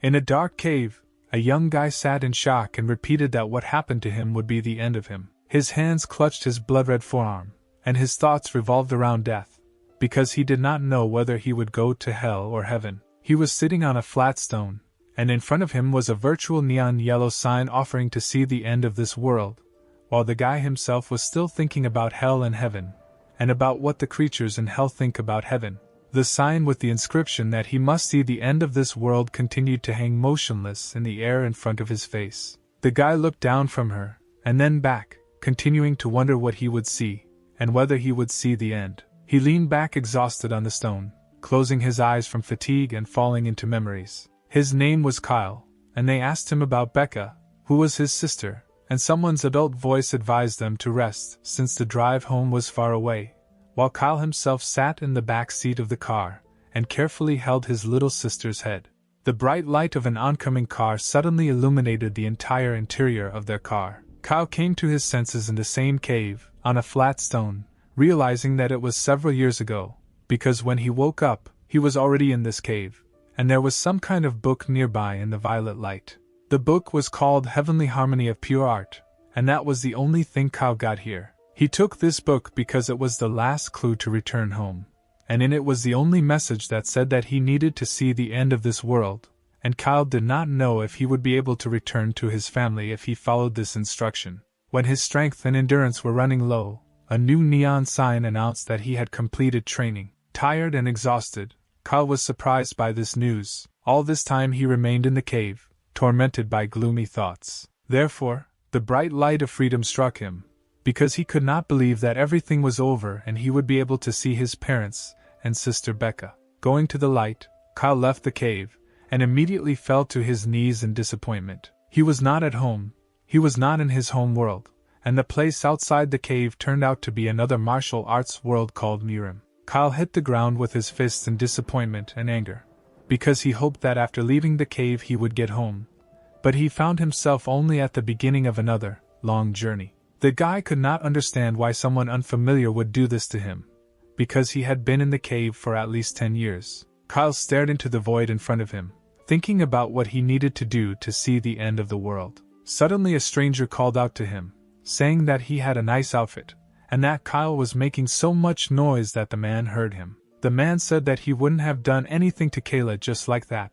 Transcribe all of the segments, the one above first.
In a dark cave, a young guy sat in shock and repeated that what happened to him would be the end of him. His hands clutched his blood-red forearm, and his thoughts revolved around death, because he did not know whether he would go to hell or heaven. He was sitting on a flat stone, and in front of him was a virtual neon yellow sign offering to see the end of this world, while the guy himself was still thinking about hell and heaven, and about what the creatures in hell think about heaven. The sign with the inscription that he must see the end of this world continued to hang motionless in the air in front of his face. The guy looked down from her, and then back, continuing to wonder what he would see, and whether he would see the end. He leaned back exhausted on the stone, closing his eyes from fatigue and falling into memories. His name was Kyle, and they asked him about Becca, who was his sister, and someone's adult voice advised them to rest since the drive home was far away, while Kyle himself sat in the back seat of the car and carefully held his little sister's head. The bright light of an oncoming car suddenly illuminated the entire interior of their car. Kyle came to his senses in the same cave, on a flat stone, realizing that it was several years ago, because when he woke up, he was already in this cave, and there was some kind of book nearby in the violet light. The book was called Heavenly Harmony of Pure Art, and that was the only thing Kyle got here. He took this book because it was the last clue to return home, and in it was the only message that said that he needed to see the end of this world, and Kyle did not know if he would be able to return to his family if he followed this instruction. When his strength and endurance were running low, a new neon sign announced that he had completed training. Tired and exhausted, Kyle was surprised by this news. All this time he remained in the cave, tormented by gloomy thoughts. Therefore, the bright light of freedom struck him, because he could not believe that everything was over and he would be able to see his parents and sister Becca. Going to the light, Kyle left the cave, and immediately fell to his knees in disappointment. He was not at home, he was not in his home world, and the place outside the cave turned out to be another martial arts world called Mirim. Kyle hit the ground with his fists in disappointment and anger, because he hoped that after leaving the cave he would get home, but he found himself only at the beginning of another, long journey. The guy could not understand why someone unfamiliar would do this to him, because he had been in the cave for at least 10 years. Kyle stared into the void in front of him, thinking about what he needed to do to see the end of the world. Suddenly a stranger called out to him, saying that he had a nice outfit, and that Kyle was making so much noise that the man heard him. The man said that he wouldn't have done anything to Kayla just like that,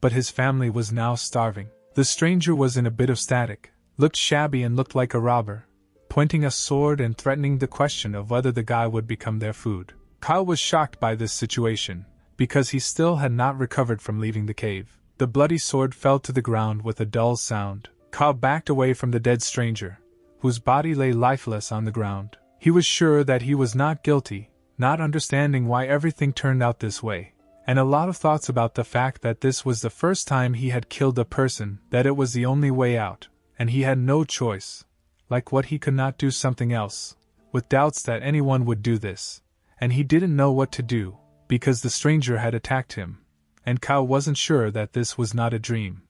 but his family was now starving. The stranger was in a bit of static, looked shabby and looked like a robber, pointing a sword and threatening the question of whether the guy would become their food. Kyle was shocked by this situation, because he still had not recovered from leaving the cave. The bloody sword fell to the ground with a dull sound. Kyle backed away from the dead stranger, whose body lay lifeless on the ground. He was sure that he was not guilty, not understanding why everything turned out this way, and a lot of thoughts about the fact that this was the first time he had killed a person, that it was the only way out, and he had no choice. Like what he could not do something else, with doubts that anyone would do this, and he didn't know what to do, because the stranger had attacked him, and Kyle wasn't sure that this was not a dream,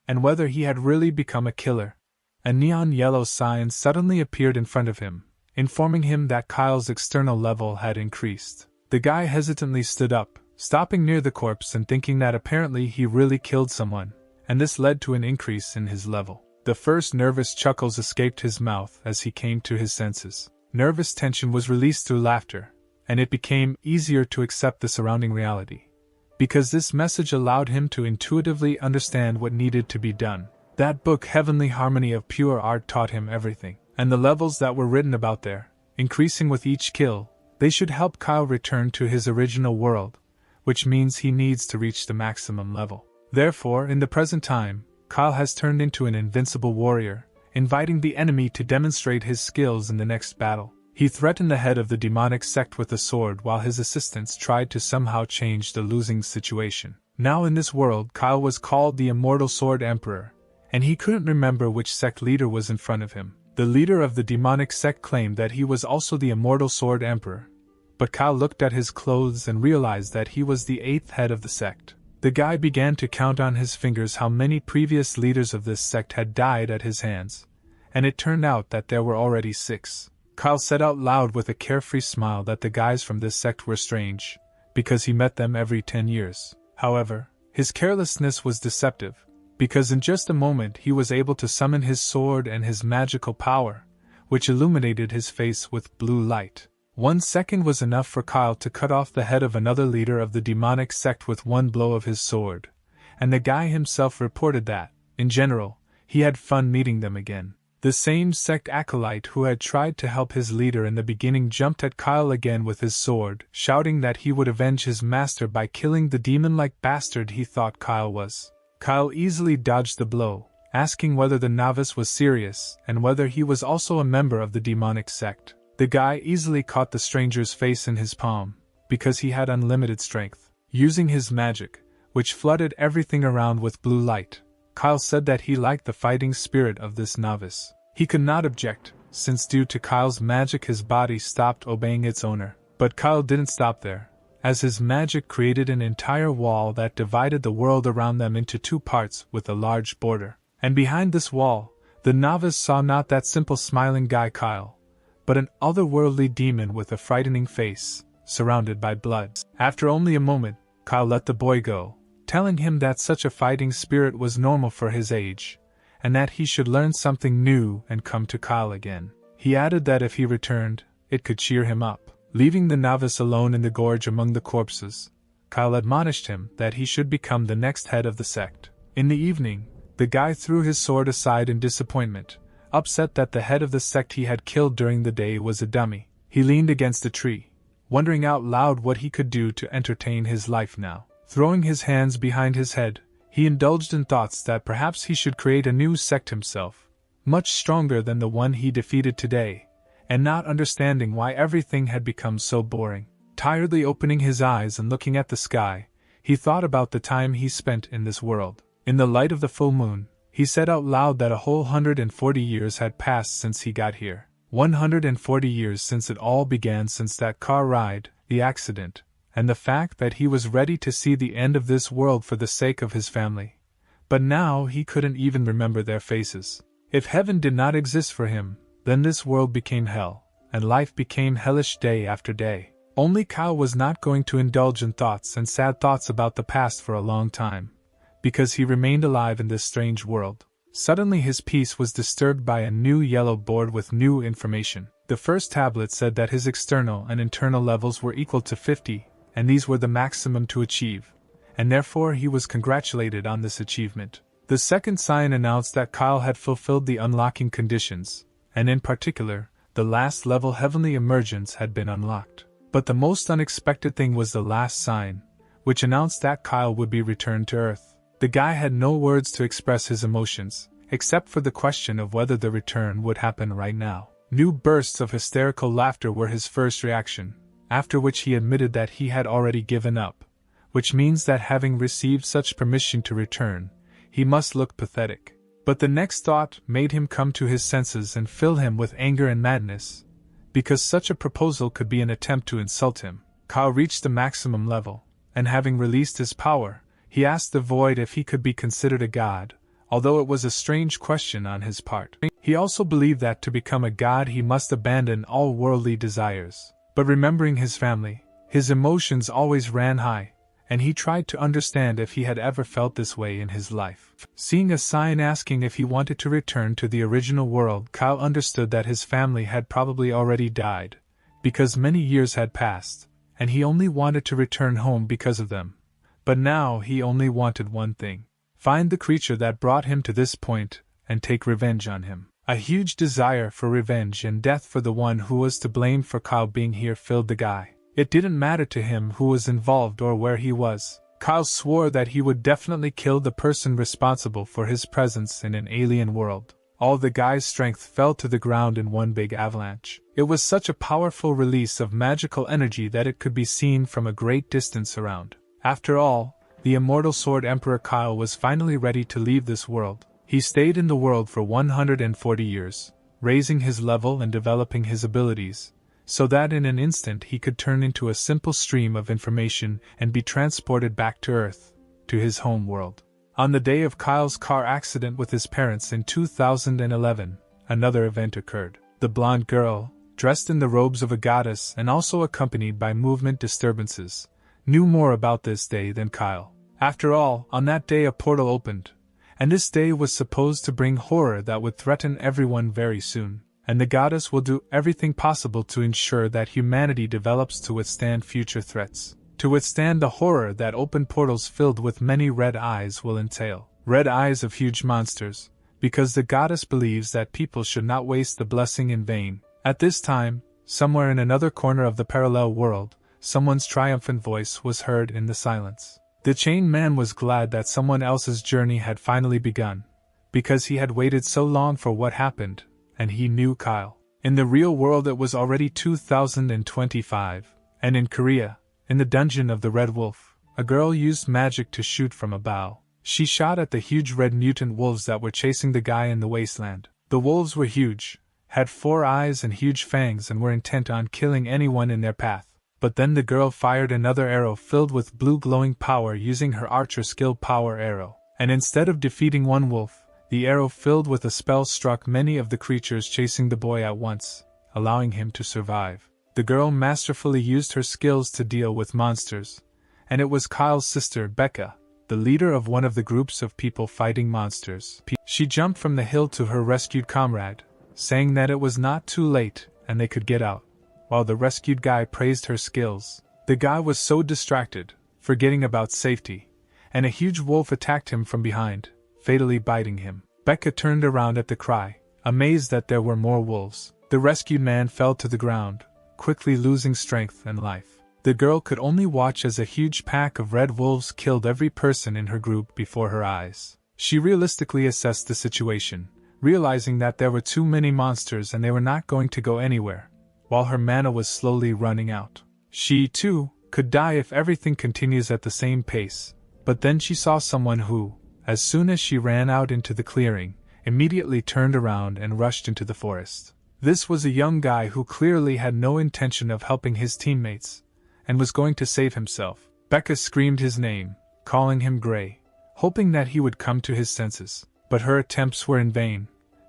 and whether he had really become a killer. A neon yellow sign suddenly appeared in front of him, informing him that Kyle's external level had increased. The guy hesitantly stood up, stopping near the corpse and thinking that apparently he really killed someone, and this led to an increase in his level. The first nervous chuckles escaped his mouth as he came to his senses. Nervous tension was released through laughter, and it became easier to accept the surrounding reality, because this message allowed him to intuitively understand what needed to be done. That book, Heavenly Harmony of Pure Art, taught him everything, and the levels that were written about there, increasing with each kill, they should help Kyle return to his original world, which means he needs to reach the maximum level. Therefore, in the present time, Kyle has turned into an invincible warrior, inviting the enemy to demonstrate his skills in the next battle. He threatened the head of the demonic sect with a sword while his assistants tried to somehow change the losing situation. Now in this world, Kyle was called the Immortal Sword Emperor, and he couldn't remember which sect leader was in front of him. The leader of the demonic sect claimed that he was also the Immortal Sword Emperor, but Kyle looked at his clothes and realized that he was the 8th head of the sect. The guy began to count on his fingers how many previous leaders of this sect had died at his hands, and it turned out that there were already 6. Kyle said out loud with a carefree smile that the guys from this sect were strange, because he met them every 10 years. However, His carelessness was deceptive, because in just a moment he was able to summon his sword and his magical power, which illuminated his face with blue light. 1 second was enough for Kyle to cut off the head of another leader of the demonic sect with one blow of his sword, and the guy himself reported that, in general, he had fun meeting them again. The same sect acolyte who had tried to help his leader in the beginning jumped at Kyle again with his sword, shouting that he would avenge his master by killing the demon-like bastard he thought Kyle was. Kyle easily dodged the blow, asking whether the novice was serious and whether he was also a member of the demonic sect. The guy easily caught the stranger's face in his palm, because he had unlimited strength. Using his magic, which flooded everything around with blue light, Kyle said that he liked the fighting spirit of this novice. He could not object, since due to Kyle's magic his body stopped obeying its owner. But Kyle didn't stop there, as his magic created an entire wall that divided the world around them into 2 parts with a large border. And behind this wall, the novice saw not that simple smiling guy Kyle, but an otherworldly demon with a frightening face, surrounded by blood. After only a moment, Kyle let the boy go, telling him that such a fighting spirit was normal for his age, and that he should learn something new and come to Kyle again. He added that if he returned, it could cheer him up. Leaving the novice alone in the gorge among the corpses, Kyle admonished him that he should become the next head of the sect. In the evening, the guy threw his sword aside in disappointment, upset that the head of the sect he had killed during the day was a dummy. He leaned against a tree, wondering out loud what he could do to entertain his life now. Throwing his hands behind his head, he indulged in thoughts that perhaps he should create a new sect himself, much stronger than the one he defeated today, and not understanding why everything had become so boring. Tiredly opening his eyes and looking at the sky, he thought about the time he spent in this world. In the light of the full moon, he said out loud that a whole 140 years had passed since he got here. 140 years since it all began, since that car ride, the accident, and the fact that he was ready to see the end of this world for the sake of his family. But now he couldn't even remember their faces. If heaven did not exist for him, then this world became hell, and life became hellish day after day. Only Kyle was not going to indulge in thoughts and sad thoughts about the past for a long time, because he remained alive in this strange world. Suddenly his peace was disturbed by a new yellow board with new information. The first tablet said that his external and internal levels were equal to 50, and these were the maximum to achieve, and therefore he was congratulated on this achievement. The second sign announced that Kyle had fulfilled the unlocking conditions, and in particular, the last level Heavenly Emergence had been unlocked. But the most unexpected thing was the last sign, which announced that Kyle would be returned to Earth. The guy had no words to express his emotions, except for the question of whether the return would happen right now. New bursts of hysterical laughter were his first reaction, after which he admitted that he had already given up, which means that having received such permission to return, he must look pathetic. But the next thought made him come to his senses and fill him with anger and madness, because such a proposal could be an attempt to insult him. Kyle reached the maximum level, and having released his power, he asked the void if he could be considered a god, although it was a strange question on his part. He also believed that to become a god he must abandon all worldly desires. But remembering his family, his emotions always ran high, and he tried to understand if he had ever felt this way in his life. Seeing a sign asking if he wanted to return to the original world, Kyle understood that his family had probably already died, because many years had passed, and he only wanted to return home because of them. But now he only wanted one thing: find the creature that brought him to this point, and take revenge on him. A huge desire for revenge and death for the one who was to blame for Kyle being here filled the guy. It didn't matter to him who was involved or where he was. Kyle swore that he would definitely kill the person responsible for his presence in an alien world. All the guy's strength fell to the ground in one big avalanche. It was such a powerful release of magical energy that it could be seen from a great distance around. After all, the immortal Sword Emperor Kyle was finally ready to leave this world. He stayed in the world for 140 years, raising his level and developing his abilities, so that in an instant he could turn into a simple stream of information and be transported back to Earth, to his home world. On the day of Kyle's car accident with his parents in 2011, another event occurred. The blonde girl, dressed in the robes of a goddess and also accompanied by movement disturbances, knew more about this day than Kyle. After all, on that day a portal opened, and this day was supposed to bring horror that would threaten everyone very soon, and the goddess will do everything possible to ensure that humanity develops to withstand future threats, to withstand the horror that open portals filled with many red eyes will entail. Red eyes of huge monsters, because the goddess believes that people should not waste the blessing in vain. At this time, somewhere in another corner of the parallel world, someone's triumphant voice was heard in the silence. The chained man was glad that someone else's journey had finally begun, because he had waited so long for what happened, and he knew Kyle. In the real world it was already 2025, and in Korea, in the dungeon of the Red Wolf, a girl used magic to shoot from a bow. She shot at the huge red mutant wolves that were chasing the guy in the wasteland. The wolves were huge, had 4 eyes and huge fangs and were intent on killing anyone in their path. But then the girl fired another arrow filled with blue glowing power using her archer skill power arrow, and instead of defeating one wolf, the arrow filled with a spell struck many of the creatures chasing the boy at once, allowing him to survive. The girl masterfully used her skills to deal with monsters, and it was Kyle's sister, Becca, the leader of one of the groups of people fighting monsters. She jumped from the hill to her rescued comrade, saying that it was not too late and they could get out, while the rescued guy praised her skills. The guy was so distracted, forgetting about safety, and a huge wolf attacked him from behind, fatally biting him. Becca turned around at the cry, amazed that there were more wolves. The rescued man fell to the ground, quickly losing strength and life. The girl could only watch as a huge pack of red wolves killed every person in her group before her eyes. She realistically assessed the situation, realizing that there were too many monsters and they were not going to go anywhere, while her mana was slowly running out. She, too, could die if everything continues at the same pace, but then she saw someone who, as soon as she ran out into the clearing, immediately turned around and rushed into the forest. This was a young guy who clearly had no intention of helping his teammates, and was going to save himself. Becca screamed his name, calling him Gray, hoping that he would come to his senses. But her attempts were in vain,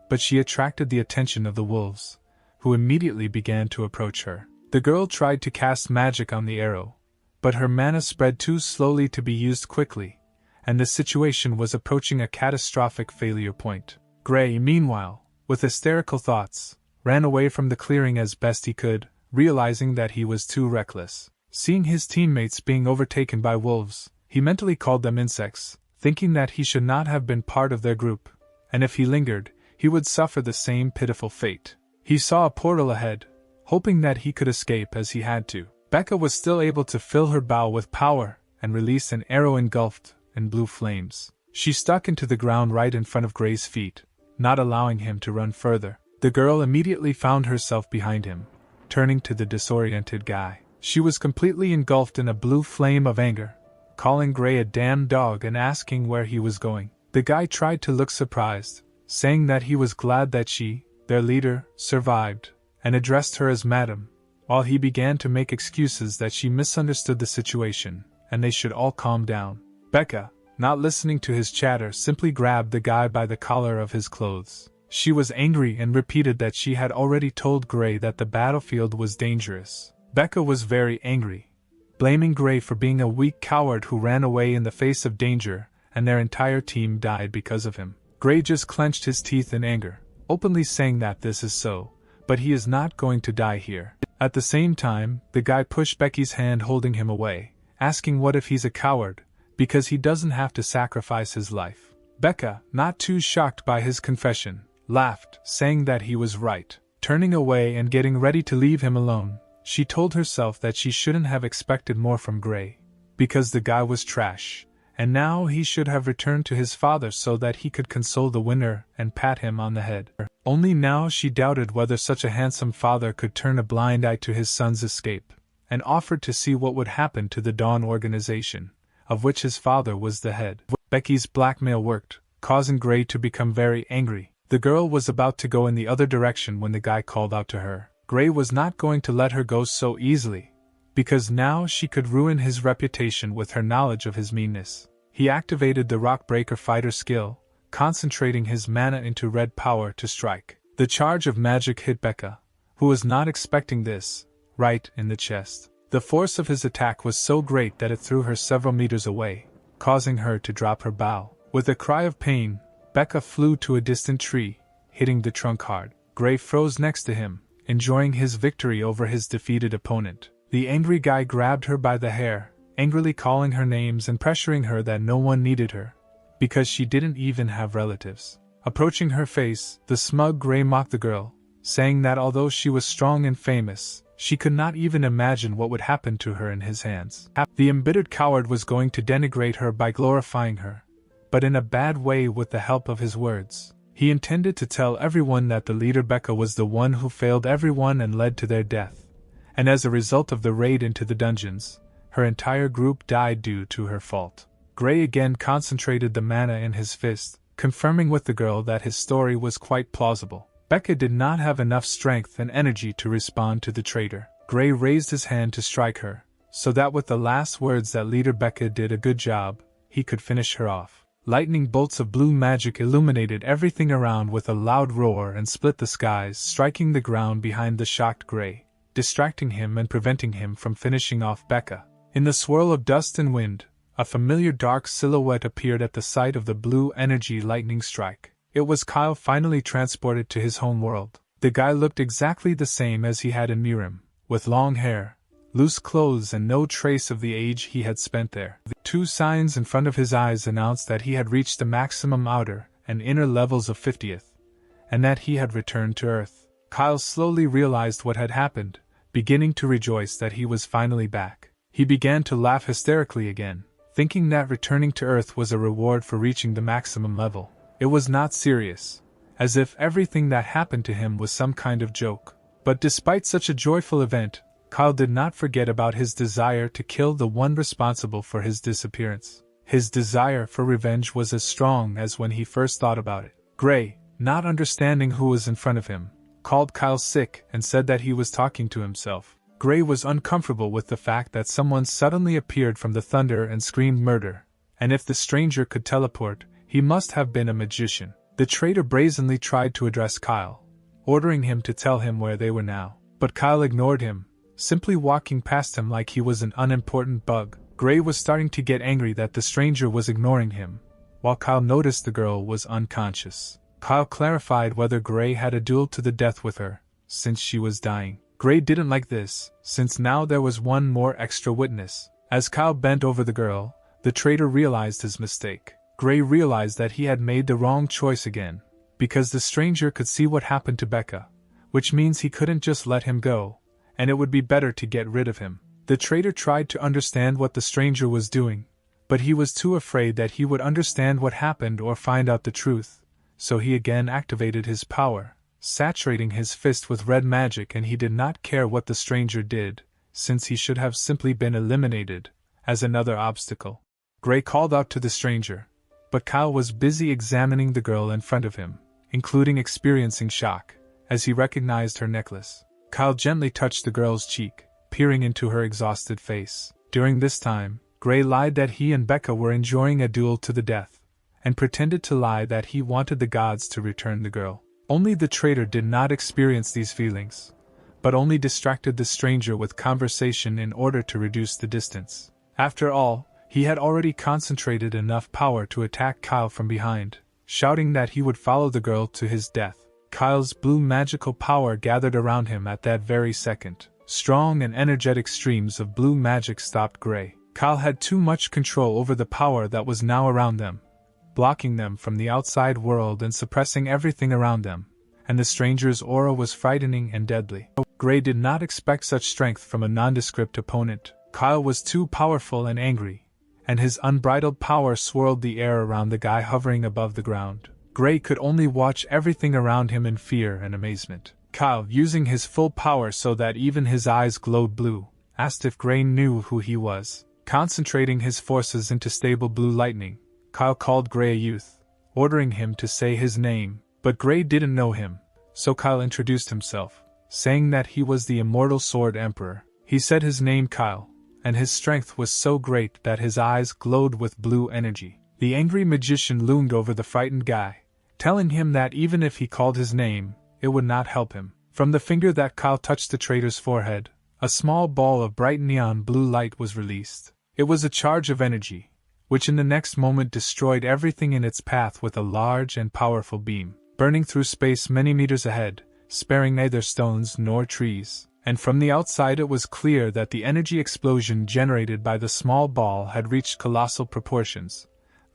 but she attracted the attention of the wolves, who immediately began to approach her. The girl tried to cast magic on the arrow, but her mana spread too slowly to be used quickly, and the situation was approaching a catastrophic failure point. Gray, meanwhile, with hysterical thoughts, ran away from the clearing as best he could, realizing that he was too reckless. Seeing his teammates being overtaken by wolves, he mentally called them insects, thinking that he should not have been part of their group, and if he lingered, he would suffer the same pitiful fate. He saw a portal ahead, hoping that he could escape as he had to. Becca was still able to fill her bow with power and release an arrow engulfed in blue flames. She stuck into the ground right in front of Gray's feet, not allowing him to run further. The girl immediately found herself behind him, turning to the disoriented guy. She was completely engulfed in a blue flame of anger, calling Gray a damn dog and asking where he was going. The guy tried to look surprised, saying that he was glad that she, their leader, survived, and addressed her as Madam, while he began to make excuses that she misunderstood the situation, and they should all calm down. Becca, not listening to his chatter, simply grabbed the guy by the collar of his clothes. She was angry and repeated that she had already told Gray that the battlefield was dangerous. Becca was very angry, blaming Gray for being a weak coward who ran away in the face of danger, and their entire team died because of him. Gray just clenched his teeth in anger, openly saying that this is so, but he is not going to die here. At the same time, the guy pushed Becky's hand holding him away, asking what if he's a coward, because he doesn't have to sacrifice his life. Becca, not too shocked by his confession, laughed, saying that he was right. Turning away and getting ready to leave him alone, she told herself that she shouldn't have expected more from Gray, because the guy was trash, and now he should have returned to his father so that he could console the winner and pat him on the head. Only now she doubted whether such a handsome father could turn a blind eye to his son's escape, and offered to see what would happen to the Dawn organization, of which his father was the head. Becky's blackmail worked, causing Gray to become very angry. The girl was about to go in the other direction when the guy called out to her. Gray was not going to let her go so easily, because now she could ruin his reputation with her knowledge of his meanness. He activated the Rockbreaker fighter skill, concentrating his mana into red power to strike. The charge of magic hit Becca, who was not expecting this, right in the chest. The force of his attack was so great that it threw her several meters away, causing her to drop her bow. With a cry of pain, Becca flew to a distant tree, hitting the trunk hard. Gray froze next to him, enjoying his victory over his defeated opponent. The angry guy grabbed her by the hair, angrily calling her names and pressuring her that no one needed her, because she didn't even have relatives. Approaching her face, the smug Gray mocked the girl, saying that although she was strong and famous, she could not even imagine what would happen to her in his hands. The embittered coward was going to denigrate her by glorifying her, but in a bad way with the help of his words. He intended to tell everyone that the leader Becca was the one who failed everyone and led to their death, and as a result of the raid into the dungeons, her entire group died due to her fault. Gray again concentrated the mana in his fist, confirming with the girl that his story was quite plausible. Becca did not have enough strength and energy to respond to the traitor. Gray raised his hand to strike her, so that with the last words that leader Becca did a good job, he could finish her off. Lightning bolts of blue magic illuminated everything around with a loud roar and split the skies, striking the ground behind the shocked Gray, distracting him and preventing him from finishing off Becca. In the swirl of dust and wind, a familiar dark silhouette appeared at the sight of the blue energy lightning strike. It was Kyle, finally transported to his home world. The guy looked exactly the same as he had in Mirim, with long hair, loose clothes and no trace of the age he had spent there. The 2 signs in front of his eyes announced that he had reached the maximum outer and inner levels of 50th, and that he had returned to Earth. Kyle slowly realized what had happened, beginning to rejoice that he was finally back. He began to laugh hysterically again, thinking that returning to Earth was a reward for reaching the maximum level. It was not serious, as if everything that happened to him was some kind of joke. But despite such a joyful event, Kyle did not forget about his desire to kill the one responsible for his disappearance. His desire for revenge was as strong as when he first thought about it. Gray, not understanding who was in front of him, called Kyle sick and said that he was talking to himself. Gray was uncomfortable with the fact that someone suddenly appeared from the thunder and screamed murder, and if the stranger could teleport, he must have been a magician. The traitor brazenly tried to address Kyle, ordering him to tell him where they were now. But Kyle ignored him, simply walking past him like he was an unimportant bug. Gray was starting to get angry that the stranger was ignoring him, while Kyle noticed the girl was unconscious. Kyle clarified whether Gray had a duel to the death with her, since she was dying. Gray didn't like this, since now there was one more extra witness. As Kyle bent over the girl, the traitor realized his mistake. Gray realized that he had made the wrong choice again, because the stranger could see what happened to Becca, which means he couldn't just let him go, and it would be better to get rid of him. The traitor tried to understand what the stranger was doing, but he was too afraid that he would understand what happened or find out the truth, so he again activated his power, saturating his fist with red magic, and he did not care what the stranger did, since he should have simply been eliminated, as another obstacle. Gray called out to the stranger, but Kyle was busy examining the girl in front of him, including experiencing shock, as he recognized her necklace. Kyle gently touched the girl's cheek, peering into her exhausted face. During this time, Gray lied that he and Becca were enjoying a duel to the death, and pretended to lie that he wanted the gods to return the girl. Only the traitor did not experience these feelings, but only distracted the stranger with conversation in order to reduce the distance. After all, he had already concentrated enough power to attack Kyle from behind, shouting that he would follow the girl to his death. Kyle's blue magical power gathered around him at that very second. Strong and energetic streams of blue magic stopped Gray. Kyle had too much control over the power that was now around them, blocking them from the outside world and suppressing everything around them, and the stranger's aura was frightening and deadly. Gray did not expect such strength from a nondescript opponent. Kyle was too powerful and angry, and his unbridled power swirled the air around the guy hovering above the ground. Gray could only watch everything around him in fear and amazement. Kyle, using his full power so that even his eyes glowed blue, asked if Gray knew who he was. Concentrating his forces into stable blue lightning, Kyle called Gray a youth, ordering him to say his name, but Gray didn't know him, so Kyle introduced himself, saying that he was the Immortal Sword Emperor. He said his name Kyle, and his strength was so great that his eyes glowed with blue energy. The angry magician loomed over the frightened guy, telling him that even if he called his name, it would not help him. From the finger that Kyle touched the traitor's forehead, a small ball of bright neon blue light was released. It was a charge of energy, which in the next moment destroyed everything in its path with a large and powerful beam, burning through space many meters ahead, sparing neither stones nor trees. And from the outside it was clear that the energy explosion generated by the small ball had reached colossal proportions,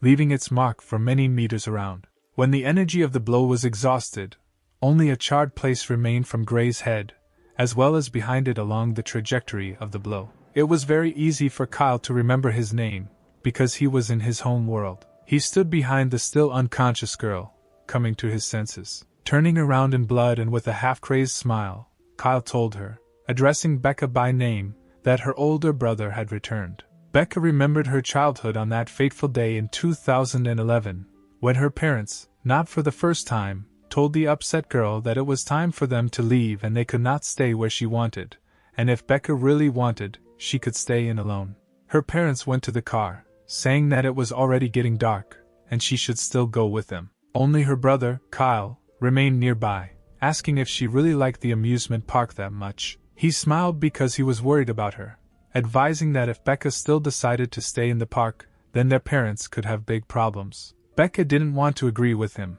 leaving its mark for many meters around. When the energy of the blow was exhausted, only a charred place remained from Gray's head, as well as behind it along the trajectory of the blow. It was very easy for Kyle to remember his name, because he was in his home world. He stood behind the still unconscious girl, coming to his senses. Turning around in blood and with a half-crazed smile, Kyle told her, addressing Becca by name, that her older brother had returned. Becca remembered her childhood on that fateful day in 2011, when her parents, not for the first time, told the upset girl that it was time for them to leave and they could not stay where she wanted, and if Becca really wanted, she could stay in alone. Her parents went to the car, saying that it was already getting dark, and she should still go with them. Only her brother, Kyle, remained nearby, asking if she really liked the amusement park that much. He smiled because he was worried about her, advising that if Becca still decided to stay in the park, then their parents could have big problems. Becca didn't want to agree with him,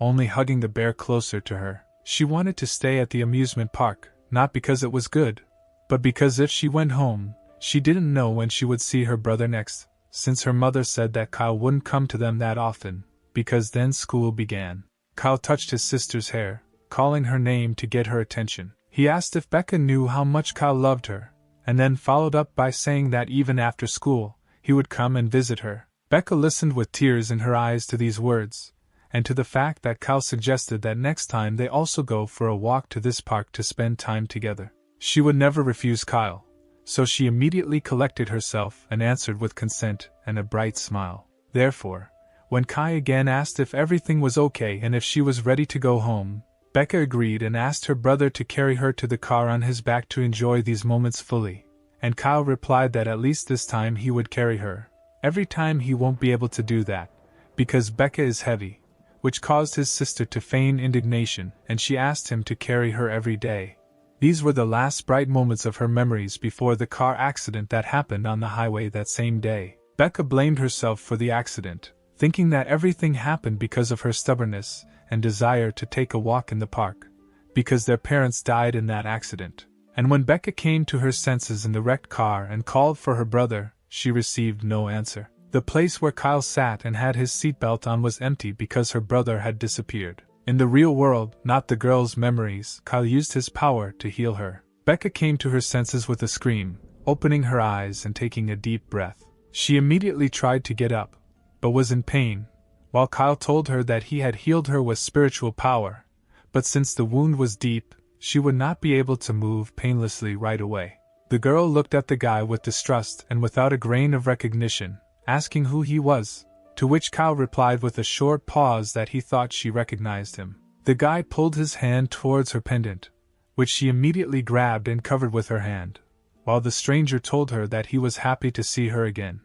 only hugging the bear closer to her. She wanted to stay at the amusement park, not because it was good, but because if she went home, she didn't know when she would see her brother next, since her mother said that Kyle wouldn't come to them that often, because then school began. Kyle touched his sister's hair, calling her name to get her attention. He asked if Becca knew how much Kyle loved her, and then followed up by saying that even after school, he would come and visit her. Becca listened with tears in her eyes to these words, and to the fact that Kyle suggested that next time they also go for a walk to this park to spend time together. She would never refuse Kyle, so she immediately collected herself and answered with consent and a bright smile. Therefore, when Kai again asked if everything was okay and if she was ready to go home, Becca agreed and asked her brother to carry her to the car on his back to enjoy these moments fully, and Kyle replied that at least this time he would carry her. Every time he won't be able to do that, because Becca is heavy, which caused his sister to feign indignation, and she asked him to carry her every day. These were the last bright moments of her memories before the car accident that happened on the highway that same day. Becca blamed herself for the accident, thinking that everything happened because of her stubbornness and desire to take a walk in the park, because their parents died in that accident. And when Becca came to her senses in the wrecked car and called for her brother, she received no answer. The place where Kyle sat and had his seatbelt on was empty because her brother had disappeared. In the real world, not the girl's memories, Kyle used his power to heal her. Becca came to her senses with a scream, opening her eyes and taking a deep breath. She immediately tried to get up, but was in pain, while Kyle told her that he had healed her with spiritual power, but since the wound was deep, she would not be able to move painlessly right away. The girl looked at the guy with distrust and without a grain of recognition, asking who he was, to which Kyle replied with a short pause that he thought she recognized him. The guy pulled his hand towards her pendant, which she immediately grabbed and covered with her hand, while the stranger told her that he was happy to see her again,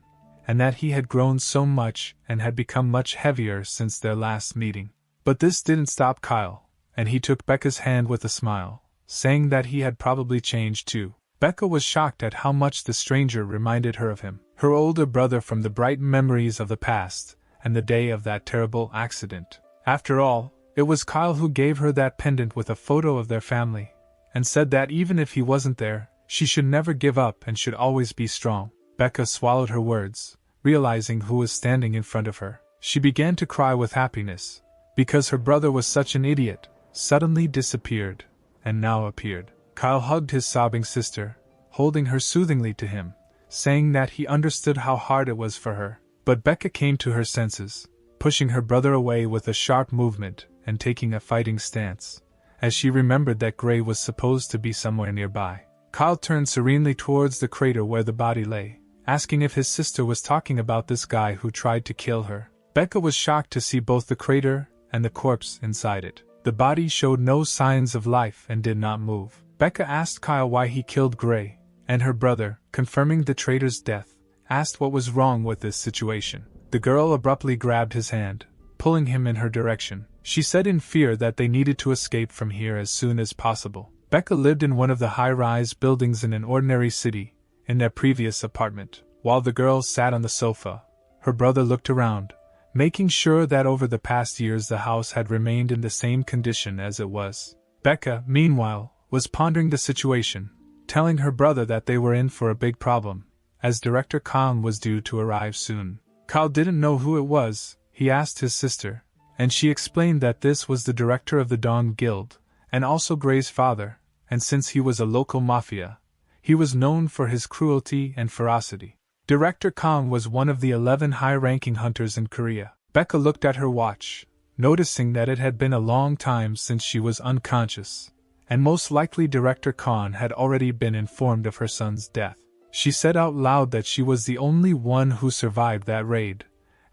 and that he had grown so much and had become much heavier since their last meeting. But this didn't stop Kyle, and he took Becca's hand with a smile, saying that he had probably changed too. Becca was shocked at how much the stranger reminded her of him, her older brother from the bright memories of the past and the day of that terrible accident. After all, it was Kyle who gave her that pendant with a photo of their family, and said that even if he wasn't there, she should never give up and should always be strong. Becca swallowed her words, realizing who was standing in front of her. She began to cry with happiness, because her brother was such an idiot, suddenly disappeared, and now appeared. Kyle hugged his sobbing sister, holding her soothingly to him, saying that he understood how hard it was for her. But Becca came to her senses, pushing her brother away with a sharp movement and taking a fighting stance, as she remembered that Gray was supposed to be somewhere nearby. Kyle turned serenely towards the crater where the body lay, asking if his sister was talking about this guy who tried to kill her. Becca was shocked to see both the crater and the corpse inside it. The body showed no signs of life and did not move. Becca asked Kyle why he killed Gray, and her brother, confirming the traitor's death, asked what was wrong with this situation. The girl abruptly grabbed his hand, pulling him in her direction. She said in fear that they needed to escape from here as soon as possible. Becca lived in one of the high-rise buildings in an ordinary city, in their previous apartment, while the girl sat on the sofa, Her brother looked around, making sure that over the past years the house had remained in the same condition as it was. Becca, meanwhile, was pondering the situation, telling her brother that they were in for a big problem, as Director Khan was due to arrive soon. Kyle didn't know who it was. He asked his sister, and she explained that this was the director of the Dawn Guild, and also Gray's father, and since he was a local mafia, he was known for his cruelty and ferocity. Director Khan was one of the 11 high-ranking hunters in Korea. Becca looked at her watch, noticing that it had been a long time since she was unconscious, and most likely Director Khan had already been informed of her son's death. She said out loud that she was the only one who survived that raid,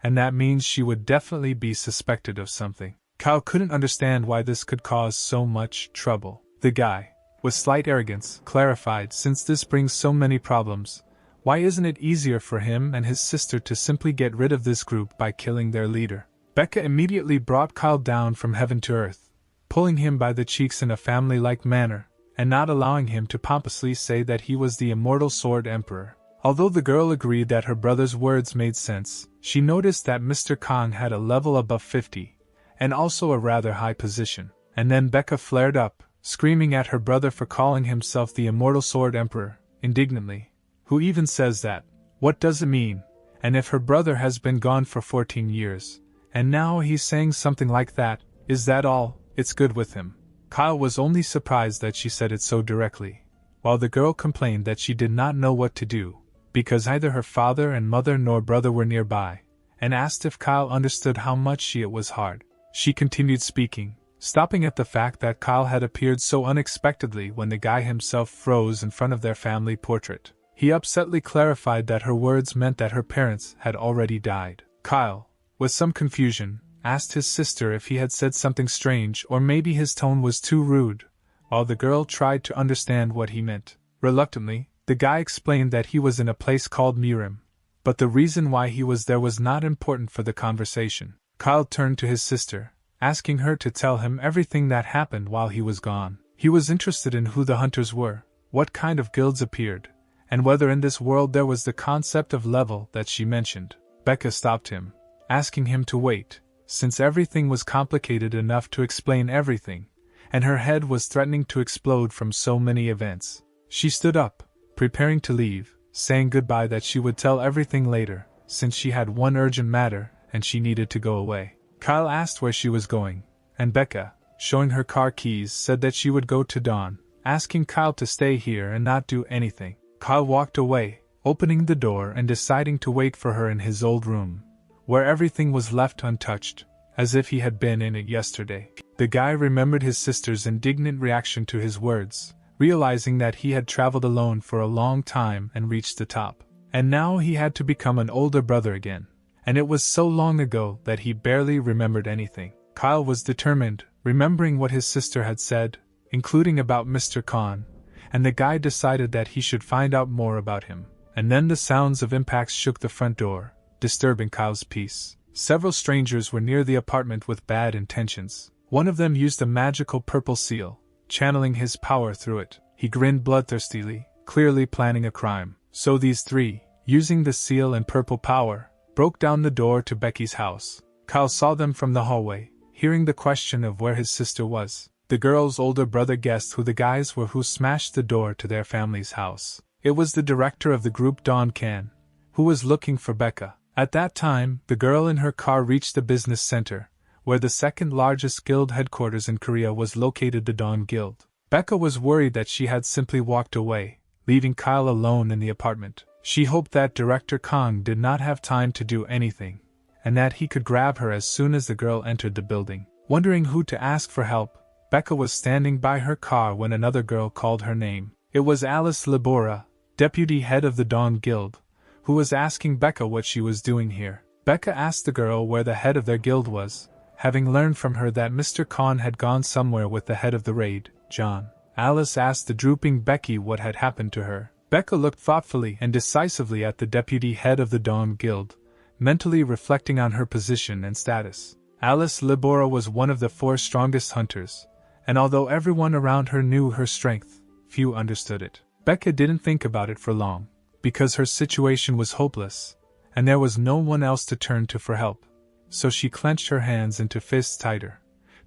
and that means she would definitely be suspected of something. Kyle couldn't understand why this could cause so much trouble. The guy, with slight arrogance, clarified, since this brings so many problems, why isn't it easier for him and his sister to simply get rid of this group by killing their leader? Becca immediately brought Kyle down from heaven to earth, pulling him by the cheeks in a family-like manner, and not allowing him to pompously say that he was the immortal Sword Emperor. Although the girl agreed that her brother's words made sense, she noticed that Mr. Kong had a level above 50, and also a rather high position. And then Becca flared up, screaming at her brother for calling himself the immortal Sword Emperor, indignantly. Who even says that? What does it mean? And if her brother has been gone for 14 years, and now he's saying something like that, is that all? It's good with him. Kyle was only surprised that she said it so directly, while the girl complained that she did not know what to do, because neither her father and mother nor brother were nearby, and asked if Kyle understood how much it was hard. She continued speaking, stopping at the fact that Kyle had appeared so unexpectedly when the guy himself froze in front of their family portrait. He upsetly clarified that her words meant that her parents had already died. Kyle, with some confusion, asked his sister if he had said something strange or maybe his tone was too rude, while the girl tried to understand what he meant. Reluctantly, the guy explained that he was in a place called Murim, but the reason why he was there was not important for the conversation. Kyle turned to his sister, asking her to tell him everything that happened while he was gone. He was interested in who the hunters were, what kind of guilds appeared, and whether in this world there was the concept of level that she mentioned. Becca stopped him, asking him to wait, since everything was complicated enough to explain everything, and her head was threatening to explode from so many events. She stood up, preparing to leave, saying goodbye that she would tell everything later, since she had one urgent matter and she needed to go away. Kyle asked where she was going, and Becca, showing her car keys, said that she would go to Dawn, asking Kyle to stay here and not do anything. Kyle walked away, opening the door and deciding to wait for her in his old room, where everything was left untouched, as if he had been in it yesterday. The guy remembered his sister's indignant reaction to his words, realizing that he had traveled alone for a long time and reached the top. And now he had to become an older brother again, and it was so long ago that he barely remembered anything. Kyle was determined, remembering what his sister had said, including about Mr. Khan, and the guy decided that he should find out more about him. And then the sounds of impacts shook the front door, disturbing Kyle's peace. Several strangers were near the apartment with bad intentions. One of them used a magical purple seal, channeling his power through it. He grinned bloodthirstily, clearly planning a crime. So these three, using the seal and purple power, broke down the door to Becky's house. Kyle saw them from the hallway, hearing the question of where his sister was. The girl's older brother guessed who the guys were who smashed the door to their family's house. It was the director of the group, Dawn Can, who was looking for Becca. At that time, the girl in her car reached the business center, where the second largest guild headquarters in Korea was located, the Dawn Guild. Becca was worried that she had simply walked away, leaving Kyle alone in the apartment. She hoped that Director Kong did not have time to do anything, and that he could grab her as soon as the girl entered the building. Wondering who to ask for help, Becca was standing by her car when another girl called her name. It was Alice Libora, deputy head of the Dawn Guild, who was asking Becca what she was doing here. Becca asked the girl where the head of their guild was, having learned from her that Mr. Khan had gone somewhere with the head of the raid, John. Alice asked the drooping Becky what had happened to her. Becca looked thoughtfully and decisively at the deputy head of the Dawn Guild, mentally reflecting on her position and status. Alice Libora was one of the 4 strongest hunters, and although everyone around her knew her strength, few understood it. Becca didn't think about it for long, because her situation was hopeless, and there was no one else to turn to for help. So she clenched her hands into fists tighter,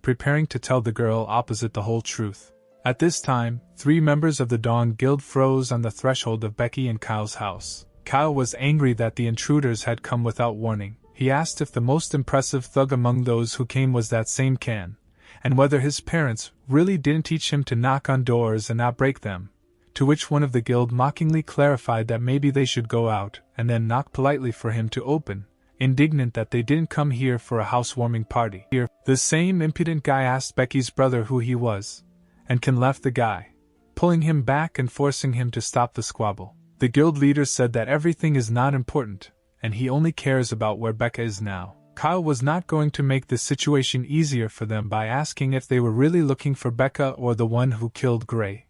preparing to tell the girl opposite the whole truth. At this time, 3 members of the Dawn Guild froze on the threshold of Becky and Kyle's house. Kyle was angry that the intruders had come without warning. He asked if the most impressive thug among those who came was that same Can, and whether his parents really didn't teach him to knock on doors and not break them, to which one of the guild mockingly clarified that maybe they should go out and then knock politely for him to open, indignant that they didn't come here for a housewarming party. Here, the same impudent guy asked Becky's brother who he was, and Can left the guy, pulling him back and forcing him to stop the squabble. The guild leader said that everything is not important, and he only cares about where Becca is now. Kyle was not going to make the situation easier for them by asking if they were really looking for Becca or the one who killed Gray,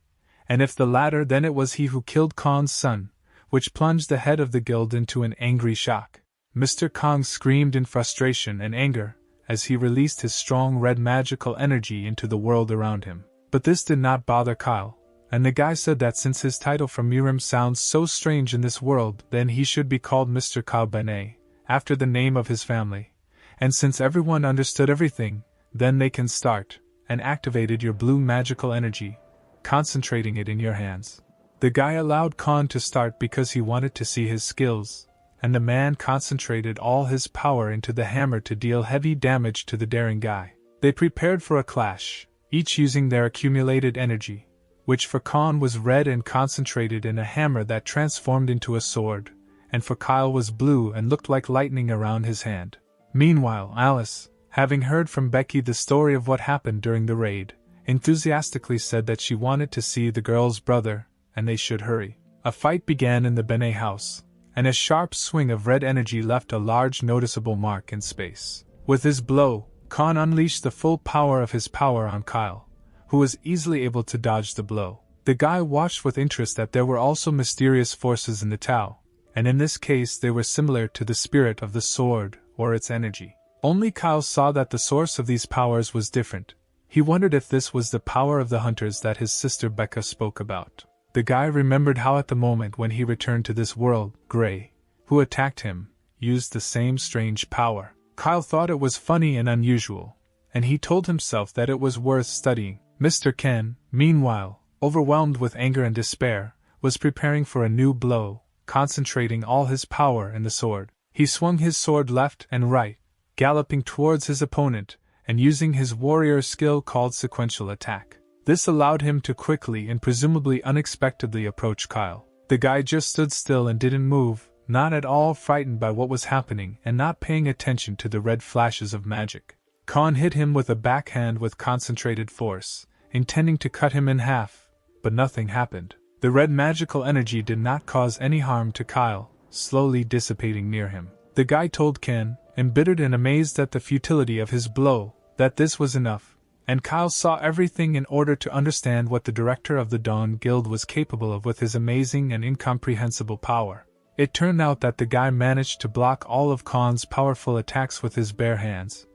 and if the latter, then it was he who killed Kong's son, which plunged the head of the guild into an angry shock. Mr. Kong screamed in frustration and anger as he released his strong red magical energy into the world around him. But this did not bother Kyle, and the guy said that since his title from Mirim sounds so strange in this world, then he should be called Mr. Kyle Benet, after the name of his family. And since everyone understood everything, then they can start, and activated your blue magical energy, concentrating it in your hands. The guy allowed Khan to start because he wanted to see his skills, and the man concentrated all his power into the hammer to deal heavy damage to the daring guy. They prepared for a clash, each using their accumulated energy, which for Khan was red and concentrated in a hammer that transformed into a sword, and for Kyle was blue and looked like lightning around his hand. Meanwhile, Alice, having heard from Becky the story of what happened during the raid, enthusiastically said that she wanted to see the girl's brother, and they should hurry. A fight began in the Benet house, and a sharp swing of red energy left a large noticeable mark in space. With his blow, Khan unleashed the full power of his power on Kyle, who was easily able to dodge the blow. The guy watched with interest that there were also mysterious forces in the Tao, and in this case they were similar to the spirit of the sword, or its energy. Only Kyle saw that the source of these powers was different. He wondered if this was the power of the hunters that his sister Becca spoke about. The guy remembered how at the moment when he returned to this world, Gray, who attacked him, used the same strange power. Kyle thought it was funny and unusual, and he told himself that it was worth studying. Mr. Ken, meanwhile, overwhelmed with anger and despair, was preparing for a new blow, concentrating all his power in the sword. He swung his sword left and right, galloping towards his opponent, and using his warrior skill called sequential attack. This allowed him to quickly and presumably unexpectedly approach Kyle. The guy just stood still and didn't move, not at all frightened by what was happening and not paying attention to the red flashes of magic. Khan hit him with a backhand with concentrated force, intending to cut him in half, but nothing happened. The red magical energy did not cause any harm to Kyle, slowly dissipating near him. The guy told Ken, embittered and amazed at the futility of his blow, that this was enough, and Kyle saw everything in order to understand what the director of the Dawn Guild was capable of with his amazing and incomprehensible power. It turned out that the guy managed to block all of Khan's powerful attacks with his bare hands,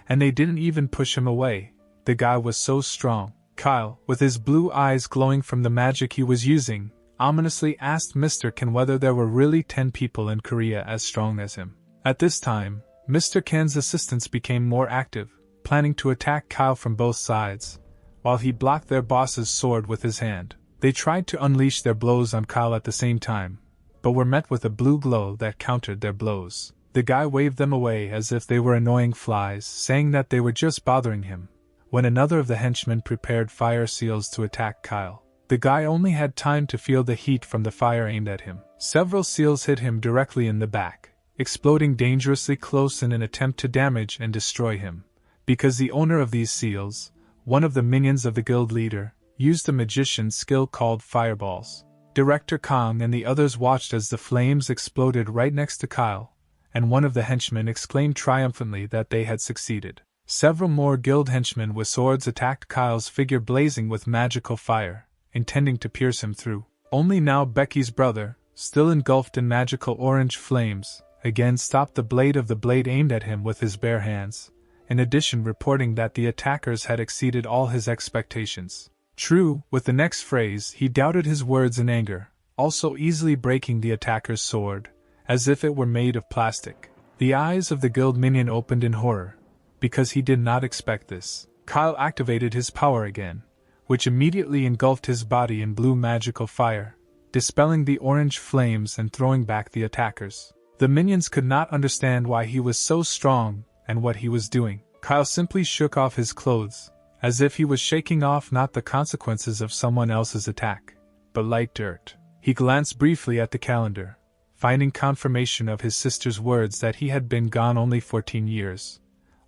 and they didn't even push him away. The guy was so strong. Kyle, with his blue eyes glowing from the magic he was using, ominously asked Mr. Ken whether there were really 10 people in Korea as strong as him. At this time, Mr. Ken's assistants became more active, planning to attack Kyle from both sides, while he blocked their boss's sword with his hand. They tried to unleash their blows on Kyle at the same time, but were met with a blue glow that countered their blows. The guy waved them away as if they were annoying flies, saying that they were just bothering him, when another of the henchmen prepared fire seals to attack Kyle. The guy only had time to feel the heat from the fire aimed at him. Several seals hit him directly in the back, exploding dangerously close in an attempt to damage and destroy him, because the owner of these seals, one of the minions of the guild leader, used a magician's skill called fireballs. Director Kong and the others watched as the flames exploded right next to Kyle, and one of the henchmen exclaimed triumphantly that they had succeeded. Several more guild henchmen with swords attacked Kyle's figure blazing with magical fire, intending to pierce him through. Only now Becky's brother, still engulfed in magical orange flames, again stopped the blade of the blade aimed at him with his bare hands, in addition reporting that the attackers had exceeded all his expectations. True, with the next phrase he doubted his words in anger, also easily breaking the attacker's sword, as if it were made of plastic. The eyes of the guild minion opened in horror, because he did not expect this. Kyle activated his power again, which immediately engulfed his body in blue magical fire, dispelling the orange flames and throwing back the attackers. The minions could not understand why he was so strong and what he was doing. Kyle simply shook off his clothes, as if he was shaking off not the consequences of someone else's attack, but light dirt. He glanced briefly at the calendar, finding confirmation of his sister's words that he had been gone only 14 years,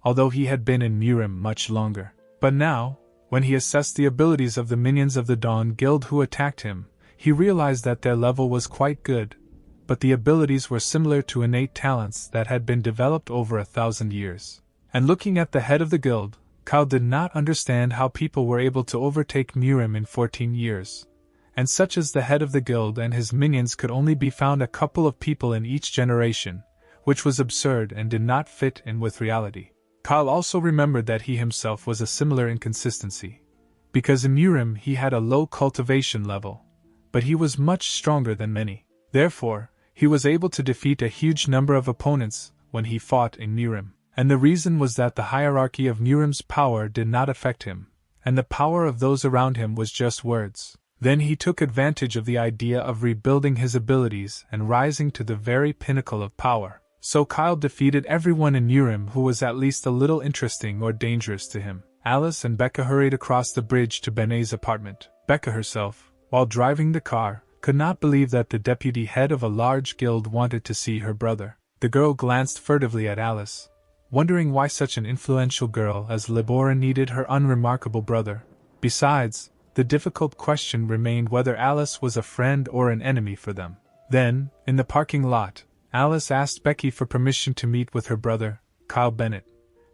although he had been in Murim much longer. But now, when he assessed the abilities of the minions of the Dawn Guild who attacked him, he realized that their level was quite good, but the abilities were similar to innate talents that had been developed over 1,000 years. And looking at the head of the guild, Kyle did not understand how people were able to overtake Murim in 14 years. And such as the head of the guild and his minions could only be found a couple of people in each generation, which was absurd and did not fit in with reality. Kyle also remembered that he himself was a similar inconsistency, because in Murim he had a low cultivation level, but he was much stronger than many. Therefore, he was able to defeat a huge number of opponents when he fought in Murim, and the reason was that the hierarchy of Murim's power did not affect him, and the power of those around him was just words. Then he took advantage of the idea of rebuilding his abilities and rising to the very pinnacle of power. So Kyle defeated everyone in Murim who was at least a little interesting or dangerous to him. Alice and Becca hurried across the bridge to Benet's apartment. Becca herself, while driving the car, could not believe that the deputy head of a large guild wanted to see her brother. The girl glanced furtively at Alice, wondering why such an influential girl as Libora needed her unremarkable brother. Besides, the difficult question remained whether Alice was a friend or an enemy for them. Then, in the parking lot, Alice asked Becky for permission to meet with her brother, Kyle Bennett,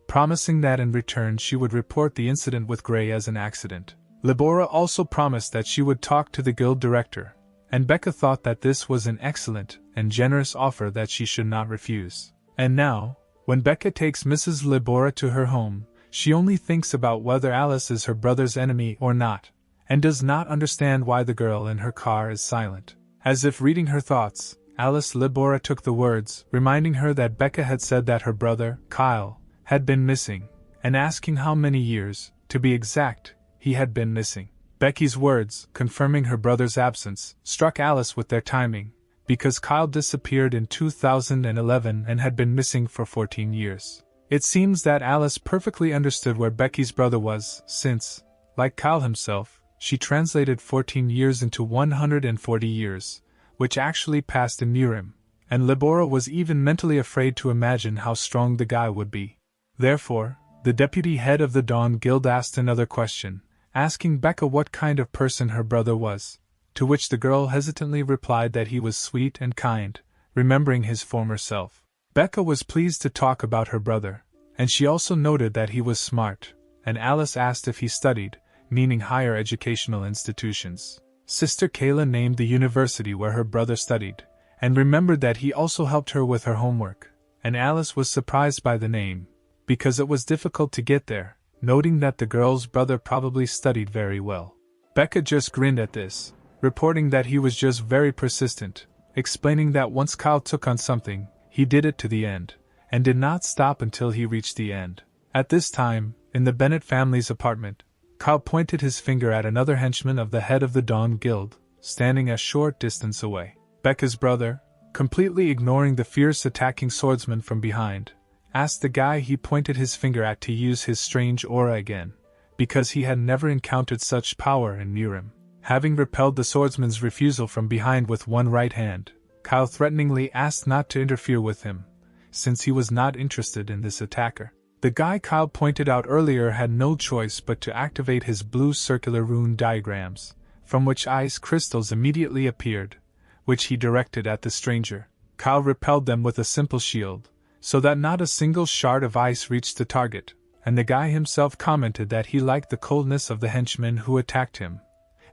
promising that in return she would report the incident with Gray as an accident. Libora also promised that she would talk to the guild director, and Becca thought that this was an excellent and generous offer that she should not refuse. And now, when Becca takes Mrs. Libora to her home, she only thinks about whether Alice is her brother's enemy or not, and does not understand why the girl in her car is silent. As if reading her thoughts, Alice Libora took the words, reminding her that Becca had said that her brother, Kyle, had been missing, and asking how many years, to be exact, he had been missing. Becky's words, confirming her brother's absence, struck Alice with their timing, because Kyle disappeared in 2011 and had been missing for 14 years. It seems that Alice perfectly understood where Becky's brother was, since, like Kyle himself, she translated 14 years into 140 years, which actually passed in Murim, and Libora was even mentally afraid to imagine how strong the guy would be. Therefore, the deputy head of the Dawn Guild asked another question, asking Becca what kind of person her brother was, to which the girl hesitantly replied that he was sweet and kind, remembering his former self. Becca was pleased to talk about her brother, and she also noted that he was smart, and Alice asked if he studied, meaning higher educational institutions. Sister Kayla named the university where her brother studied, and remembered that he also helped her with her homework, and Alice was surprised by the name, because it was difficult to get there, noting that the girl's brother probably studied very well. Becca just grinned at this, reporting that he was just very persistent, explaining that once Kyle took on something, he did it to the end, and did not stop until he reached the end. At this time, in the Bennett family's apartment, Kyle pointed his finger at another henchman of the head of the Dawn Guild, standing a short distance away. Becca's brother, completely ignoring the fierce attacking swordsman from behind, asked the guy he pointed his finger at to use his strange aura again, because he had never encountered such power in Murim. Having repelled the swordsman's refusal from behind with one right hand, Kyle threateningly asked not to interfere with him, since he was not interested in this attacker. The guy Kyle pointed out earlier had no choice but to activate his blue circular rune diagrams, from which ice crystals immediately appeared, which he directed at the stranger. Kyle repelled them with a simple shield, so that not a single shard of ice reached the target, and the guy himself commented that he liked the coldness of the henchmen who attacked him,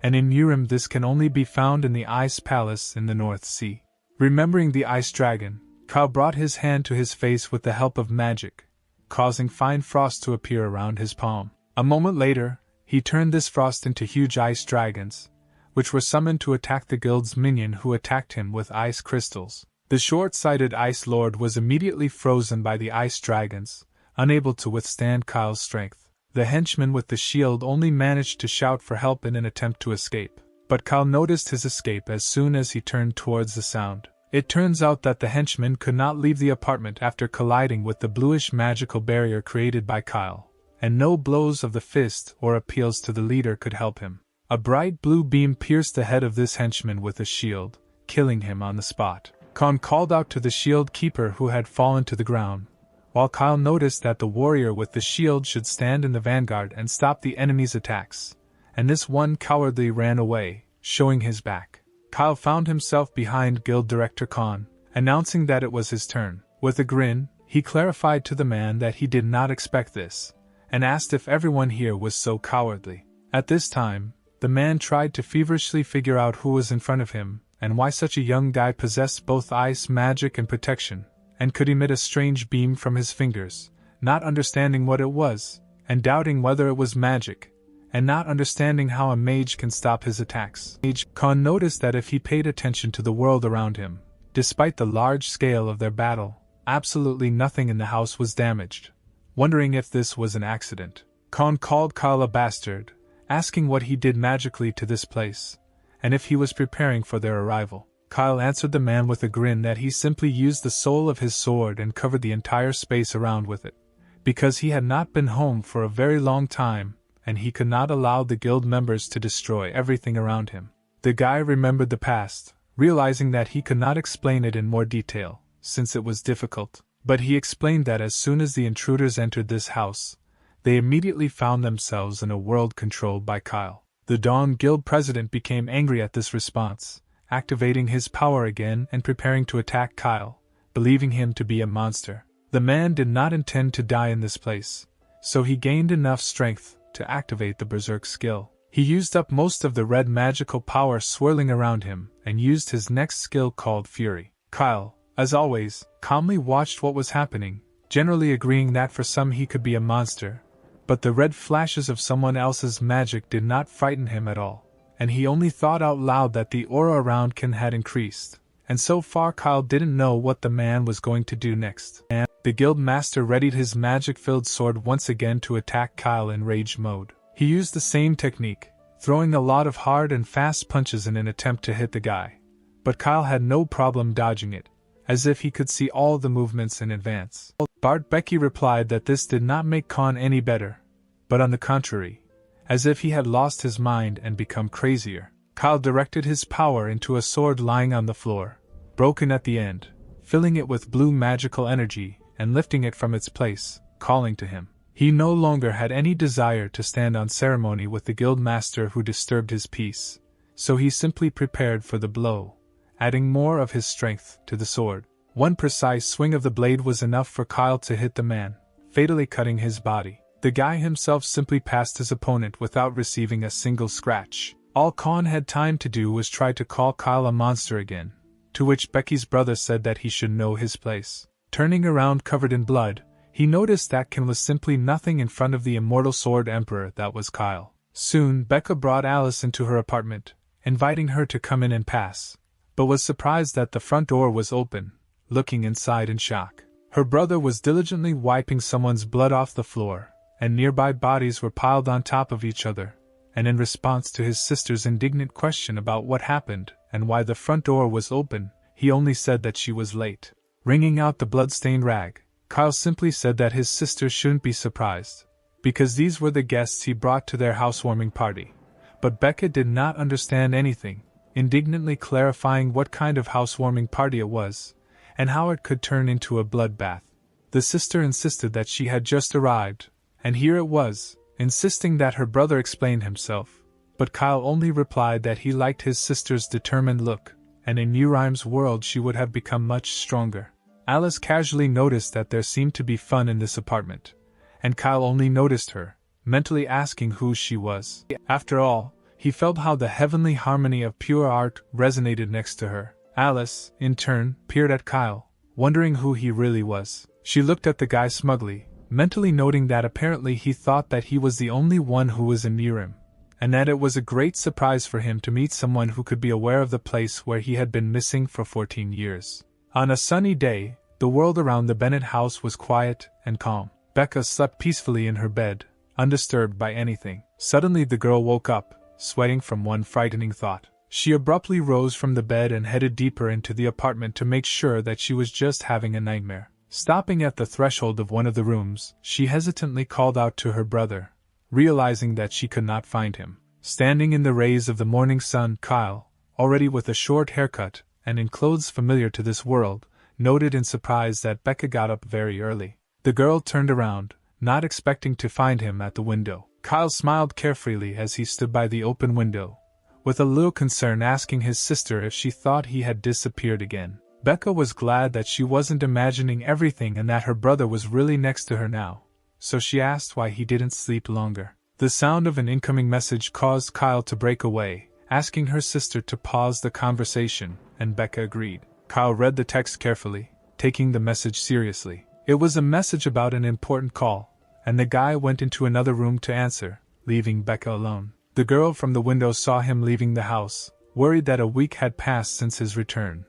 and in Murim this can only be found in the Ice Palace in the North Sea. Remembering the ice dragon, Kyle brought his hand to his face with the help of magic, causing fine frost to appear around his palm. A moment later, he turned this frost into huge ice dragons, which were summoned to attack the guild's minion who attacked him with ice crystals. The short-sighted Ice Lord was immediately frozen by the ice dragons, unable to withstand Kyle's strength. The henchman with the shield only managed to shout for help in an attempt to escape, but Kyle noticed his escape as soon as he turned towards the sound. It turns out that the henchman could not leave the apartment after colliding with the bluish magical barrier created by Kyle, and no blows of the fist or appeals to the leader could help him. A bright blue beam pierced the head of this henchman with a shield, killing him on the spot. Khan called out to the shield keeper who had fallen to the ground, while Kyle noticed that the warrior with the shield should stand in the vanguard and stop the enemy's attacks, and this one cowardly ran away, showing his back. Kyle found himself behind Guild Director Khan, announcing that it was his turn. With a grin, he clarified to the man that he did not expect this, and asked if everyone here was so cowardly. At this time, the man tried to feverishly figure out who was in front of him, and why such a young guy possessed both ice magic and protection, and could emit a strange beam from his fingers, not understanding what it was, and doubting whether it was magic, and not understanding how a mage can stop his attacks. Khan noticed that if he paid attention to the world around him, despite the large scale of their battle, absolutely nothing in the house was damaged. Wondering if this was an accident, Khan called Kyle a bastard, asking what he did magically to this place, and if he was preparing for their arrival. Kyle answered the man with a grin that he simply used the soul of his sword and covered the entire space around with it, because he had not been home for a very long time, and he could not allow the guild members to destroy everything around him. The guy remembered the past, realizing that he could not explain it in more detail, since it was difficult, but he explained that as soon as the intruders entered this house, they immediately found themselves in a world controlled by Kyle. The Dawn Guild president became angry at this response, activating his power again and preparing to attack Kyle, believing him to be a monster. The man did not intend to die in this place, so he gained enough strength to activate the Berserk skill. He used up most of the red magical power swirling around him and used his next skill called Fury. Kyle, as always, calmly watched what was happening, generally agreeing that for some he could be a monster, but the red flashes of someone else's magic did not frighten him at all, and he only thought out loud that the aura around Ken had increased, and so far Kyle didn't know what the man was going to do next. And the guild master readied his magic-filled sword once again to attack Kyle in rage mode. He used the same technique, throwing a lot of hard and fast punches in an attempt to hit the guy, but Kyle had no problem dodging it, as if he could see all the movements in advance. Becca replied that this did not make Khan any better, but on the contrary, as if he had lost his mind and become crazier. Kyle directed his power into a sword lying on the floor, broken at the end, filling it with blue magical energy and lifting it from its place, calling to him. He no longer had any desire to stand on ceremony with the guild master who disturbed his peace, so he simply prepared for the blow, adding more of his strength to the sword. One precise swing of the blade was enough for Kyle to hit the man, fatally cutting his body. The guy himself simply passed his opponent without receiving a single scratch. All Khan had time to do was try to call Kyle a monster again, to which Becky's brother said that he should know his place. Turning around covered in blood, he noticed that Ken was simply nothing in front of the immortal sword emperor that was Kyle. Soon Becca brought Alice into her apartment, inviting her to come in and pass, but was surprised that the front door was open, looking inside in shock. Her brother was diligently wiping someone's blood off the floor, and nearby bodies were piled on top of each other, and in response to his sister's indignant question about what happened and why the front door was open, he only said that she was late. Wringing out the blood-stained rag, Kyle simply said that his sister shouldn't be surprised, because these were the guests he brought to their housewarming party. But Becca did not understand anything, indignantly clarifying what kind of housewarming party it was, and how it could turn into a bloodbath. The sister insisted that she had just arrived, and here it was, insisting that her brother explain himself, but Kyle only replied that he liked his sister's determined look, and in New Rhyme's world she would have become much stronger. Alice casually noticed that there seemed to be fun in this apartment, and Kyle only noticed her, mentally asking who she was. After all, he felt how the heavenly harmony of pure art resonated next to her. Alice, in turn, peered at Kyle, wondering who he really was. She looked at the guy smugly, mentally noting that apparently he thought that he was the only one who was in Nirim, and that it was a great surprise for him to meet someone who could be aware of the place where he had been missing for 14 years. On a sunny day, the world around the Bennett house was quiet and calm. Becca slept peacefully in her bed, undisturbed by anything. Suddenly the girl woke up, sweating from one frightening thought. She abruptly rose from the bed and headed deeper into the apartment to make sure that she was just having a nightmare. Stopping at the threshold of one of the rooms, she hesitantly called out to her brother, realizing that she could not find him. Standing in the rays of the morning sun, Kyle, already with a short haircut and in clothes familiar to this world, noted in surprise that Becca got up very early. The girl turned around, not expecting to find him at the window. Kyle smiled carefreely as he stood by the open window, with a little concern, asking his sister if she thought he had disappeared again. Becca was glad that she wasn't imagining everything and that her brother was really next to her now, so she asked why he didn't sleep longer. The sound of an incoming message caused Kyle to break away, asking her sister to pause the conversation, and Becca agreed. Kyle read the text carefully, taking the message seriously. It was a message about an important call, and the guy went into another room to answer, leaving Becca alone. The girl from the window saw him leaving the house, worried that a week had passed since his return,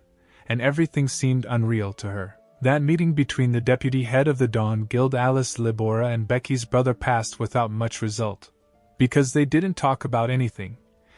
and everything seemed unreal to her. That meeting between the deputy head of the Dawn Guild Alice Libora and Becky's brother passed without much result, because they didn't talk about anything,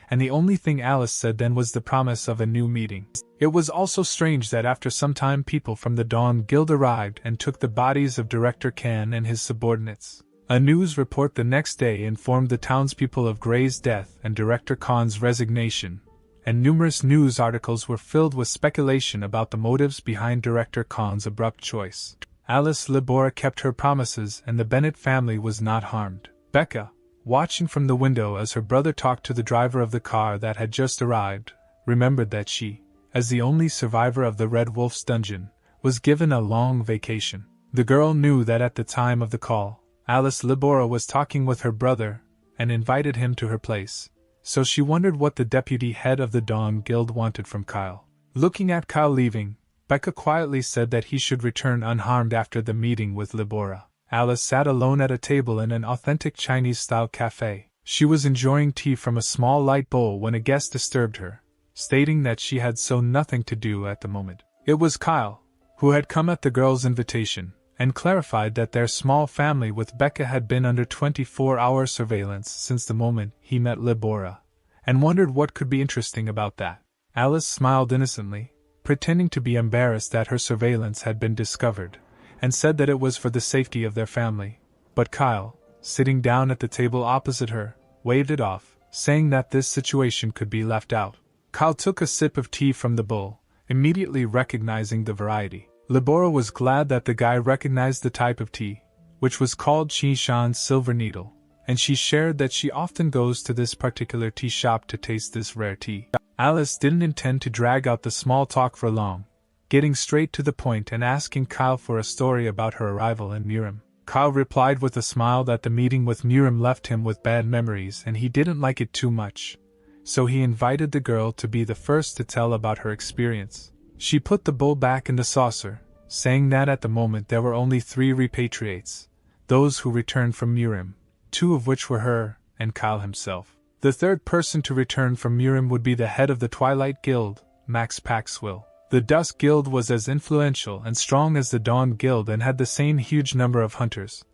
and the only thing Alice said then was the promise of a new meeting. It was also strange that after some time people from the Dawn Guild arrived and took the bodies of Director Khan and his subordinates. A news report the next day informed the townspeople of Gray's death and Director Khan's resignation, and numerous news articles were filled with speculation about the motives behind Director Khan's abrupt choice. Alice Libora kept her promises and the Bennett family was not harmed. Becca, watching from the window as her brother talked to the driver of the car that had just arrived, remembered that she, as the only survivor of the Red Wolf's dungeon, was given a long vacation. The girl knew that at the time of the call, Alice Libora was talking with her brother and invited him to her place, so she wondered what the deputy head of the Dawn Guild wanted from Kyle. Looking at Kyle leaving, Becca quietly said that he should return unharmed after the meeting with Libora. Alice sat alone at a table in an authentic Chinese-style cafe. She was enjoying tea from a small light bowl when a guest disturbed her, stating that she had so nothing to do at the moment. It was Kyle, who had come at the girl's invitation, and clarified that their small family with Becca had been under 24-hour surveillance since the moment he met Libora, and wondered what could be interesting about that. Alice smiled innocently, pretending to be embarrassed that her surveillance had been discovered, and said that it was for the safety of their family, but Kyle, sitting down at the table opposite her, waved it off, saying that this situation could be left out. Kyle took a sip of tea from the bowl, immediately recognizing the variety. Libora was glad that the guy recognized the type of tea, which was called Chi-Shan's Silver Needle, and she shared that she often goes to this particular tea shop to taste this rare tea. Alice didn't intend to drag out the small talk for long, getting straight to the point and asking Kyle for a story about her arrival in Murim. Kyle replied with a smile that the meeting with Murim left him with bad memories and he didn't like it too much, so he invited the girl to be the first to tell about her experience. She put the bowl back in the saucer, saying that at the moment there were only 3 repatriates, those who returned from Murim, 2 of which were her and Kyle himself. The third person to return from Murim would be the head of the Twilight Guild, Max Paxwell. The Dusk Guild was as influential and strong as the Dawn Guild and had the same huge number of hunters,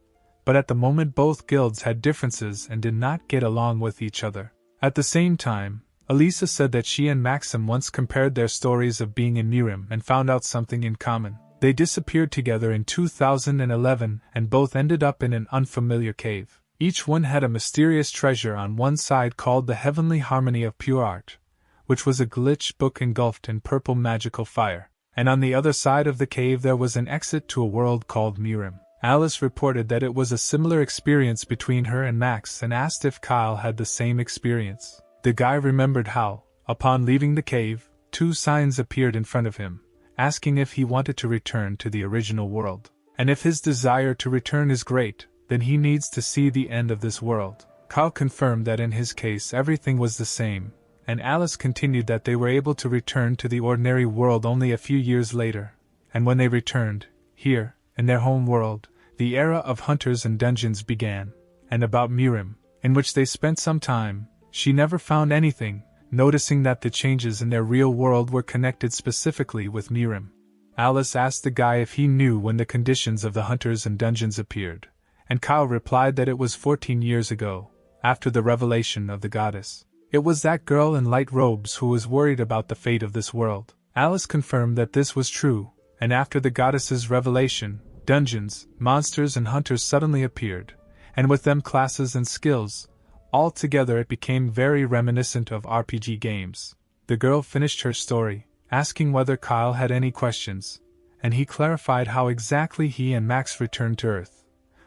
but at the moment both guilds had differences and did not get along with each other. At the same time, Elisa said that she and Maxim once compared their stories of being in Murim and found out something in common. They disappeared together in 2011 and both ended up in an unfamiliar cave. Each one had a mysterious treasure on one side called the Heavenly Harmony of Pure Art, which was a glitch book engulfed in purple magical fire, and on the other side of the cave there was an exit to a world called Murim. Alice reported that it was a similar experience between her and Max and asked if Kyle had the same experience. The guy remembered how, upon leaving the cave, 2 signs appeared in front of him, asking if he wanted to return to the original world. And if his desire to return is great, then he needs to see the end of this world. Kyle confirmed that in his case everything was the same, and Alice continued that they were able to return to the ordinary world only a few years later, and when they returned, here, in their home world, the era of hunters and dungeons began. And about Murim, in which they spent some time, she never found anything, noticing that the changes in their real world were connected specifically with Murim. Alice asked the guy if he knew when the conditions of the hunters and dungeons appeared, and Kyle replied that it was 14 years ago, after the revelation of the goddess. It was that girl in light robes who was worried about the fate of this world. Alice confirmed that this was true, and after the goddess's revelation, dungeons, monsters and hunters suddenly appeared, and with them classes and skills. Altogether it became very reminiscent of RPG games. The girl finished her story, asking whether Kyle had any questions, and he clarified how exactly he and Max returned to Earth,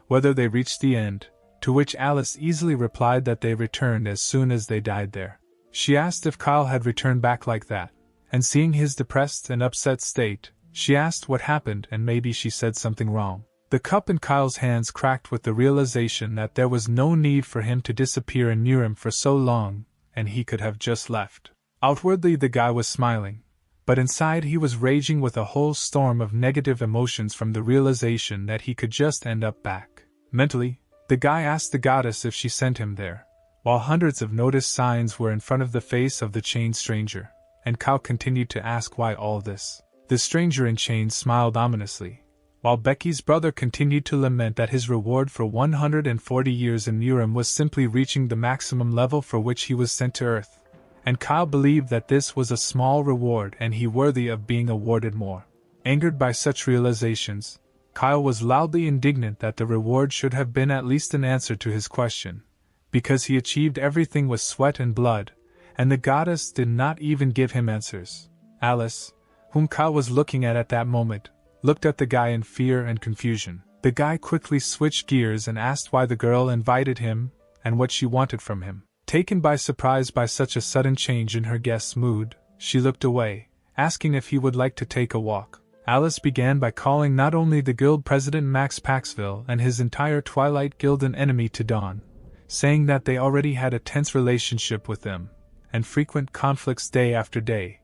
whether they reached the end, to which Alice easily replied that they returned as soon as they died there. She asked if Kyle had returned back like that, and seeing his depressed and upset state, she asked what happened and maybe she said something wrong. The cup in Kyle's hands cracked with the realization that there was no need for him to disappear in Nurem for so long, and he could have just left. Outwardly the guy was smiling, but inside he was raging with a whole storm of negative emotions from the realization that he could just end up back. Mentally, the guy asked the goddess if she sent him there, while hundreds of notice signs were in front of the face of the chained stranger, and Kyle continued to ask why all this. The stranger in chains smiled ominously, while Becky's brother continued to lament that his reward for 140 years in Nurem was simply reaching the maximum level for which he was sent to Earth, and Kyle believed that this was a small reward and he worthy of being awarded more. Angered by such realizations, Kyle was loudly indignant that the reward should have been at least an answer to his question, because he achieved everything with sweat and blood, and the goddess did not even give him answers. Alice, whom Kyle was looking at that moment, looked at the guy in fear and confusion. The guy quickly switched gears and asked why the girl invited him and what she wanted from him. Taken by surprise by such a sudden change in her guest's mood, she looked away, asking if he would like to take a walk. Alice began by calling not only the guild president Max Paxville and his entire Twilight Guild an enemy to Dawn, saying that they already had a tense relationship with them, and frequent conflicts day after day,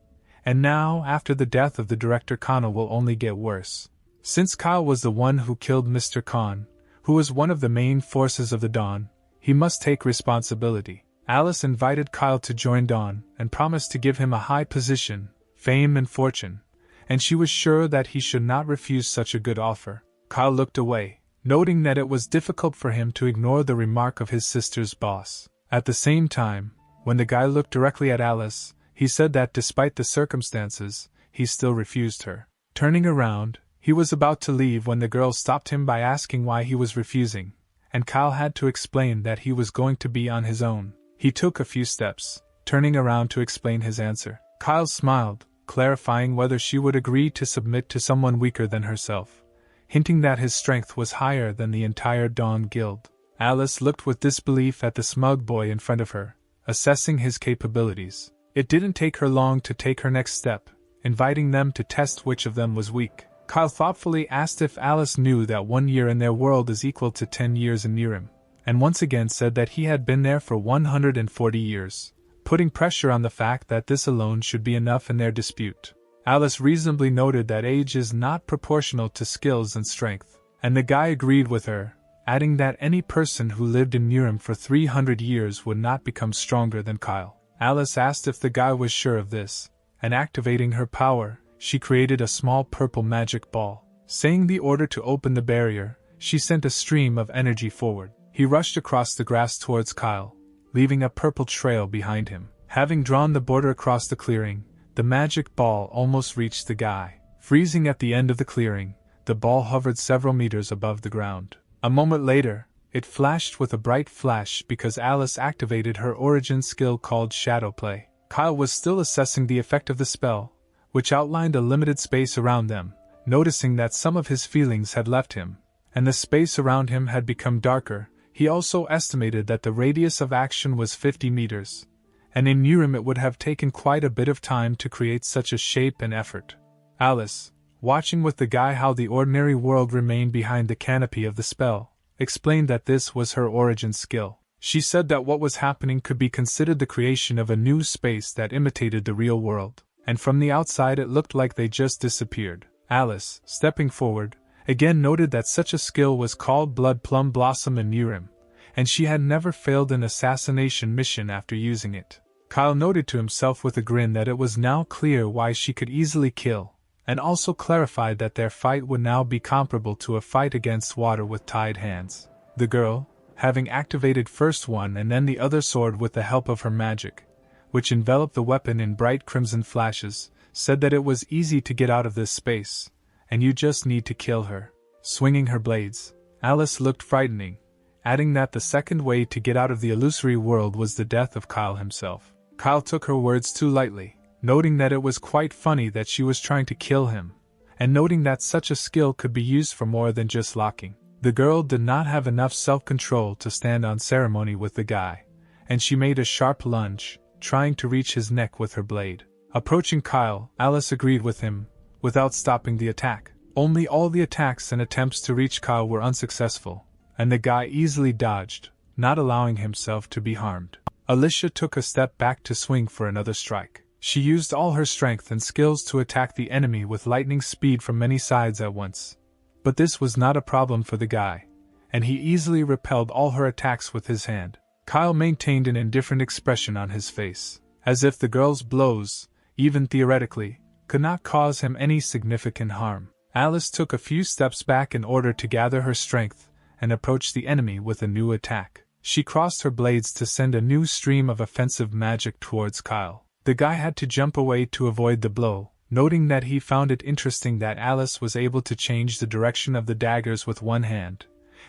and now, after the death of the director Kana, will only get worse. Since Kyle was the one who killed Mr. Khan, who was one of the main forces of the Dawn, he must take responsibility. Alice invited Kyle to join Dawn and promised to give him a high position, fame and fortune, and she was sure that he should not refuse such a good offer. Kyle looked away, noting that it was difficult for him to ignore the remark of his sister's boss. At the same time, when the guy looked directly at Alice, he said that despite the circumstances, he still refused her. Turning around, he was about to leave when the girl stopped him by asking why he was refusing, and Kyle had to explain that he was going to be on his own. He took a few steps, turning around to explain his answer. Kyle smiled, clarifying whether she would agree to submit to someone weaker than herself, hinting that his strength was higher than the entire Dawn Guild. Alice looked with disbelief at the smug boy in front of her, assessing his capabilities. It didn't take her long to take her next step, inviting them to test which of them was weak. Kyle thoughtfully asked if Alice knew that 1 year in their world is equal to 10 years in Nurem, and once again said that he had been there for 140 years, putting pressure on the fact that this alone should be enough in their dispute. Alice reasonably noted that age is not proportional to skills and strength, and the guy agreed with her, adding that any person who lived in Nurem for 300 years would not become stronger than Kyle. Alice asked if the guy was sure of this, and activating her power, she created a small purple magic ball. Saying the order to open the barrier, she sent a stream of energy forward. He rushed across the grass towards Kyle, leaving a purple trail behind him. Having drawn the border across the clearing, the magic ball almost reached the guy. Freezing at the end of the clearing, the ball hovered several meters above the ground. A moment later, it flashed with a bright flash because Alice activated her origin skill called Shadow Play. Kyle was still assessing the effect of the spell, which outlined a limited space around them, noticing that some of his feelings had left him, and the space around him had become darker. He also estimated that the radius of action was 50 meters, and in Nurem it would have taken quite a bit of time to create such a shape and effort. Alice, watching with the guy how the ordinary world remained behind the canopy of the spell, explained that this was her origin skill. She said that what was happening could be considered the creation of a new space that imitated the real world, and from the outside it looked like they just disappeared. Alice, stepping forward, again noted that such a skill was called Blood Plum Blossom in Nurem, and she had never failed an assassination mission after using it. Kyle noted to himself with a grin that it was now clear why she could easily kill, and also clarified that their fight would now be comparable to a fight against water with tied hands. The girl, having activated first one and then the other sword with the help of her magic, which enveloped the weapon in bright crimson flashes, said that it was easy to get out of this space, and you just need to kill her. Swinging her blades, Alice looked frightening, adding that the second way to get out of the illusory world was the death of Kyle himself. Kyle took her words too lightly, noting that it was quite funny that she was trying to kill him, and noting that such a skill could be used for more than just locking. The girl did not have enough self-control to stand on ceremony with the guy, and she made a sharp lunge, trying to reach his neck with her blade. Approaching Kyle, Alice agreed with him, without stopping the attack. Only all the attacks and attempts to reach Kyle were unsuccessful, and the guy easily dodged, not allowing himself to be harmed. Alicia took a step back to swing for another strike. She used all her strength and skills to attack the enemy with lightning speed from many sides at once. But this was not a problem for the guy, and he easily repelled all her attacks with his hand. Kyle maintained an indifferent expression on his face, as if the girl's blows, even theoretically, could not cause him any significant harm. Alice took a few steps back in order to gather her strength and approach the enemy with a new attack. She crossed her blades to send a new stream of offensive magic towards Kyle. The guy had to jump away to avoid the blow, noting that he found it interesting that Alice was able to change the direction of the daggers with one hand,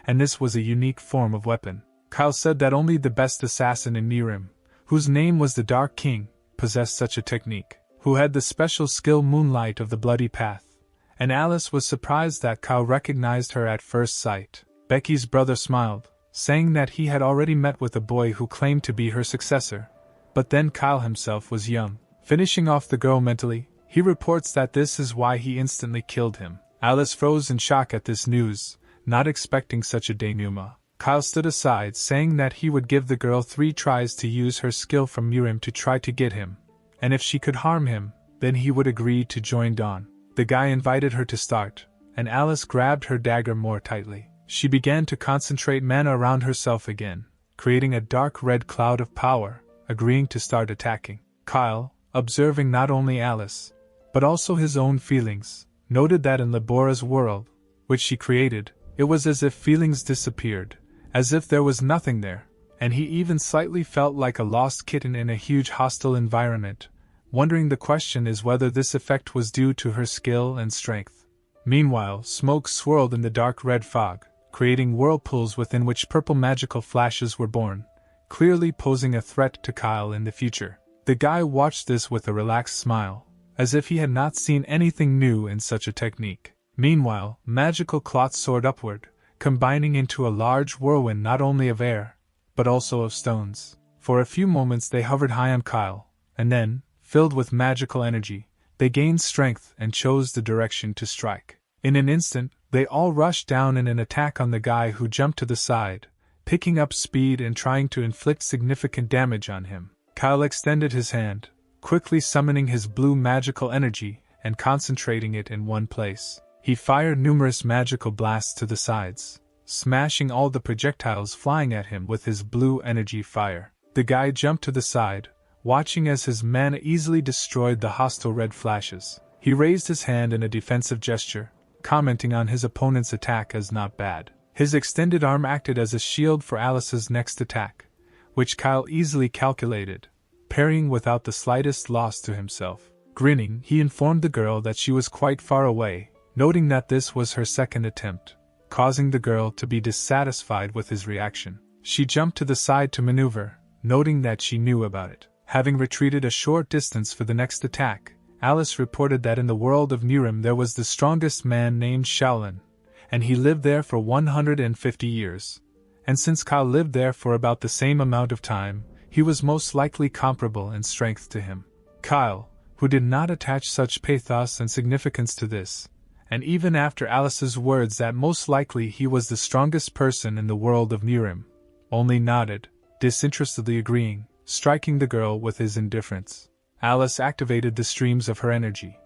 and this was a unique form of weapon. Kyle said that only the best assassin in Nirim, whose name was the Dark King, possessed such a technique, who had the special skill Moonlight of the Bloody Path, and Alice was surprised that Kyle recognized her at first sight. Becky's brother smiled, saying that he had already met with a boy who claimed to be her successor, but then Kyle himself was young. Finishing off the girl mentally, he reports that this is why he instantly killed him. Alice froze in shock at this news, not expecting such a denouement. Kyle stood aside, saying that he would give the girl 3 tries to use her skill from Mirim to try to get him, and if she could harm him, then he would agree to join Dawn. The guy invited her to start, and Alice grabbed her dagger more tightly. She began to concentrate mana around herself again, creating a dark red cloud of power, agreeing to start attacking. Kyle, observing not only Alice, but also his own feelings, noted that in Labora's world, which she created, it was as if feelings disappeared, as if there was nothing there, and he even slightly felt like a lost kitten in a huge hostile environment, wondering the question is whether this effect was due to her skill and strength. Meanwhile, smoke swirled in the dark red fog, creating whirlpools within which purple magical flashes were born, clearly posing a threat to Kyle in the future. The guy watched this with a relaxed smile, as if he had not seen anything new in such a technique. Meanwhile, magical clots soared upward, combining into a large whirlwind not only of air, but also of stones. For a few moments they hovered high on Kyle, and then, filled with magical energy, they gained strength and chose the direction to strike. In an instant, they all rushed down in an attack on the guy who jumped to the side, picking up speed and trying to inflict significant damage on him. Kyle extended his hand, quickly summoning his blue magical energy and concentrating it in one place. He fired numerous magical blasts to the sides, smashing all the projectiles flying at him with his blue energy fire. The guy jumped to the side, watching as his mana easily destroyed the hostile red flashes. He raised his hand in a defensive gesture, commenting on his opponent's attack as not bad. His extended arm acted as a shield for Alice's next attack, which Kyle easily calculated, parrying without the slightest loss to himself. Grinning, he informed the girl that she was quite far away, noting that this was her second attempt, causing the girl to be dissatisfied with his reaction. She jumped to the side to maneuver, noting that she knew about it. Having retreated a short distance for the next attack, Alice reported that in the world of Nirim there was the strongest man named Shaolin, and he lived there for 150 years. And since Kyle lived there for about the same amount of time, he was most likely comparable in strength to him. Kyle, who did not attach such pathos and significance to this, and even after Alice's words that most likely he was the strongest person in the world of Nirim, only nodded, disinterestedly agreeing, striking the girl with his indifference. Alice activated the streams of her energy,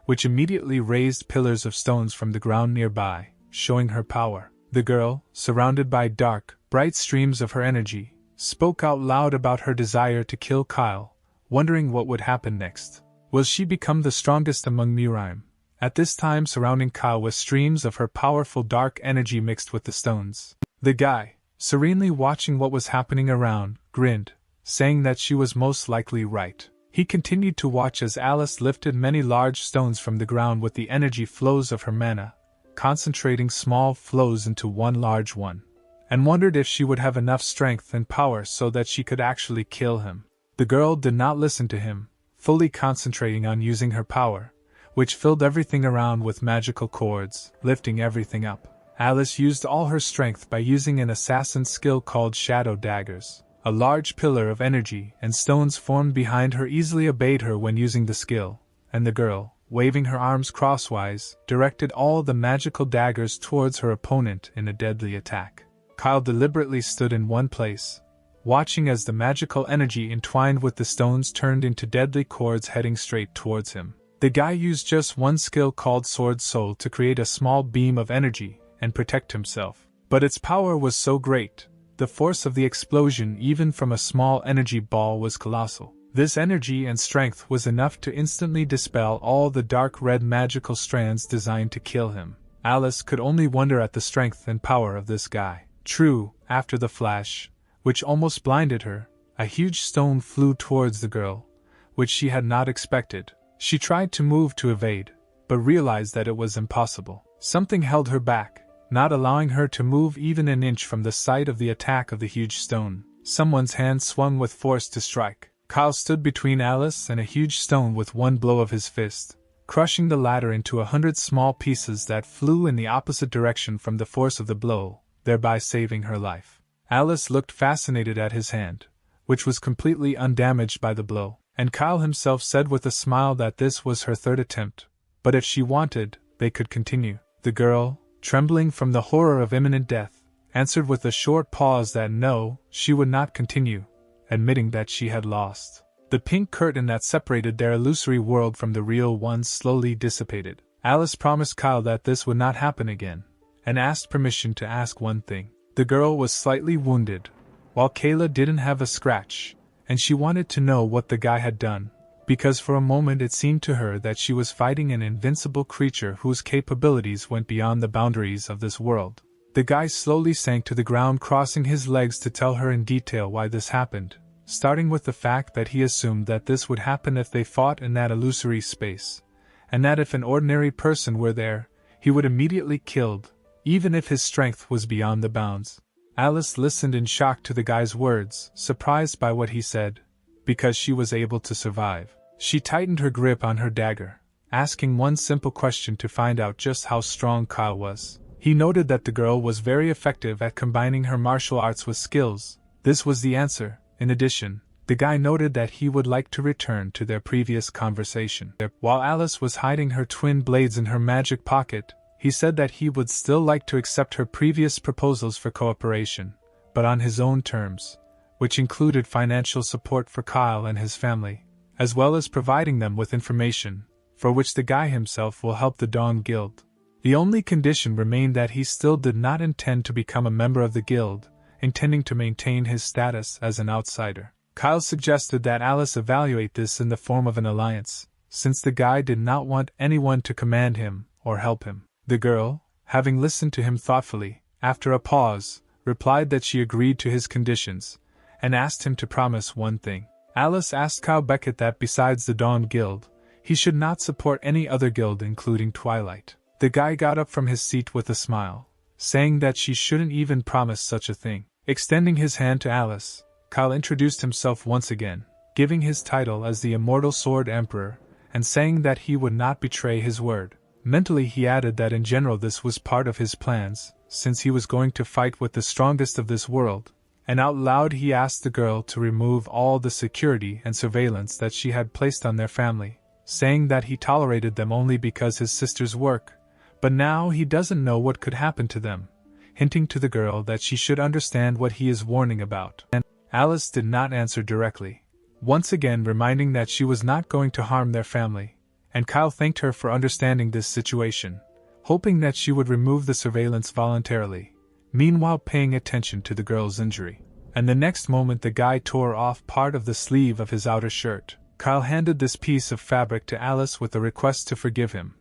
which immediately raised pillars of stones from the ground nearby, showing her power. The girl, surrounded by dark, bright streams of her energy, spoke out loud about her desire to kill Kyle, wondering what would happen next. Will she become the strongest among Nirim, at this time surrounding Kyle with streams of her powerful dark energy mixed with the stones. The guy, serenely watching what was happening around, grinned, saying that she was most likely right. He continued to watch as Alice lifted many large stones from the ground with the energy flows of her mana, concentrating small flows into one large one, and wondered if she would have enough strength and power so that she could actually kill him. The girl did not listen to him, fully concentrating on using her power, which filled everything around with magical cords, lifting everything up. Alice used all her strength by using an assassin skill called Shadow Daggers. A large pillar of energy and stones formed behind her easily obeyed her when using the skill, and the girl, waving her arms crosswise, directed all the magical daggers towards her opponent in a deadly attack. Kyle deliberately stood in one place, watching as the magical energy entwined with the stones turned into deadly cords heading straight towards him. The guy used just one skill called Sword Soul to create a small beam of energy and protect himself, but its power was so great. The force of the explosion even from a small energy ball was colossal. This energy and strength was enough to instantly dispel all the dark red magical strands designed to kill him. Alice could only wonder at the strength and power of this guy. True, after the flash, which almost blinded her, a huge stone flew towards the girl, which she had not expected. She tried to move to evade, but realized that it was impossible. Something held her back, not allowing her to move even an inch from the site of the attack of the huge stone. Someone's hand swung with force to strike. Kyle stood between Alice and a huge stone with one blow of his fist, crushing the latter into 100 small pieces that flew in the opposite direction from the force of the blow, thereby saving her life. Alice looked fascinated at his hand, which was completely undamaged by the blow, and Kyle himself said with a smile that this was her third attempt, but if she wanted, they could continue. The girl, trembling from the horror of imminent death, answered with a short pause that no, she would not continue, admitting that she had lost. The pink curtain that separated their illusory world from the real one slowly dissipated. Alice promised Kyle that this would not happen again, and asked permission to ask one thing. The girl was slightly wounded, while Kayla didn't have a scratch, and she wanted to know what the guy had done, because for a moment it seemed to her that she was fighting an invincible creature whose capabilities went beyond the boundaries of this world. The guy slowly sank to the ground, crossing his legs to tell her in detail why this happened, starting with the fact that he assumed that this would happen if they fought in that illusory space, and that if an ordinary person were there, he would immediately killed, even if his strength was beyond the bounds. Alice listened in shock to the guy's words, surprised by what he said, because she was able to survive. She tightened her grip on her dagger, asking one simple question to find out just how strong Kyle was. He noted that the girl was very effective at combining her martial arts with skills. This was the answer. In addition, the guy noted that he would like to return to their previous conversation. While Alice was hiding her twin blades in her magic pocket, he said that he would still like to accept her previous proposals for cooperation, but on his own terms, which included financial support for Kyle and his family, as well as providing them with information, for which the guy himself will help the Dawn Guild. The only condition remained that he still did not intend to become a member of the guild, intending to maintain his status as an outsider. Kyle suggested that Alice evaluate this in the form of an alliance, since the guy did not want anyone to command him or help him. The girl, having listened to him thoughtfully, after a pause, replied that she agreed to his conditions, and asked him to promise one thing. Alice asked Kyle Becca that besides the Dawn Guild, he should not support any other guild including Twilight. The guy got up from his seat with a smile, saying that she shouldn't even promise such a thing. Extending his hand to Alice, Kyle introduced himself once again, giving his title as the Immortal Sword Emperor, and saying that he would not betray his word. Mentally he added that in general this was part of his plans, since he was going to fight with the strongest of this world, and out loud he asked the girl to remove all the security and surveillance that she had placed on their family, saying that he tolerated them only because his sister's work, but now he doesn't know what could happen to them, hinting to the girl that she should understand what he is warning about. And Alice did not answer directly, once again reminding that she was not going to harm their family, and Kyle thanked her for understanding this situation, hoping that she would remove the surveillance voluntarily, meanwhile paying attention to the girl's injury. And the next moment the guy tore off part of the sleeve of his outer shirt. Kyle handed this piece of fabric to Alice with a request to forgive him,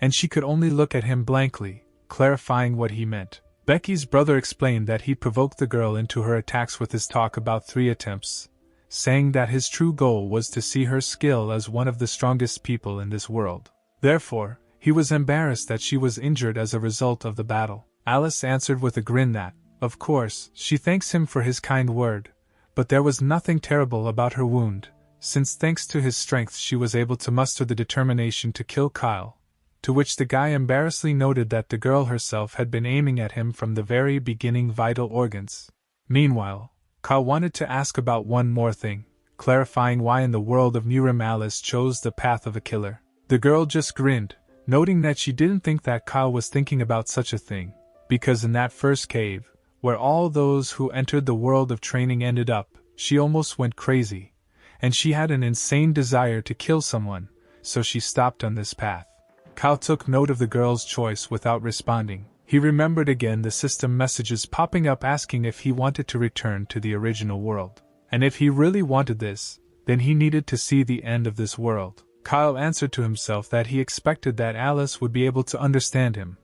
and she could only look at him blankly, clarifying what he meant. Becky's brother explained that he provoked the girl into her attacks with his talk about 3 attempts, saying that his true goal was to see her skill as one of the strongest people in this world. Therefore, he was embarrassed that she was injured as a result of the battle. Alice answered with a grin that, of course, she thanks him for his kind word, but there was nothing terrible about her wound, since thanks to his strength she was able to muster the determination to kill Kyle, to which the guy embarrassedly noted that the girl herself had been aiming at him from the very beginning vital organs. Meanwhile, Kyle wanted to ask about one more thing, clarifying why in the world of Nurim Alice chose the path of a killer. The girl just grinned, noting that she didn't think that Kyle was thinking about such a thing, because in that first cave, where all those who entered the world of training ended up, she almost went crazy, and she had an insane desire to kill someone, so she stopped on this path. Kyle took note of the girl's choice without responding. He remembered again the system messages popping up asking if he wanted to return to the original world. And if he really wanted this, then he needed to see the end of this world. Kyle answered to himself that he expected that Alice would be able to understand him,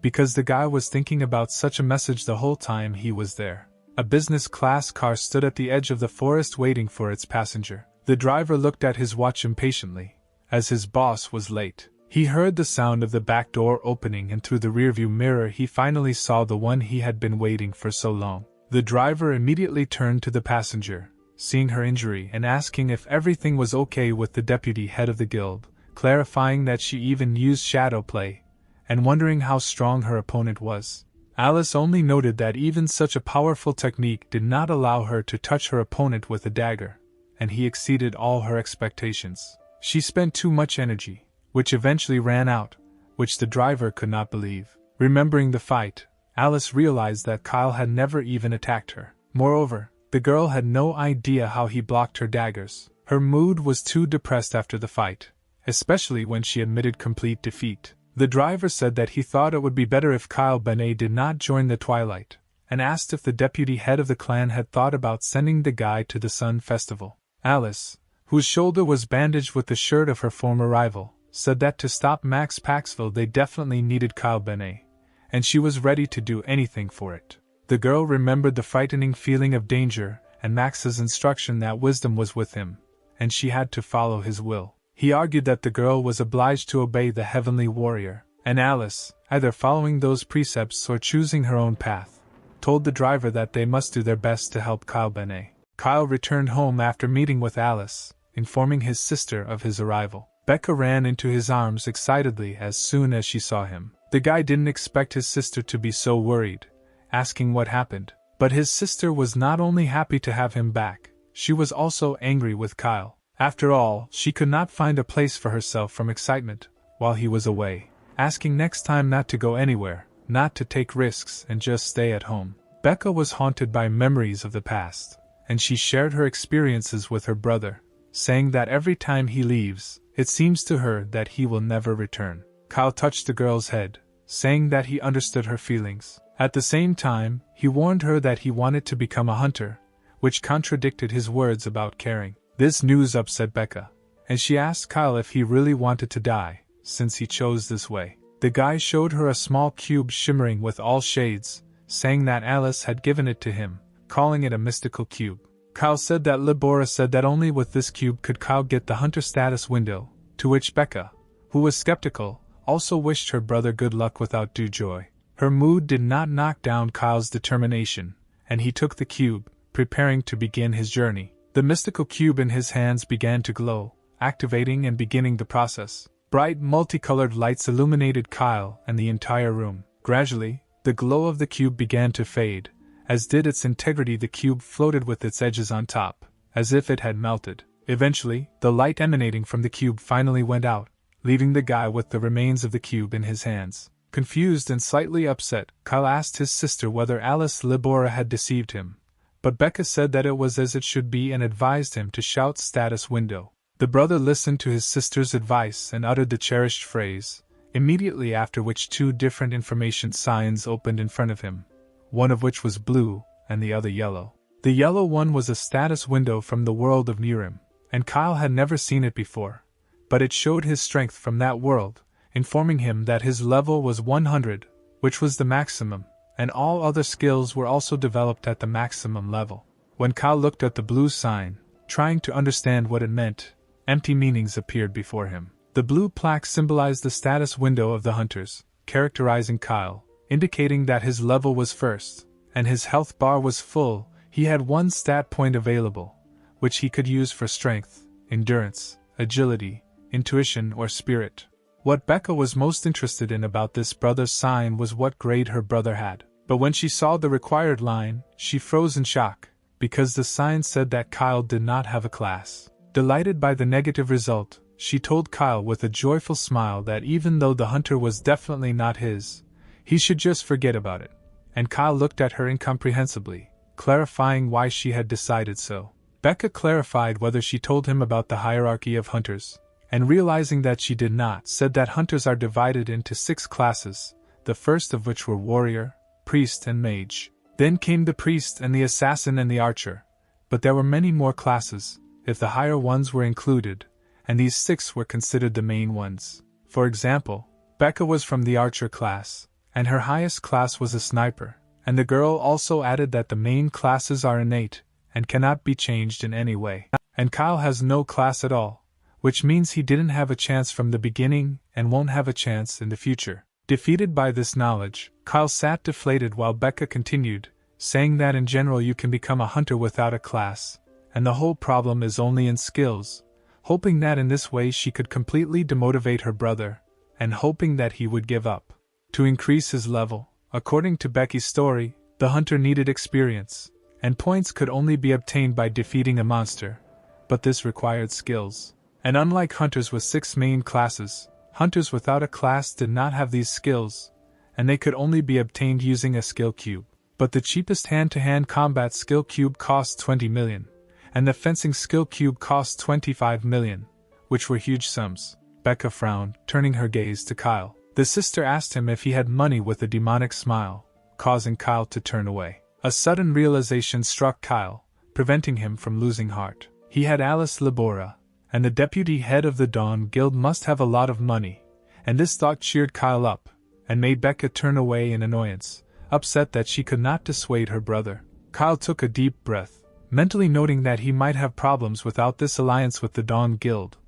because the guy was thinking about such a message the whole time he was there. A business class car stood at the edge of the forest waiting for its passenger. The driver looked at his watch impatiently, as his boss was late. He heard the sound of the back door opening, and through the rearview mirror he finally saw the one he had been waiting for so long. The driver immediately turned to the passenger, seeing her injury and asking if everything was okay with the deputy head of the guild, clarifying that she even used shadow play, and wondering how strong her opponent was. Alice only noted that even such a powerful technique did not allow her to touch her opponent with a dagger, and he exceeded all her expectations. She spent too much energy, which eventually ran out, which the driver could not believe. Remembering the fight, Alice realized that Kyle had never even attacked her. Moreover, the girl had no idea how he blocked her daggers. Her mood was too depressed after the fight, especially when she admitted complete defeat. The driver said that he thought it would be better if Kyle Benet did not join the Twilight, and asked if the deputy head of the clan had thought about sending the guy to the Sun Festival. Alice, whose shoulder was bandaged with the shirt of her former rival, said that to stop Max Paxville they definitely needed Kyle Benet, and she was ready to do anything for it. The girl remembered the frightening feeling of danger and Max's instruction that wisdom was with him, and she had to follow his will. He argued that the girl was obliged to obey the heavenly warrior, and Alice, either following those precepts or choosing her own path, told the driver that they must do their best to help Kyle Benet. Kyle returned home after meeting with Alice, informing his sister of his arrival. Becca ran into his arms excitedly as soon as she saw him. The guy didn't expect his sister to be so worried, asking what happened. But his sister was not only happy to have him back, she was also angry with Kyle. After all, she could not find a place for herself from excitement while he was away, asking next time not to go anywhere, not to take risks and just stay at home. Becca was haunted by memories of the past, and she shared her experiences with her brother, saying that every time he leaves, it seems to her that he will never return. Kyle touched the girl's head, saying that he understood her feelings. At the same time, he warned her that he wanted to become a hunter, which contradicted his words about caring. This news upset Becca, and she asked Kyle if he really wanted to die, since he chose this way. The guy showed her a small cube shimmering with all shades, saying that Alice had given it to him, calling it a mystical cube. Kyle said that Libora said that only with this cube could Kyle get the hunter status window, to which Becca, who was skeptical, also wished her brother good luck without due joy. Her mood did not knock down Kyle's determination, and he took the cube, preparing to begin his journey. The mystical cube in his hands began to glow, activating and beginning the process. Bright multicolored lights illuminated Kyle and the entire room. Gradually, the glow of the cube began to fade, as did its integrity. The cube floated with its edges on top, as if it had melted. Eventually, the light emanating from the cube finally went out, leaving the guy with the remains of the cube in his hands. Confused and slightly upset, Kyle asked his sister whether Alice Libora had deceived him, but Becca said that it was as it should be and advised him to shout status window. The brother listened to his sister's advice and uttered the cherished phrase, immediately after which two different information signs opened in front of him, one of which was blue and the other yellow. The yellow one was a status window from the world of Nurim, and Kyle had never seen it before, but it showed his strength from that world, informing him that his level was 100, which was the maximum, and all other skills were also developed at the maximum level. When Kyle looked at the blue sign, trying to understand what it meant, empty meanings appeared before him. The blue plaque symbolized the status window of the hunters, characterizing Kyle, indicating that his level was first, and his health bar was full. He had one stat point available, which he could use for strength, endurance, agility, intuition, or spirit. What Becca was most interested in about this brother's sign was what grade her brother had. But when she saw the required line, she froze in shock, because the sign said that Kyle did not have a class. Delighted by the negative result, she told Kyle with a joyful smile that even though the hunter was definitely not his, he should just forget about it. And Kyle looked at her incomprehensibly, clarifying why she had decided so. Becca clarified whether she told him about the hierarchy of hunters, and realizing that she did not, said that hunters are divided into 6 classes, the first of which were warrior, priest, and mage. Then came the priest and the assassin and the archer, but there were many more classes, if the higher ones were included, and these 6 were considered the main ones. For example, Becca was from the archer class, and her highest class was a sniper, and the girl also added that the main classes are innate, and cannot be changed in any way. And Kyle has no class at all, which means he didn't have a chance from the beginning and won't have a chance in the future. Defeated by this knowledge, Kyle sat deflated while Becca continued, saying that in general you can become a hunter without a class, and the whole problem is only in skills, hoping that in this way she could completely demotivate her brother, and hoping that he would give up. To increase his level, according to Becky's story, the hunter needed experience, and points could only be obtained by defeating a monster, but this required skills. And unlike hunters with 6 main classes, hunters without a class did not have these skills, and they could only be obtained using a skill cube. But the cheapest hand-to-hand combat skill cube cost 20 million, and the fencing skill cube cost 25 million, which were huge sums. Becca frowned, turning her gaze to Kyle. The sister asked him if he had money with a demonic smile, causing Kyle to turn away. A sudden realization struck Kyle, preventing him from losing heart. He had Alice Labora, and the deputy head of the Dawn Guild must have a lot of money, and this thought cheered Kyle up, and made Becca turn away in annoyance, upset that she could not dissuade her brother. Kyle took a deep breath, mentally noting that he might have problems without this alliance with the Dawn Guild,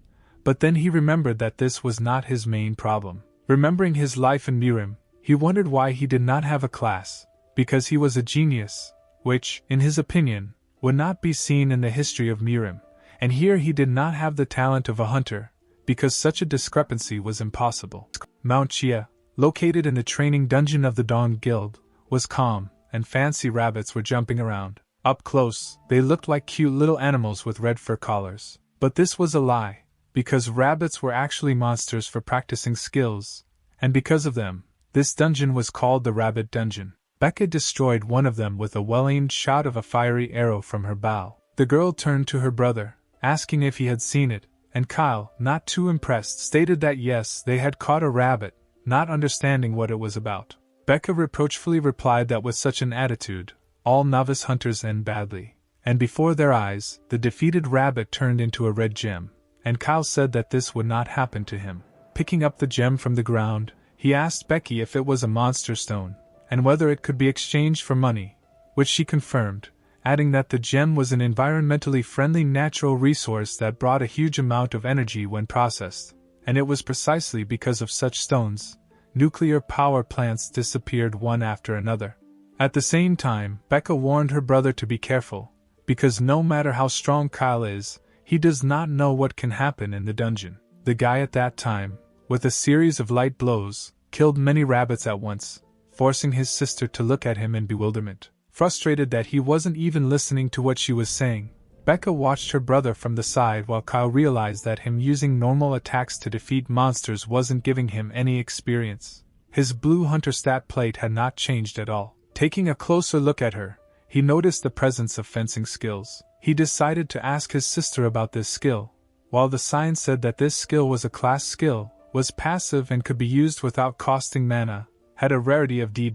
but then he remembered that this was not his main problem. Remembering his life in Mirim, he wondered why he did not have a class, because he was a genius, which, in his opinion, would not be seen in the history of Mirim. And here he did not have the talent of a hunter, because such a discrepancy was impossible. Mount Chia, located in the training dungeon of the Dawn Guild, was calm, and fancy rabbits were jumping around. Up close, they looked like cute little animals with red fur collars. But this was a lie, because rabbits were actually monsters for practicing skills, and because of them, this dungeon was called the Rabbit Dungeon. Becca destroyed one of them with a well-aimed shot of a fiery arrow from her bow. The girl turned to her brother, asking if he had seen it, and Kyle, not too impressed, stated that yes, they had caught a rabbit, not understanding what it was about. Becca reproachfully replied that with such an attitude, all novice hunters end badly. And before their eyes, the defeated rabbit turned into a red gem, and Kyle said that this would not happen to him. Picking up the gem from the ground, he asked Becky if it was a monster stone, and whether it could be exchanged for money, which she confirmed, adding that the gem was an environmentally friendly natural resource that brought a huge amount of energy when processed, and it was precisely because of such stones, nuclear power plants disappeared one after another. At the same time, Becca warned her brother to be careful, because no matter how strong Kyle is, he does not know what can happen in the dungeon. The guy at that time, with a series of light blows, killed many rabbits at once, forcing his sister to look at him in bewilderment. Frustrated that he wasn't even listening to what she was saying, Becca watched her brother from the side while Kyle realized that him using normal attacks to defeat monsters wasn't giving him any experience. His blue hunter stat plate had not changed at all. Taking a closer look at her, he noticed the presence of fencing skills. He decided to ask his sister about this skill. While the sign said that this skill was a class skill, was passive and could be used without costing mana, had a rarity of D-,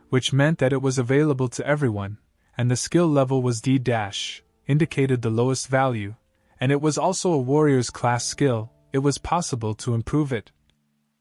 which meant that it was available to everyone, and the skill level was D-, indicated the lowest value, and it was also a warrior's class skill, it was possible to improve it.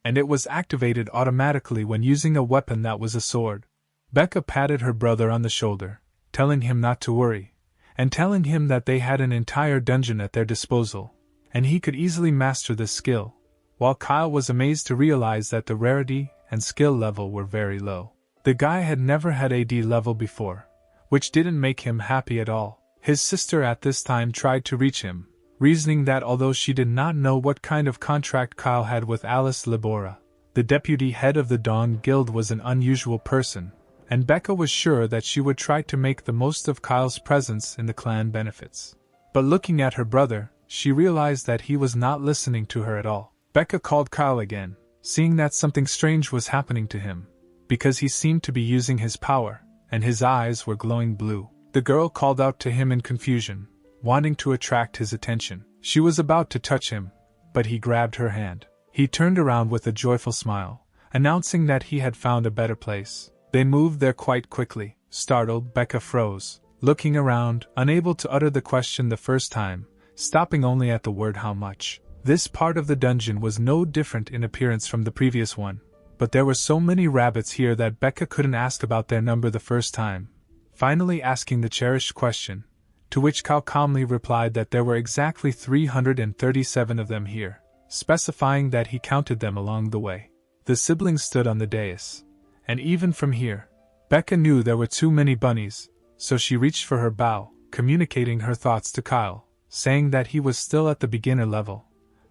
and it was activated automatically when using a weapon that was a sword. Becca patted her brother on the shoulder, telling him not to worry, and telling him that they had an entire dungeon at their disposal, and he could easily master this skill, while Kyle was amazed to realize that the rarity and skill level were very low. The guy had never had AD level before, which didn't make him happy at all. His sister at this time tried to reach him, reasoning that although she did not know what kind of contract Kyle had with Alice Libora, the deputy head of the Dawn Guild was an unusual person, and Becca was sure that she would try to make the most of Kyle's presence in the clan benefits. But looking at her brother, she realized that he was not listening to her at all. Becca called Kyle again, seeing that something strange was happening to him, because he seemed to be using his power, and his eyes were glowing blue. The girl called out to him in confusion, wanting to attract his attention. She was about to touch him, but he grabbed her hand. He turned around with a joyful smile, announcing that he had found a better place. They moved there quite quickly. Startled, Becca froze, looking around, unable to utter the question the first time, stopping only at the word how much. This part of the dungeon was no different in appearance from the previous one, but there were so many rabbits here that Becca couldn't ask about their number the first time, finally asking the cherished question, to which Kyle calmly replied that there were exactly 337 of them here, specifying that he counted them along the way. The siblings stood on the dais, and even from here, Becca knew there were too many bunnies, so she reached for her bow, communicating her thoughts to Kyle, saying that he was still at the beginner level,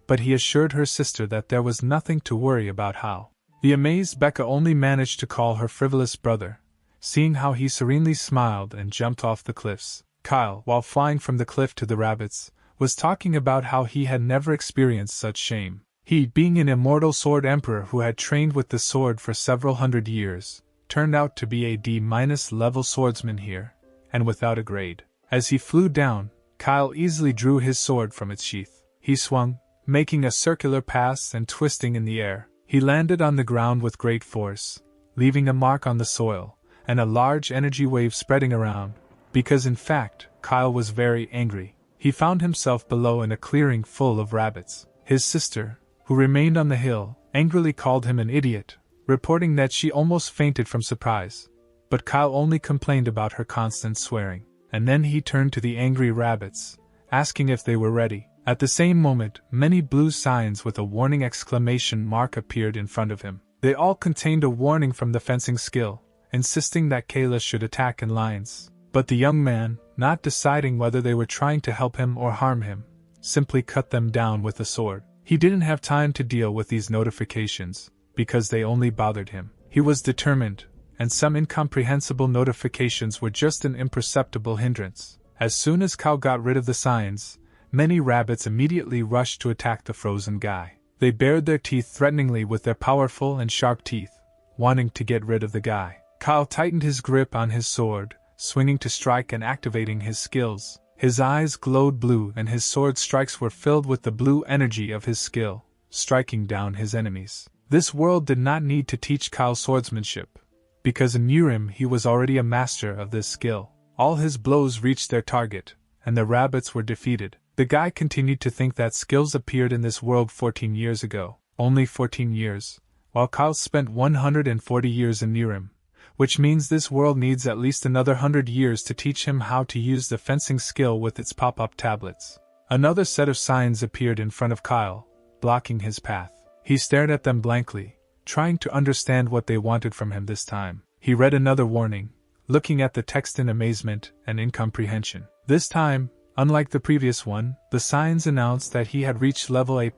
but he assured her sister that there was nothing to worry about how. The amazed Becca only managed to call her frivolous brother, seeing how he serenely smiled and jumped off the cliffs. Kyle, while flying from the cliff to the rabbits, was talking about how he had never experienced such shame. He, being an immortal sword emperor who had trained with the sword for several hundred years, turned out to be a D-level swordsman here, and without a grade. As he flew down, Kyle easily drew his sword from its sheath. He swung, making a circular pass and twisting in the air. He landed on the ground with great force, leaving a mark on the soil, and a large energy wave spreading around, because in fact, Kyle was very angry. He found himself below in a clearing full of rabbits. His sister, who remained on the hill, angrily called him an idiot, reporting that she almost fainted from surprise, but Kyle only complained about her constant swearing. And then he turned to the angry rabbits, asking if they were ready. At the same moment, many blue signs with a warning exclamation mark appeared in front of him. They all contained a warning from the fencing skill, insisting that Kayla should attack in lines. But the young man, not deciding whether they were trying to help him or harm him, simply cut them down with a sword. He didn't have time to deal with these notifications, because they only bothered him. He was determined, and some incomprehensible notifications were just an imperceptible hindrance. As soon as Kyle got rid of the signs, many rabbits immediately rushed to attack the frozen guy. They bared their teeth threateningly with their powerful and sharp teeth, wanting to get rid of the guy. Kyle tightened his grip on his sword, swinging to strike and activating his skills. His eyes glowed blue and his sword strikes were filled with the blue energy of his skill, striking down his enemies. This world did not need to teach Kyle swordsmanship, because in Urim he was already a master of this skill. All his blows reached their target, and the rabbits were defeated. The guy continued to think that skills appeared in this world 14 years ago, only 14 years, while Kyle spent 140 years in Urim, which means this world needs at least another 100 years to teach him how to use the fencing skill with its pop-up tablets. Another set of signs appeared in front of Kyle, blocking his path. He stared at them blankly, trying to understand what they wanted from him this time. He read another warning, looking at the text in amazement and incomprehension. This time, unlike the previous one, the signs announced that he had reached level A+,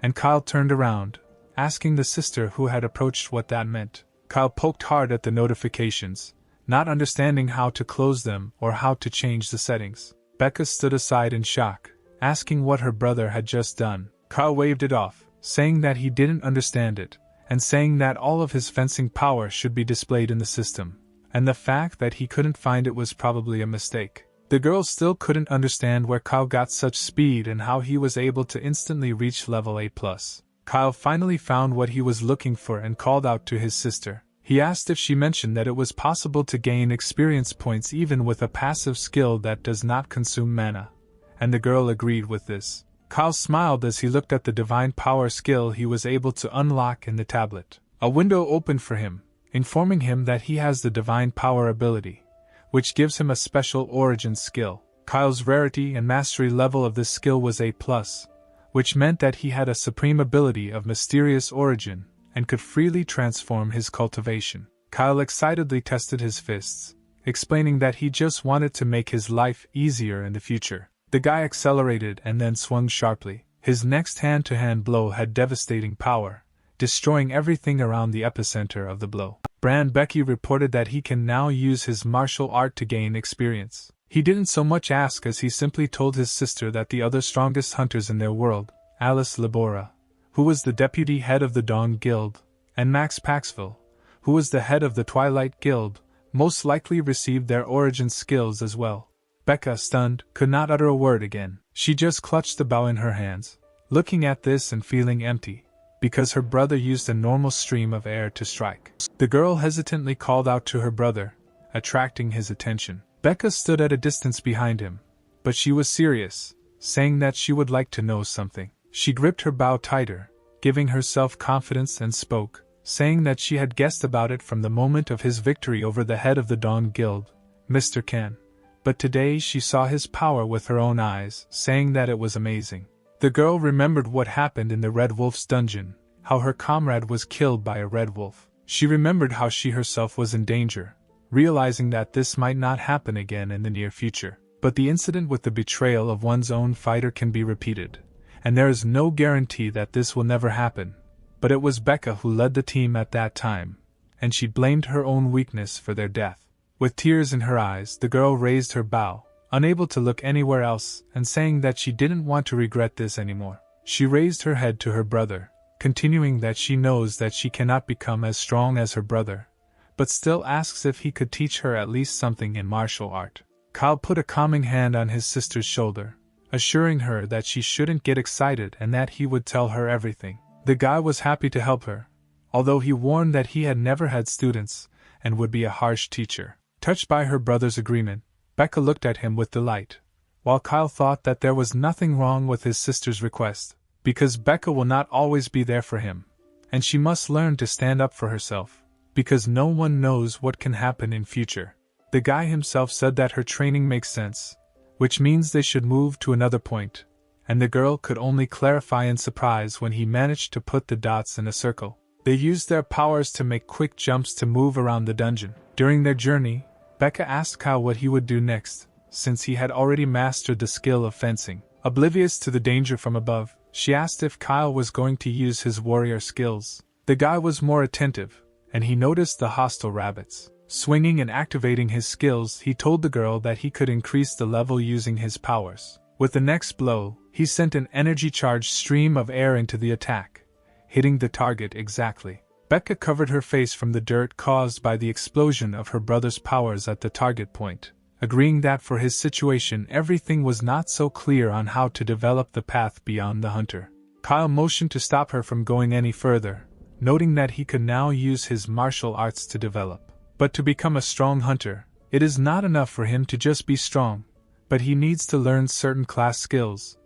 and Kyle turned around, asking the sister who had approached what that meant. Kyle poked hard at the notifications, not understanding how to close them or how to change the settings. Becca stood aside in shock, asking what her brother had just done. Kyle waved it off, saying that he didn't understand it, and saying that all of his fencing power should be displayed in the system, and the fact that he couldn't find it was probably a mistake. The girl still couldn't understand where Kyle got such speed and how he was able to instantly reach level A+. Kyle finally found what he was looking for and called out to his sister. He asked if she mentioned that it was possible to gain experience points even with a passive skill that does not consume mana, and the girl agreed with this. Kyle smiled as he looked at the divine power skill he was able to unlock in the tablet. A window opened for him, informing him that he has the divine power ability, which gives him a special origin skill. Kyle's rarity and mastery level of this skill was A+, which meant that he had a supreme ability of mysterious origin and could freely transform his cultivation. Kyle excitedly tested his fists, explaining that he just wanted to make his life easier in the future. The guy accelerated and then swung sharply. His next hand-to-hand blow had devastating power, destroying everything around the epicenter of the blow. Becca reported that he can now use his martial art to gain experience. He didn't so much ask as he simply told his sister that the other strongest hunters in their world, Alice Labora, who was the deputy head of the Dawn Guild, and Max Paxville, who was the head of the Twilight Guild, most likely received their origin skills as well. Becca, stunned, could not utter a word again. She just clutched the bow in her hands, looking at this and feeling empty, because her brother used a normal stream of air to strike. The girl hesitantly called out to her brother, attracting his attention. Becca stood at a distance behind him, but she was serious, saying that she would like to know something. She gripped her bow tighter, giving herself confidence, and spoke, saying that she had guessed about it from the moment of his victory over the head of the Dawn Guild, Mr. Ken. But today she saw his power with her own eyes, saying that it was amazing. The girl remembered what happened in the Red Wolf's dungeon, how her comrade was killed by a red wolf. She remembered how she herself was in danger, realizing that this might not happen again in the near future. But the incident with the betrayal of one's own fighter can be repeated, and there is no guarantee that this will never happen. But it was Becca who led the team at that time, and she blamed her own weakness for their death. With tears in her eyes, the girl raised her bow, unable to look anywhere else, and saying that she didn't want to regret this anymore. She raised her head to her brother, continuing that she knows that she cannot become as strong as her brother, but still asks if he could teach her at least something in martial art. Kyle put a calming hand on his sister's shoulder, assuring her that she shouldn't get excited and that he would tell her everything. The guy was happy to help her, although he warned that he had never had students and would be a harsh teacher. Touched by her brother's agreement, Becca looked at him with delight, while Kyle thought that there was nothing wrong with his sister's request, because Becca will not always be there for him, and she must learn to stand up for herself, because no one knows what can happen in future. The guy himself said that her training makes sense, which means they should move to another point, and the girl could only clarify in surprise when he managed to put the dots in a circle. They used their powers to make quick jumps to move around the dungeon. During their journey, Becca asked Kyle what he would do next, since he had already mastered the skill of fencing. Oblivious to the danger from above, she asked if Kyle was going to use his warrior skills. The guy was more attentive, and he noticed the hostile rabbits. Swinging and activating his skills, he told the girl that he could increase the level using his powers. With the next blow, he sent an energy-charged stream of air into the attack, hitting the target exactly. Becca covered her face from the dirt caused by the explosion of her brother's powers at the target point, agreeing that for his situation everything was not so clear on how to develop the path beyond the hunter. Kyle motioned to stop her from going any further, noting that he could now use his martial arts to develop. But to become a strong hunter, it is not enough for him to just be strong, but he needs to learn certain class skills,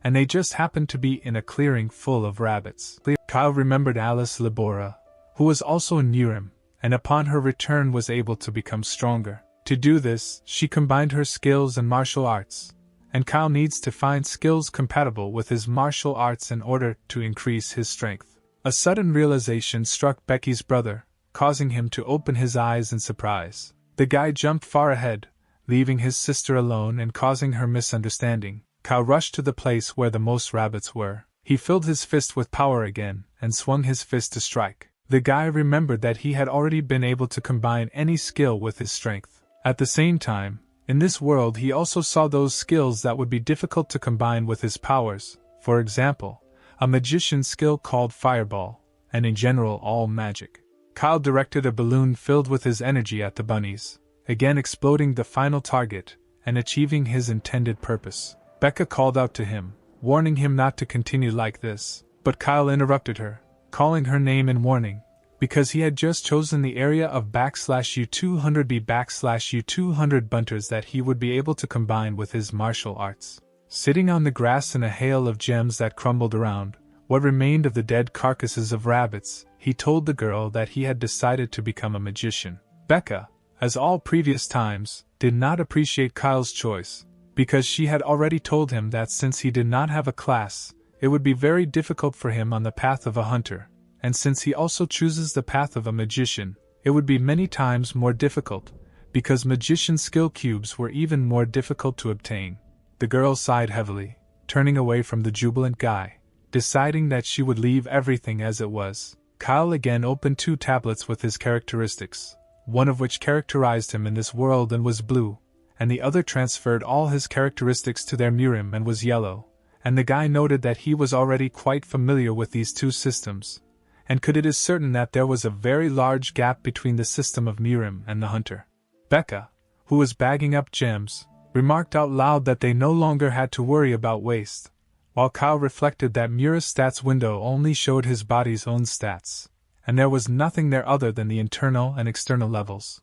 and they just happened to be in a clearing full of rabbits. Kyle remembered Alice Labora, who was also near him, and upon her return was able to become stronger. To do this, she combined her skills and martial arts, and Kyle needs to find skills compatible with his martial arts in order to increase his strength. A sudden realization struck Becky's brother, causing him to open his eyes in surprise. The guy jumped far ahead, leaving his sister alone and causing her misunderstanding. Kyle rushed to the place where the most rabbits were. He filled his fist with power again and swung his fist to strike. The guy remembered that he had already been able to combine any skill with his strength. At the same time, in this world he also saw those skills that would be difficult to combine with his powers, for example, a magician's skill called Fireball, and in general all magic. Kyle directed a balloon filled with his energy at the bunnies, again exploding the final target and achieving his intended purpose. Becca called out to him, warning him not to continue like this, but Kyle interrupted her, calling her name in warning, because he had just chosen the area of /U200B /U200 bunters that he would be able to combine with his martial arts. Sitting on the grass in a hail of gems that crumbled around, what remained of the dead carcasses of rabbits, he told the girl that he had decided to become a magician. Becca, as all previous times, did not appreciate Kyle's choice, because she had already told him that since he did not have a class, it would be very difficult for him on the path of a hunter, and since he also chooses the path of a magician, it would be many times more difficult, because magician skill cubes were even more difficult to obtain. The girl sighed heavily, turning away from the jubilant guy, deciding that she would leave everything as it was. Kyle again opened 2 tablets with his characteristics, one of which characterized him in this world and was blue, and the other transferred all his characteristics to their Mirim and was yellow, and the guy noted that he was already quite familiar with these 2 systems, and it is certain that there was a very large gap between the system of Mirim and the hunter. Becca, who was bagging up gems, remarked out loud that they no longer had to worry about waste, while Kyle reflected that Mura's stats window only showed his body's own stats, and there was nothing there other than the internal and external levels.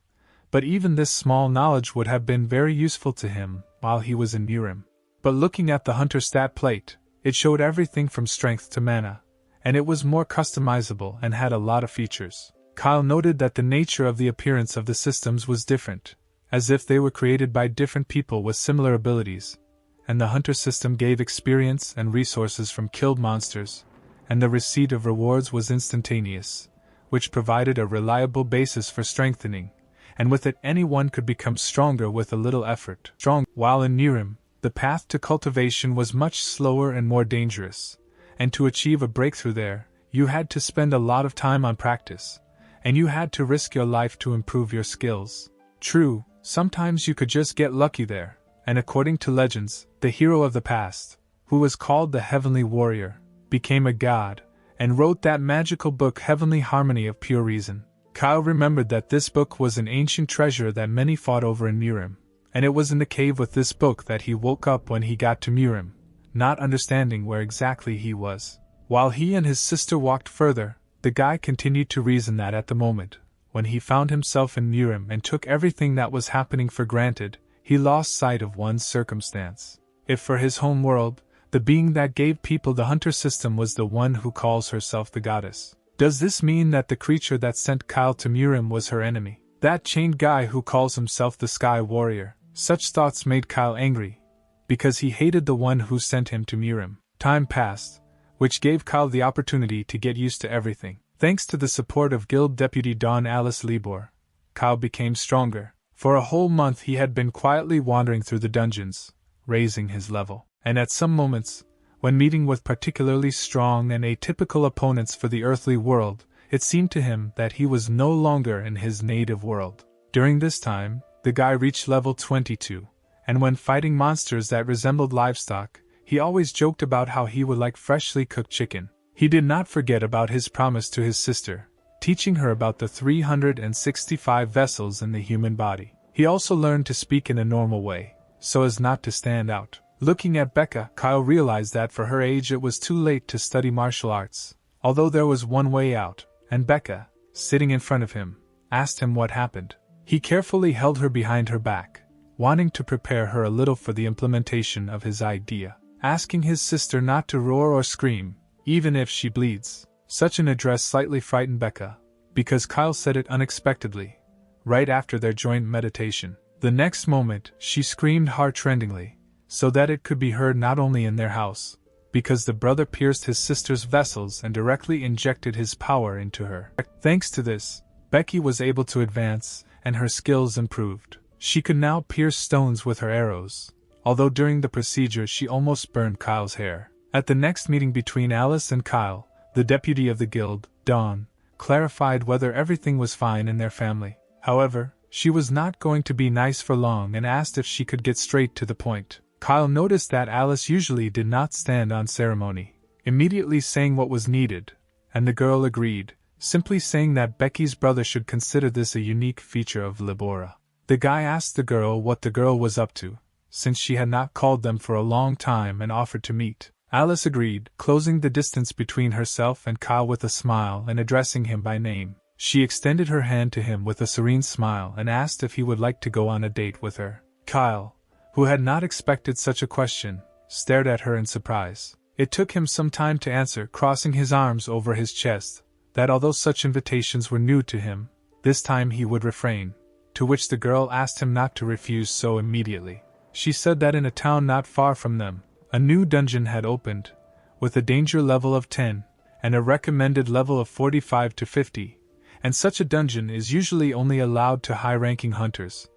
But even this small knowledge would have been very useful to him while he was in Mirim. But looking at the hunter stat plate, it showed everything from strength to mana, and it was more customizable and had a lot of features. Kyle noted that the nature of the appearance of the systems was different, as if they were created by different people with similar abilities, and the hunter system gave experience and resources from killed monsters, and the receipt of rewards was instantaneous, which provided a reliable basis for strengthening, and with it anyone could become stronger with a little effort. While in Mirim, the path to cultivation was much slower and more dangerous, and to achieve a breakthrough there, you had to spend a lot of time on practice, and you had to risk your life to improve your skills. True, sometimes you could just get lucky there, and according to legends, the hero of the past, who was called the Heavenly Warrior, became a god, and wrote that magical book Heavenly Harmony of Pure Reason. Kyle remembered that this book was an ancient treasure that many fought over in Mirim, and it was in the cave with this book that he woke up when he got to Mirim, not understanding where exactly he was. While he and his sister walked further, the guy continued to reason that at the moment, when he found himself in Mirim and took everything that was happening for granted, he lost sight of one circumstance. If for his home world, the being that gave people the hunter system was the one who calls herself the goddess, does this mean that the creature that sent Kyle to Mirim was her enemy? That chained guy who calls himself the Sky Warrior? Such thoughts made Kyle angry, because he hated the one who sent him to Mirim. Time passed, which gave Kyle the opportunity to get used to everything. Thanks to the support of Guild Deputy Dawn Alice Libor, Kyle became stronger. For a whole month he had been quietly wandering through the dungeons, raising his level, and at some moments, when meeting with particularly strong and atypical opponents for the earthly world, it seemed to him that he was no longer in his native world. During this time, the guy reached level 22, and when fighting monsters that resembled livestock, he always joked about how he would like freshly cooked chicken. He did not forget about his promise to his sister, teaching her about the 365 vessels in the human body. He also learned to speak in a normal way, so as not to stand out. Looking at Becca, Kyle realized that for her age it was too late to study martial arts, although there was one way out, and Becca, sitting in front of him, asked him what happened. He carefully held her behind her back, wanting to prepare her a little for the implementation of his idea, asking his sister not to roar or scream, even if she bleeds. Such an address slightly frightened Becca, because Kyle said it unexpectedly, right after their joint meditation. The next moment, she screamed heart-rendingly, so that it could be heard not only in their house, because the brother pierced his sister's vessels and directly injected his power into her. Thanks to this, Becky was able to advance, and her skills improved. She could now pierce stones with her arrows, although during the procedure she almost burned Kyle's hair. At the next meeting between Alice and Kyle, the deputy of the guild, Dawn, clarified whether everything was fine in their family. However, she was not going to be nice for long and asked if she could get straight to the point. Kyle noticed that Alice usually did not stand on ceremony, immediately saying what was needed, and the girl agreed, simply saying that Becky's brother should consider this a unique feature of Libora. The guy asked the girl what the girl was up to, since she had not called them for a long time and offered to meet. Alice agreed, closing the distance between herself and Kyle with a smile and addressing him by name. She extended her hand to him with a serene smile and asked if he would like to go on a date with her. Kyle, who had not expected such a question, stared at her in surprise. It took him some time to answer, crossing his arms over his chest, that although such invitations were new to him, this time he would refrain, to which the girl asked him not to refuse so immediately. She said that in a town not far from them, a new dungeon had opened, with a danger level of 10, and a recommended level of 45 to 50, and such a dungeon is usually only allowed to high-ranking hunters,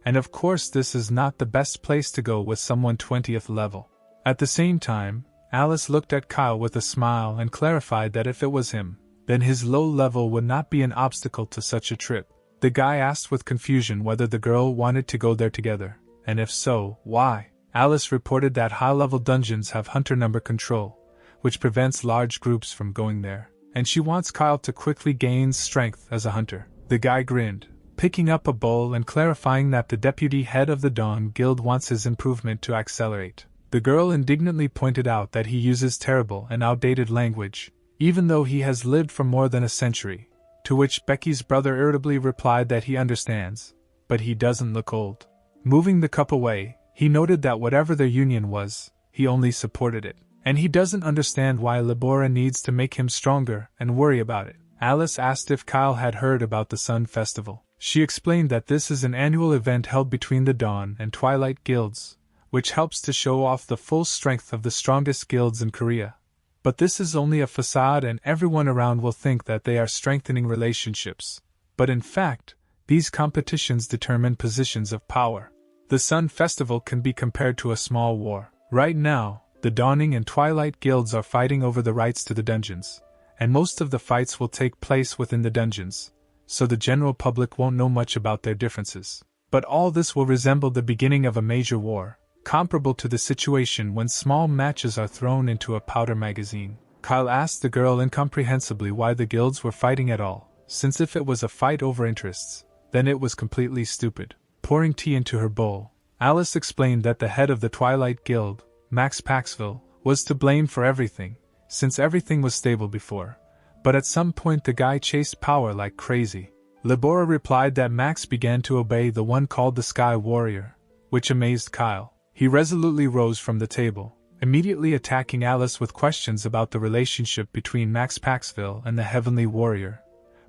and of course this is not the best place to go with someone 20th level. At the same time, Alice looked at Kyle with a smile and clarified that if it was him, then his low level would not be an obstacle to such a trip. The guy asked with confusion whether the girl wanted to go there together, and if so, why. Alice reported that high-level dungeons have hunter number control, which prevents large groups from going there, and she wants Kyle to quickly gain strength as a hunter. The guy grinned, picking up a bowl and clarifying that the deputy head of the Dawn Guild wants his improvement to accelerate. The girl indignantly pointed out that he uses terrible and outdated language, even though he has lived for more than a century, to which Becky's brother irritably replied that he understands, but he doesn't look old. Moving the cup away, he noted that whatever their union was, he only supported it, and he doesn't understand why Labora needs to make him stronger and worry about it. Alice asked if Kyle had heard about the Sun Festival. She explained that this is an annual event held between the Dawn and Twilight guilds, which helps to show off the full strength of the strongest guilds in Korea. But this is only a facade and everyone around will think that they are strengthening relationships. But in fact, these competitions determine positions of power. The Sun Festival can be compared to a small war. Right now, the Dawning and Twilight guilds are fighting over the rights to the dungeons, and most of the fights will take place within the dungeons, so the general public won't know much about their differences. But all this will resemble the beginning of a major war, comparable to the situation when small matches are thrown into a powder magazine. Kyle asked the girl incomprehensibly why the guilds were fighting at all, since if it was a fight over interests, then it was completely stupid. Pouring tea into her bowl, Alice explained that the head of the Twilight Guild, Max Paxville, was to blame for everything, since everything was stable before, but at some point the guy chased power like crazy. Labora replied that Max began to obey the one called the Sky Warrior, which amazed Kyle. He resolutely rose from the table, immediately attacking Alice with questions about the relationship between Max Paxville and the Heavenly Warrior,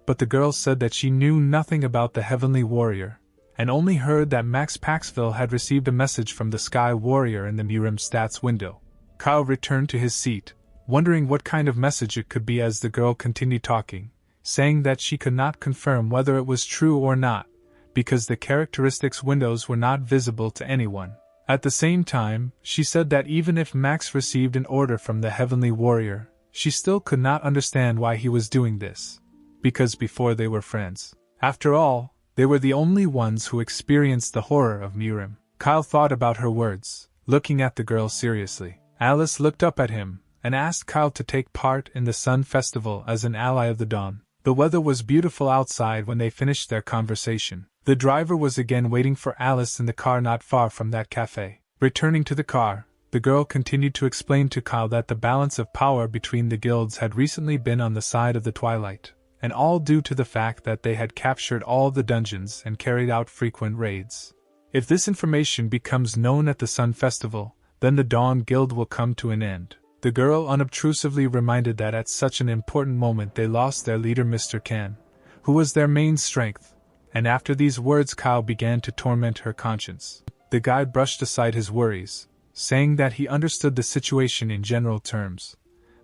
but the girl said that she knew nothing about the Heavenly Warrior, and only heard that Max Paxville had received a message from the Sky Warrior in the Murim stats window. Kyle returned to his seat, wondering what kind of message it could be as the girl continued talking, saying that she could not confirm whether it was true or not, because the characteristics windows were not visible to anyone. At the same time, she said that even if Max received an order from the Heavenly Warrior, she still could not understand why he was doing this, because before they were friends. After all, they were the only ones who experienced the horror of Murim. Kyle thought about her words, looking at the girl seriously. Alice looked up at him, and asked Kyle to take part in the Sun Festival as an ally of the Dawn. The weather was beautiful outside when they finished their conversation. The driver was again waiting for Alice in the car not far from that cafe. Returning to the car, the girl continued to explain to Kyle that the balance of power between the guilds had recently been on the side of the Twilight, and all due to the fact that they had captured all the dungeons and carried out frequent raids. If this information becomes known at the Sun Festival, then the Dawn Guild will come to an end. The girl unobtrusively reminded that at such an important moment they lost their leader Mr. Kan, who was their main strength, and after these words Kyle began to torment her conscience. The guide brushed aside his worries, saying that he understood the situation in general terms,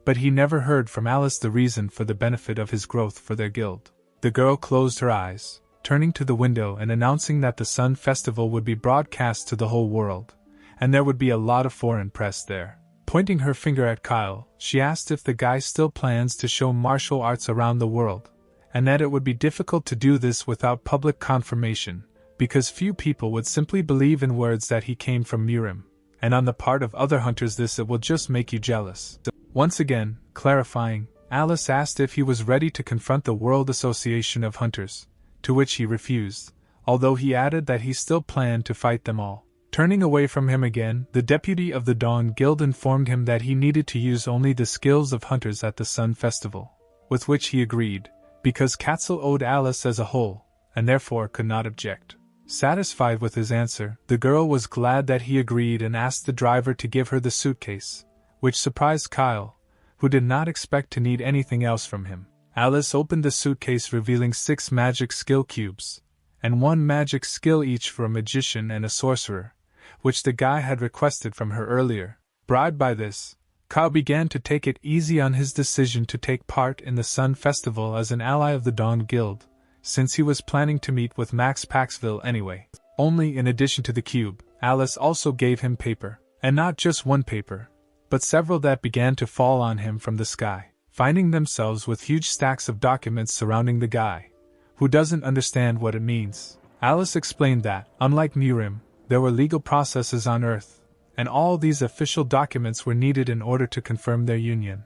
but he never heard from Alice the reason for the benefit of his growth for their guild. The girl closed her eyes, turning to the window and announcing that the Sun Festival would be broadcast to the whole world, and there would be a lot of foreign press there. Pointing her finger at Kyle, she asked if the guy still plans to show martial arts around the world, and that it would be difficult to do this without public confirmation, because few people would simply believe in words that he came from Murim, and on the part of other hunters it will just make you jealous. Once again, clarifying, Alice asked if he was ready to confront the World Association of Hunters, to which he refused, although he added that he still planned to fight them all. Turning away from him again, the deputy of the Dawn Guild informed him that he needed to use only the skills of hunters at the Sun Festival, with which he agreed, because Katzel owed Alice as a whole, and therefore could not object. Satisfied with his answer, the girl was glad that he agreed and asked the driver to give her the suitcase, which surprised Kyle, who did not expect to need anything else from him. Alice opened the suitcase, revealing 6 magic skill cubes, and 1 magic skill each for a magician and a sorcerer, which the guy had requested from her earlier. Bribed by this, Kyle began to take it easy on his decision to take part in the Sun Festival as an ally of the Dawn Guild, since he was planning to meet with Max Paxville anyway. Only in addition to the cube, Alice also gave him paper, and not just one paper, but several that began to fall on him from the sky, finding themselves with huge stacks of documents surrounding the guy, who doesn't understand what it means. Alice explained that, unlike Nirim, there were legal processes on Earth, and all these official documents were needed in order to confirm their union,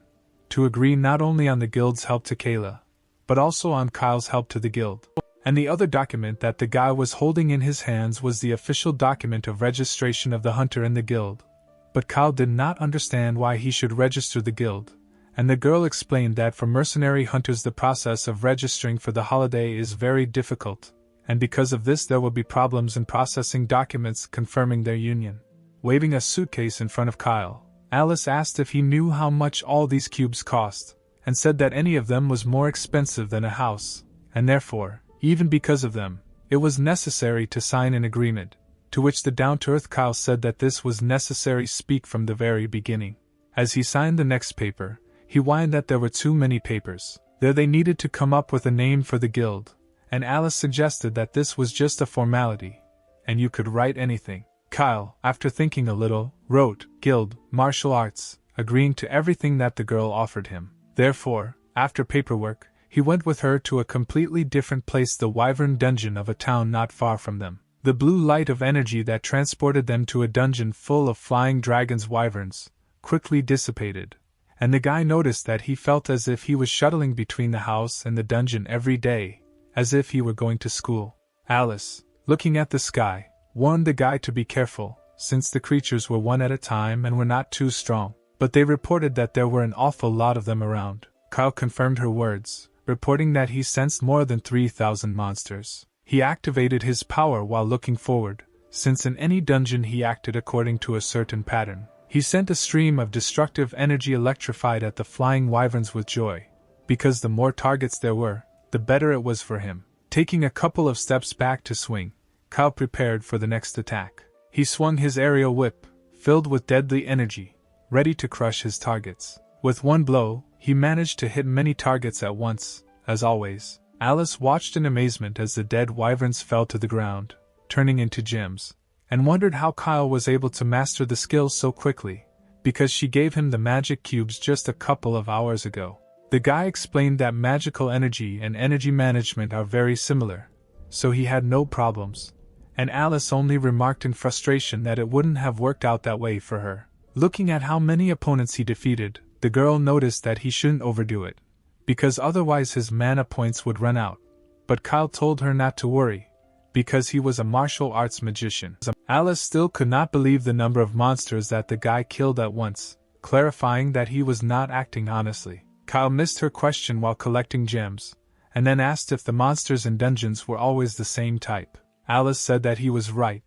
to agree not only on the guild's help to Kayla, but also on Kyle's help to the guild. And the other document that the guy was holding in his hands was the official document of registration of the hunter in the guild. But Kyle did not understand why he should register the guild, and the girl explained that for mercenary hunters the process of registering for the holiday is very difficult, and because of this there will be problems in processing documents confirming their union. Waving a suitcase in front of Kyle, Alice asked if he knew how much all these cubes cost, and said that any of them was more expensive than a house, and therefore, even because of them, it was necessary to sign an agreement, to which the down-to-earth Kyle said that this was necessary speak from the very beginning. As he signed the next paper, he whined that there were too many papers. There they needed to come up with a name for the guild, and Alice suggested that this was just a formality, and you could write anything. Kyle, after thinking a little, wrote, Guild, Martial Arts, agreeing to everything that the girl offered him. Therefore, after paperwork, he went with her to a completely different place, the Wyvern Dungeon of a town not far from them. The blue light of energy that transported them to a dungeon full of flying dragons wyverns quickly dissipated, and the guy noticed that he felt as if he was shuttling between the house and the dungeon every day, as if he were going to school. Alice, looking at the sky, warned the guy to be careful, since the creatures were one at a time and were not too strong, but they reported that there were an awful lot of them around. Kyle confirmed her words, reporting that he sensed more than 3,000 monsters. He activated his power while looking forward, since in any dungeon he acted according to a certain pattern. He sent a stream of destructive energy electrified at the flying wyverns with joy, because the more targets there were, the better it was for him. Taking a couple of steps back to swing, Kyle prepared for the next attack. He swung his aerial whip, filled with deadly energy, ready to crush his targets. With one blow, he managed to hit many targets at once. As always, Alice watched in amazement as the dead wyverns fell to the ground, turning into gems, and wondered how Kyle was able to master the skill so quickly, because she gave him the magic cubes just a couple of hours ago. The guy explained that magical energy and energy management are very similar, so he had no problems, and Alice only remarked in frustration that it wouldn't have worked out that way for her. Looking at how many opponents he defeated, the girl noticed that he shouldn't overdo it, because otherwise his mana points would run out. But Kyle told her not to worry, because he was a martial arts magician. Alice still could not believe the number of monsters that the guy killed at once, clarifying that he was not acting honestly. Kyle missed her question while collecting gems, and then asked if the monsters in dungeons were always the same type. Alice said that he was right,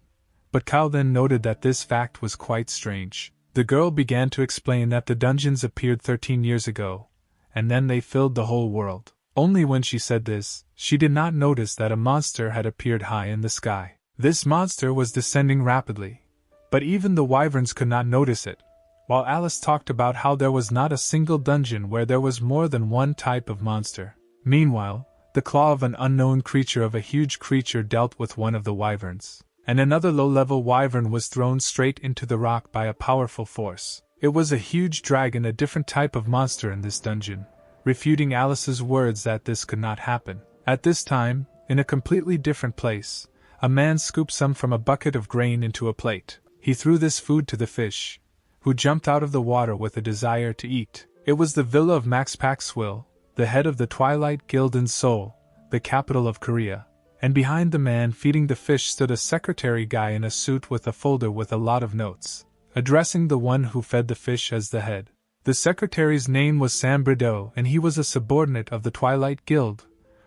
but Kyle then noted that this fact was quite strange. The girl began to explain that the dungeons appeared 13 years ago, and then they filled the whole world. Only when she said this, she did not notice that a monster had appeared high in the sky. This monster was descending rapidly, but even the wyverns could not notice it, while Alice talked about how there was not a single dungeon where there was more than one type of monster. Meanwhile, the claw of an unknown creature of a huge creature dealt with one of the wyverns, and another low-level wyvern was thrown straight into the rock by a powerful force. It was a huge dragon, a different type of monster in this dungeon, refuting Alice's words that this could not happen. At this time, in a completely different place, a man scooped some from a bucket of grain into a plate. He threw this food to the fish, who jumped out of the water with a desire to eat. It was the villa of Max Paxville, the head of the Twilight Guild in Seoul, the capital of Korea, and behind the man feeding the fish stood a secretary guy in a suit with a folder with a lot of notes, addressing the one who fed the fish as the head. The secretary's name was Sam Brideau, and he was a subordinate of the Twilight Guild,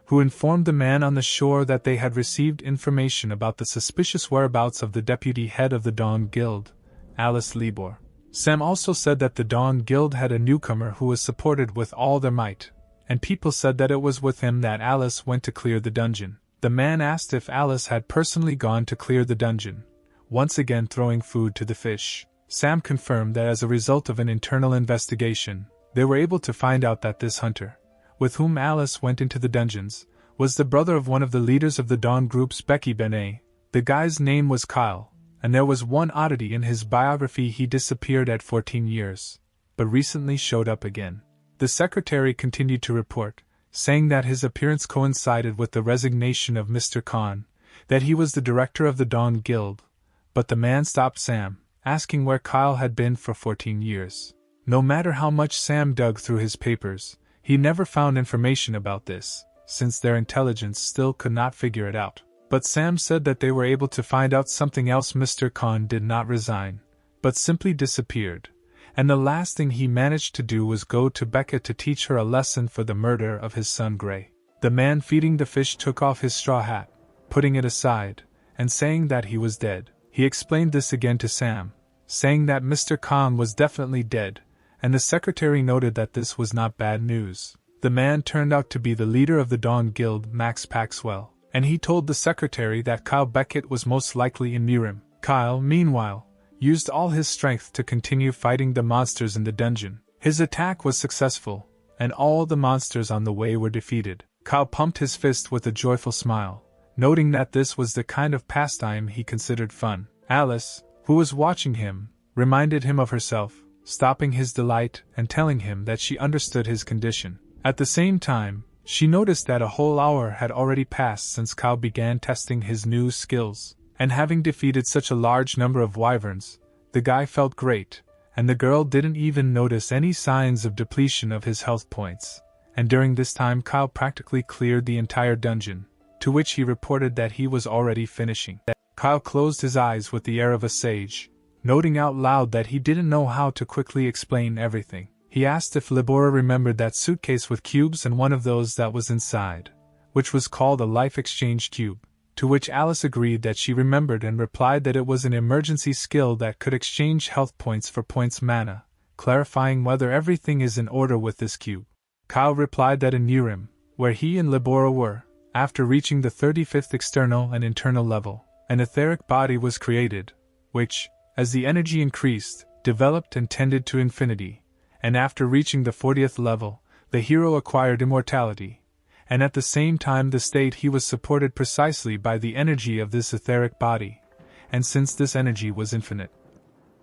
who informed the man on the shore that they had received information about the suspicious whereabouts of the deputy head of the Dawn Guild, Alice Libor. Sam also said that the Dawn Guild had a newcomer who was supported with all their might, and people said that it was with him that Alice went to clear the dungeon. The man asked if Alice had personally gone to clear the dungeon, once again throwing food to the fish. Sam confirmed that as a result of an internal investigation, they were able to find out that this hunter, with whom Alice went into the dungeons, was the brother of one of the leaders of the Dawn group's Becky Benet. The guy's name was Kyle, and there was one oddity in his biography: he disappeared at 14 years, but recently showed up again. The secretary continued to report, saying that his appearance coincided with the resignation of Mr. Khan, that he was the director of the Dawn Guild, but the man stopped Sam, asking where Kyle had been for 14 years. No matter how much Sam dug through his papers, he never found information about this, since their intelligence still could not figure it out. But Sam said that they were able to find out something else: Mr. Khan did not resign, but simply disappeared, and the last thing he managed to do was go to Becca to teach her a lesson for the murder of his son Gray. The man feeding the fish took off his straw hat, putting it aside, and saying that he was dead. He explained this again to Sam, saying that Mr. Khan was definitely dead, and the secretary noted that this was not bad news. The man turned out to be the leader of the Dawn Guild, Max Paxwell, and he told the secretary that Kyle Beckett was most likely in Mirim. Kyle, meanwhile, used all his strength to continue fighting the monsters in the dungeon. His attack was successful, and all the monsters on the way were defeated. Kyle pumped his fist with a joyful smile, noting that this was the kind of pastime he considered fun. Alice, who was watching him, reminded him of herself, stopping his delight and telling him that she understood his condition. At the same time, she noticed that a whole hour had already passed since Kyle began testing his new skills, and having defeated such a large number of wyverns, the guy felt great, and the girl didn't even notice any signs of depletion of his health points. And during this time Kyle practically cleared the entire dungeon, to which he reported that he was already finishing. Kyle closed his eyes with the air of a sage, noting out loud that he didn't know how to quickly explain everything. He asked if Libora remembered that suitcase with cubes and one of those that was inside, which was called a life exchange cube, to which Alice agreed that she remembered and replied that it was an emergency skill that could exchange health points for points mana, clarifying whether everything is in order with this cube. Kyle replied that in Mirim, where he and Libora were, after reaching the 35th external and internal level, an etheric body was created, which, as the energy increased, developed and tended to infinity, and after reaching the 40th level, the hero acquired immortality, and at the same time the state he was supported precisely by the energy of this etheric body, and since this energy was infinite,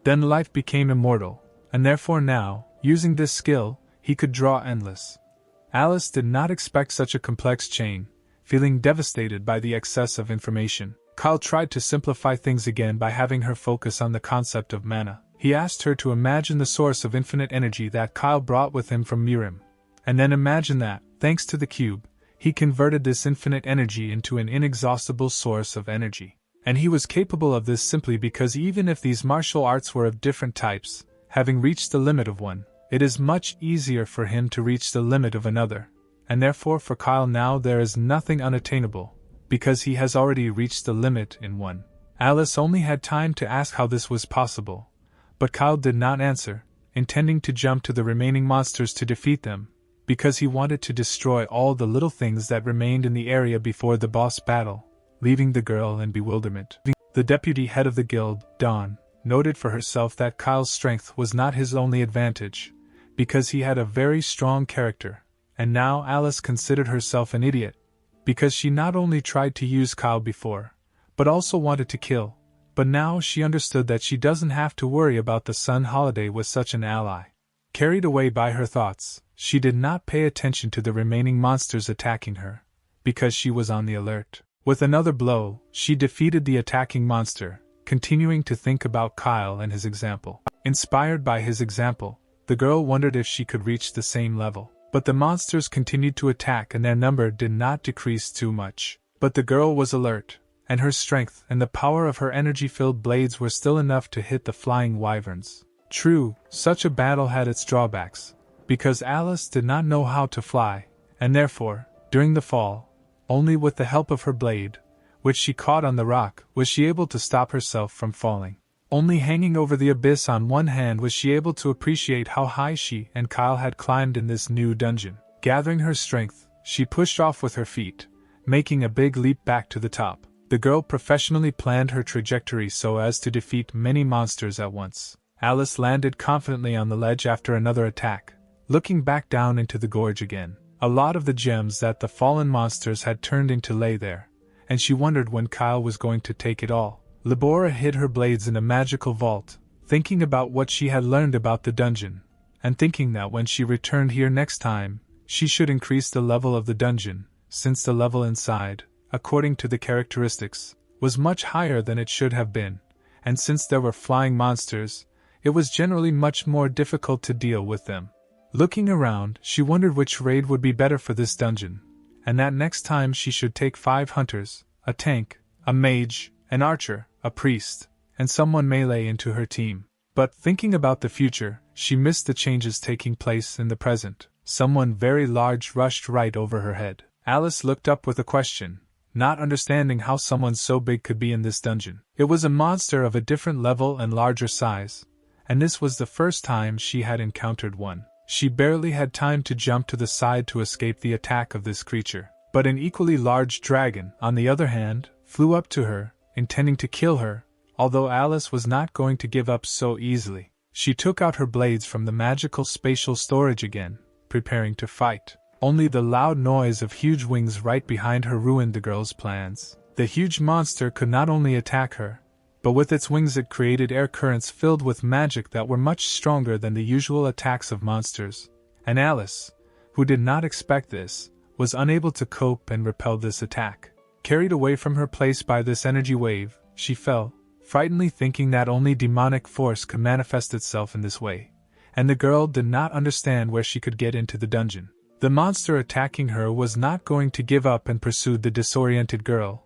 then life became immortal, and therefore now, using this skill, he could draw endless. Alice did not expect such a complex chain, feeling devastated by the excess of information. Kyle tried to simplify things again by having her focus on the concept of mana. He asked her to imagine the source of infinite energy that Kyle brought with him from Mirim, and then imagine that, thanks to the cube, he converted this infinite energy into an inexhaustible source of energy. And he was capable of this simply because even if these martial arts were of different types, having reached the limit of one, it is much easier for him to reach the limit of another, and therefore for Kyle now there is nothing unattainable, because he has already reached the limit in one. Alice only had time to ask how this was possible, but Kyle did not answer, intending to jump to the remaining monsters to defeat them, because he wanted to destroy all the little things that remained in the area before the boss battle, leaving the girl in bewilderment. The deputy head of the guild, Dawn, noted for herself that Kyle's strength was not his only advantage, because he had a very strong character, and now Alice considered herself an idiot, because she not only tried to use Kyle before, but also wanted to kill. But now she understood that she doesn't have to worry about the Sun holiday with such an ally. Carried away by her thoughts, she did not pay attention to the remaining monsters attacking her, because she was on the alert. With another blow, she defeated the attacking monster, continuing to think about Kyle and his example. Inspired by his example, the girl wondered if she could reach the same level. But the monsters continued to attack and their number did not decrease too much. But the girl was alert, and her strength and the power of her energy-filled blades were still enough to hit the flying wyverns. True, such a battle had its drawbacks, because Alice did not know how to fly, and therefore, during the fall, Only with the help of her blade, which she caught on the rock, was she able to stop herself from falling. Only hanging over the abyss on one hand was she able to appreciate how high she and Kyle had climbed in this new dungeon. Gathering her strength, she pushed off with her feet, making a big leap back to the top. The girl professionally planned her trajectory so as to defeat many monsters at once. Alice landed confidently on the ledge after another attack, looking back down into the gorge again. A lot of the gems that the fallen monsters had turned into lay there, and she wondered when Kyle was going to take it all. Libora hid her blades in a magical vault, thinking about what she had learned about the dungeon, and thinking that when she returned here next time, she should increase the level of the dungeon, since the level inside, according to the characteristics, was much higher than it should have been, and since there were flying monsters, it was generally much more difficult to deal with them. Looking around, she wondered which raid would be better for this dungeon, and that next time she should take 5 hunters, a tank, a mage, an archer, a priest, and someone melee into her team. But thinking about the future, she missed the changes taking place in the present. Someone very large rushed right over her head. Alice looked up with a question, not understanding how someone so big could be in this dungeon. It was a monster of a different level and larger size, and this was the first time she had encountered one. She barely had time to jump to the side to escape the attack of this creature. But an equally large dragon, on the other hand, flew up to her, intending to kill her, although Alice was not going to give up so easily. She took out her blades from the magical spatial storage again, preparing to fight. Only the loud noise of huge wings right behind her ruined the girl's plans. The huge monster could not only attack her, but with its wings it created air currents filled with magic that were much stronger than the usual attacks of monsters, and Alice, who did not expect this, was unable to cope and repel this attack. Carried away from her place by this energy wave, she fell, frightenedly thinking that only demonic force could manifest itself in this way, and the girl did not understand where she could get into the dungeon. The monster attacking her was not going to give up and pursued the disoriented girl,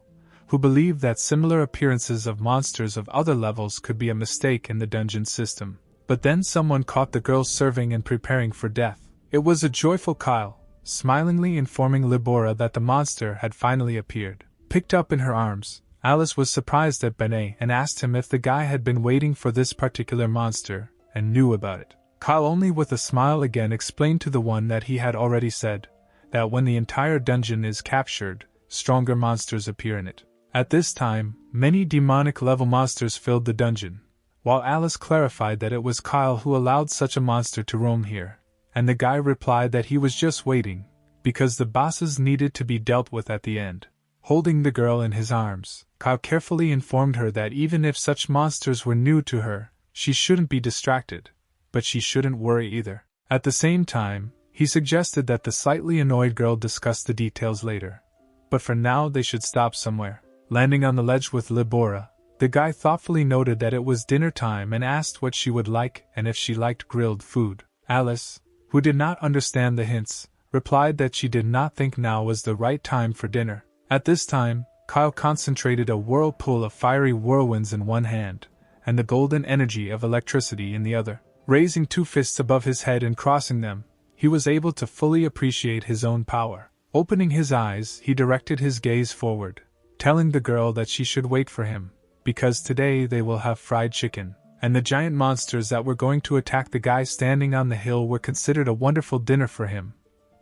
who believed that similar appearances of monsters of other levels could be a mistake in the dungeon system. But then someone caught the girl serving and preparing for death. It was a joyful Kyle, smilingly informing Libora that the monster had finally appeared. Picked up in her arms, Alice was surprised at Benet and asked him if the guy had been waiting for this particular monster and knew about it. Kyle only with a smile again explained to the one that he had already said, that when the entire dungeon is captured, stronger monsters appear in it. At this time, many demonic level monsters filled the dungeon, while Alice clarified that it was Kyle who allowed such a monster to roam here, and the guy replied that he was just waiting, because the bosses needed to be dealt with at the end. Holding the girl in his arms, Kyle carefully informed her that even if such monsters were new to her, she shouldn't be distracted, but she shouldn't worry either. At the same time, he suggested that the slightly annoyed girl discuss the details later, but for now they should stop somewhere. Landing on the ledge with Libora, the guy thoughtfully noted that it was dinner time and asked what she would like and if she liked grilled food. Alice, who did not understand the hints, replied that she did not think now was the right time for dinner. At this time, Kyle concentrated a whirlpool of fiery whirlwinds in one hand, and the golden energy of electricity in the other. Raising 2 fists above his head and crossing them, he was able to fully appreciate his own power. Opening his eyes, he directed his gaze forward, telling the girl that she should wait for him, because today they will have fried chicken, and the giant monsters that were going to attack the guy standing on the hill were considered a wonderful dinner for him,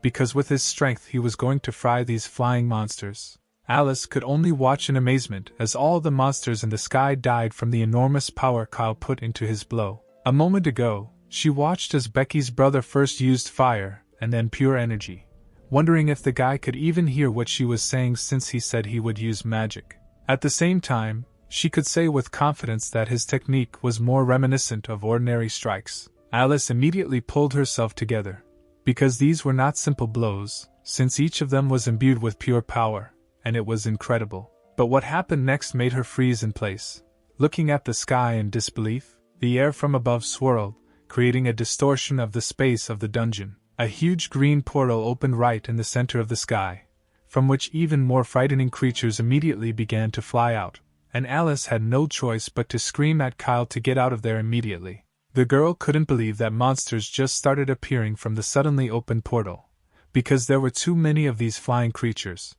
because with his strength he was going to fry these flying monsters. Alice could only watch in amazement as all the monsters in the sky died from the enormous power Kyle put into his blow. A moment ago, she watched as Becky's brother first used fire and then pure energy, wondering if the guy could even hear what she was saying since he said he would use magic. At the same time, she could say with confidence that his technique was more reminiscent of ordinary strikes. Alice immediately pulled herself together, because these were not simple blows, since each of them was imbued with pure power, and it was incredible. But what happened next made her freeze in place. Looking at the sky in disbelief, the air from above swirled, creating a distortion of the space of the dungeon. A huge green portal opened right in the center of the sky, from which even more frightening creatures immediately began to fly out, and Alice had no choice but to scream at Kyle to get out of there immediately. The girl couldn't believe that monsters just started appearing from the suddenly opened portal, because there were too many of these flying creatures,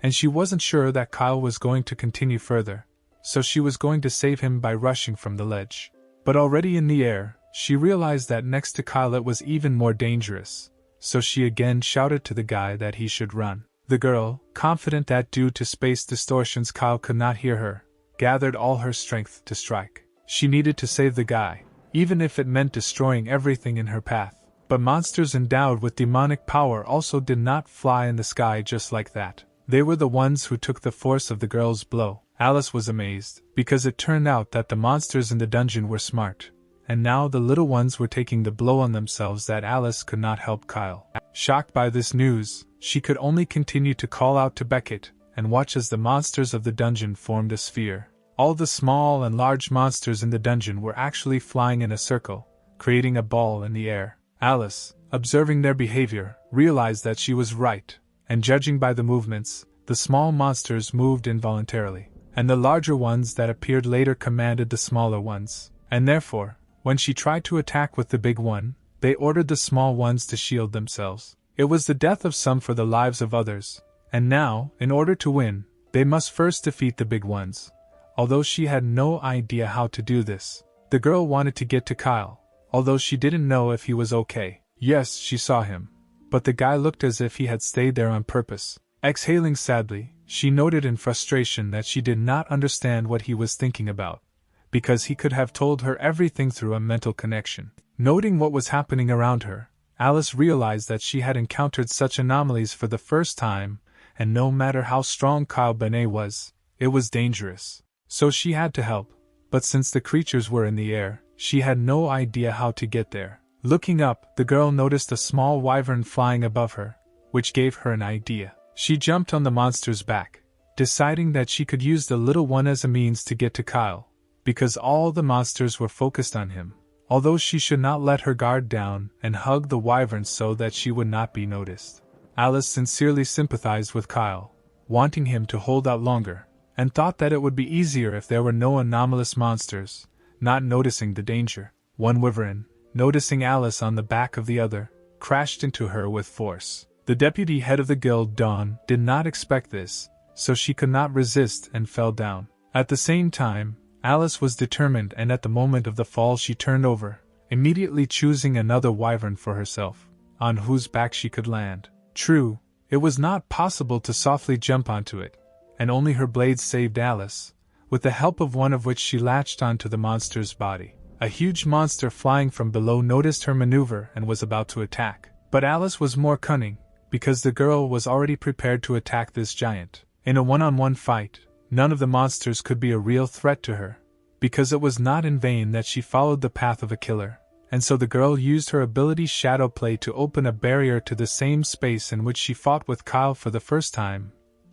and she wasn't sure that Kyle was going to continue further, so she was going to save him by rushing from the ledge. But already in the air, she realized that next to Kyle it was even more dangerous, so she again shouted to the guy that he should run. The girl, confident that due to space distortions Kyle could not hear her, gathered all her strength to strike. She needed to save the guy, even if it meant destroying everything in her path. But monsters endowed with demonic power also did not fly in the sky just like that. They were the ones who took the force of the girl's blow. Alice was amazed, because it turned out that the monsters in the dungeon were smart, and now the little ones were taking the blow on themselves that Alice could not help Kyle. Shocked by this news, she could only continue to call out to Becca and watch as the monsters of the dungeon formed a sphere. All the small and large monsters in the dungeon were actually flying in a circle, creating a ball in the air. Alice, observing their behavior, realized that she was right, and judging by the movements, the small monsters moved involuntarily, and the larger ones that appeared later commanded the smaller ones, and therefore, when she tried to attack with the big one, they ordered the small ones to shield themselves. It was the death of some for the lives of others, and now, in order to win, they must first defeat the big ones. Although she had no idea how to do this, the girl wanted to get to Kyle, although she didn't know if he was okay. Yes, she saw him, but the guy looked as if he had stayed there on purpose. Exhaling sadly, she noted in frustration that she did not understand what he was thinking about, because he could have told her everything through a mental connection. Noting what was happening around her, Alice realized that she had encountered such anomalies for the first time, and no matter how strong Kyle Benet was, it was dangerous. So she had to help, but since the creatures were in the air, she had no idea how to get there. Looking up, the girl noticed a small wyvern flying above her, which gave her an idea. She jumped on the monster's back, deciding that she could use the little one as a means to get to Kyle, because all the monsters were focused on him, although she should not let her guard down and hug the wyvern so that she would not be noticed. Alice sincerely sympathized with Kyle, wanting him to hold out longer, and thought that it would be easier if there were no anomalous monsters. Not noticing the danger, one wyvern, noticing Alice on the back of the other, crashed into her with force. The deputy head of the guild, Dawn, did not expect this, so she could not resist and fell down. At the same time, Alice was determined, and at the moment of the fall she turned over, immediately choosing another wyvern for herself, on whose back she could land. True, it was not possible to softly jump onto it, and only her blades saved Alice, with the help of one of which she latched onto the monster's body. A huge monster flying from below noticed her maneuver and was about to attack. But Alice was more cunning, because the girl was already prepared to attack this giant. In a one-on-one fight, none of the monsters could be a real threat to her, because it was not in vain that she followed the path of a killer, and so the girl used her ability Shadow Play to open a barrier to the same space in which she fought with Kyle for the first time.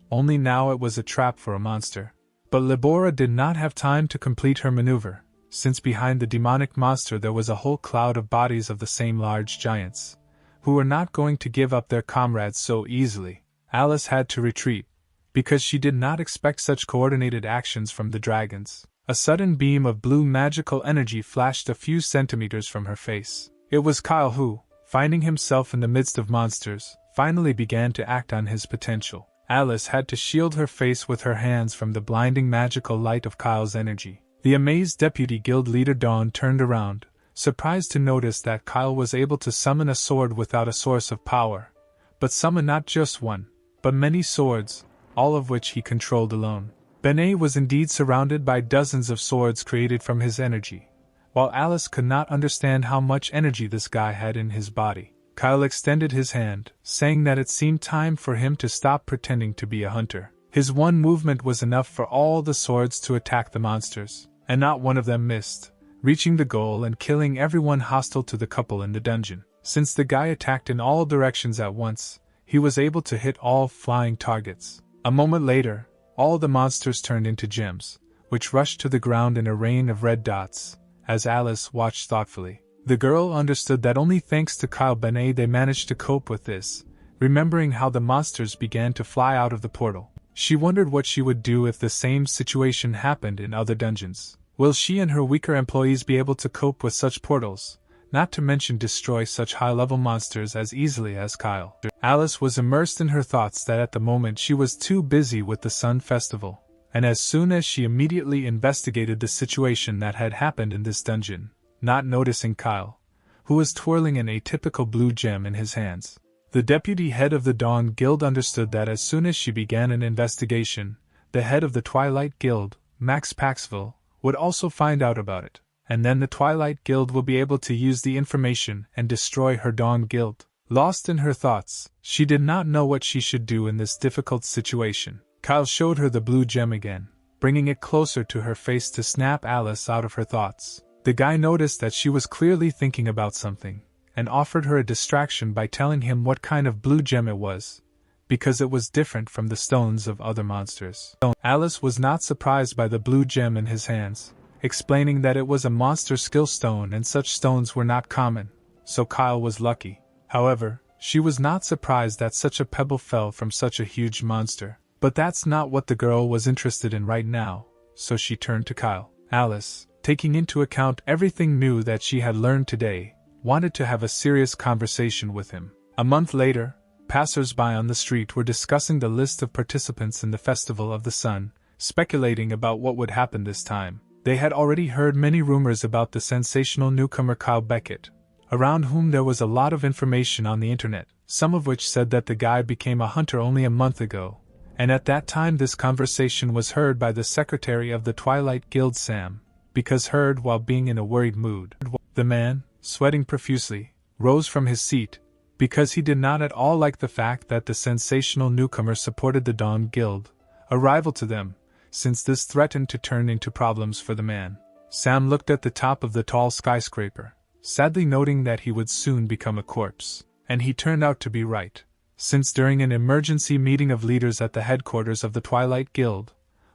Only now it was a trap for a monster. But Libora did not have time to complete her maneuver, since behind the demonic monster there was a whole cloud of bodies of the same large giants, who were not going to give up their comrades so easily. Alice had to retreat, because she did not expect such coordinated actions from the dragons. A sudden beam of blue magical energy flashed a few centimeters from her face. It was Kyle who, finding himself in the midst of monsters, finally began to act on his potential. Alice had to shield her face with her hands from the blinding magical light of Kyle's energy. The amazed deputy guild leader Dawn turned around, surprised to notice that Kyle was able to summon a sword without a source of power, but summon not just one, but many swords, all of which he controlled alone. Benet was indeed surrounded by dozens of swords created from his energy, while Alice could not understand how much energy this guy had in his body. Kyle extended his hand, saying that it seemed time for him to stop pretending to be a hunter. His one movement was enough for all the swords to attack the monsters, and not one of them missed, reaching the goal and killing everyone hostile to the couple in the dungeon. Since the guy attacked in all directions at once, he was able to hit all flying targets. A moment later, all the monsters turned into gems, which rushed to the ground in a rain of red dots, as Alice watched thoughtfully. The girl understood that only thanks to Kyle Benet they managed to cope with this, remembering how the monsters began to fly out of the portal. She wondered what she would do if the same situation happened in other dungeons. Will she and her weaker employees be able to cope with such portals, not to mention destroy such high-level monsters as easily as Kyle. Alice was immersed in her thoughts that at the moment she was too busy with the Sun Festival, and as soon as she immediately investigated the situation that had happened in this dungeon, not noticing Kyle, who was twirling an atypical blue gem in his hands. The deputy head of the Dawn Guild understood that as soon as she began an investigation, the head of the Twilight Guild, Max Paxville, would also find out about it, and then the Twilight Guild will be able to use the information and destroy her Dawn Guild. Lost in her thoughts, she did not know what she should do in this difficult situation. Kyle showed her the blue gem again, bringing it closer to her face to snap Alice out of her thoughts. The guy noticed that she was clearly thinking about something, and offered her a distraction by telling him what kind of blue gem it was, because it was different from the stones of other monsters. Alice was not surprised by the blue gem in his hands, explaining that it was a monster skill stone and such stones were not common, so Kyle was lucky. However, she was not surprised that such a pebble fell from such a huge monster. But that's not what the girl was interested in right now, so she turned to Kyle. Alice, taking into account everything new that she had learned today, wanted to have a serious conversation with him. A month later, passers-by on the street were discussing the list of participants in the Festival of the Sun, speculating about what would happen this time. They had already heard many rumors about the sensational newcomer Kyle Beckett, around whom there was a lot of information on the internet, some of which said that the guy became a hunter only a month ago. And at that time this conversation was heard by the secretary of the Twilight Guild, Sam, because heard while being in a worried mood. The man, sweating profusely, rose from his seat, because he did not at all like the fact that the sensational newcomer supported the Dawn Guild, a rival to them, since this threatened to turn into problems for the man. Sam looked at the top of the tall skyscraper, sadly noting that he would soon become a corpse, and he turned out to be right. Since during an emergency meeting of leaders at the headquarters of the Twilight Guild,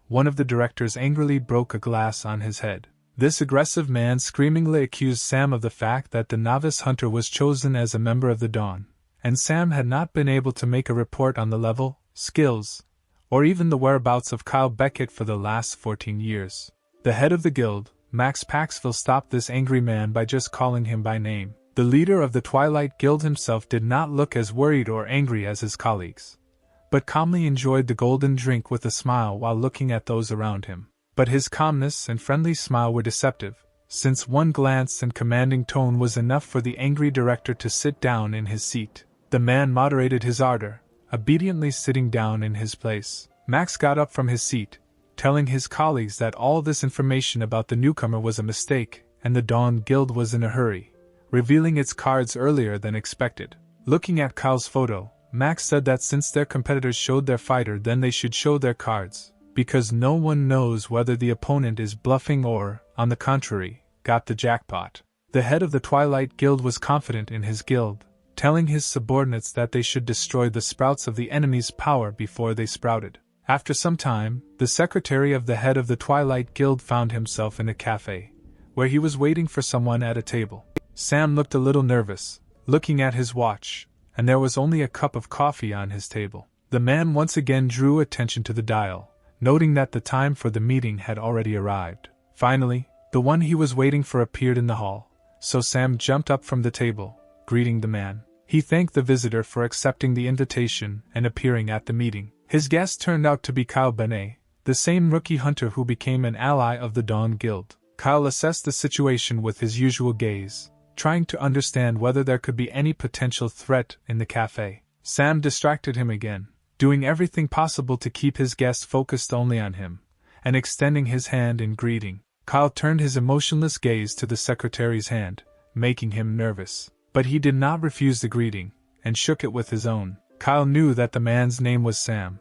one of the directors angrily broke a glass on his head. This aggressive man screamingly accused Sam of the fact that the novice hunter was chosen as a member of the Dawn, and Sam had not been able to make a report on the level, skills, or even the whereabouts of Kyle Beckett for the last 14 years. The head of the guild, Max Paxville, stopped this angry man by just calling him by name. The leader of the Twilight Guild himself did not look as worried or angry as his colleagues, but calmly enjoyed the golden drink with a smile while looking at those around him. But his calmness and friendly smile were deceptive, since one glance and commanding tone was enough for the angry director to sit down in his seat. The man moderated his ardor, obediently sitting down in his place. Max got up from his seat, telling his colleagues that all this information about the newcomer was a mistake, and the Dawn Guild was in a hurry, revealing its cards earlier than expected. Looking at Kyle's photo, Max said that since their competitors showed their fighter, then they should show their cards, because no one knows whether the opponent is bluffing or, on the contrary, got the jackpot. The head of the Twilight Guild was confident in his guild, telling his subordinates that they should destroy the sprouts of the enemy's power before they sprouted. After some time, the secretary of the head of the Twilight Guild found himself in a cafe, where he was waiting for someone at a table. Sam looked a little nervous, looking at his watch, and there was only a cup of coffee on his table. The man once again drew attention to the dial, noting that the time for the meeting had already arrived. Finally, the one he was waiting for appeared in the hall, so Sam jumped up from the table, greeting the man. He thanked the visitor for accepting the invitation and appearing at the meeting. His guest turned out to be Kyle Benet, the same rookie hunter who became an ally of the Dawn Guild. Kyle assessed the situation with his usual gaze, trying to understand whether there could be any potential threat in the cafe. Sam distracted him again, doing everything possible to keep his guest focused only on him, and extending his hand in greeting. Kyle turned his emotionless gaze to the secretary's hand, making him nervous. But he did not refuse the greeting, and shook it with his own. Kyle knew that the man's name was Sam,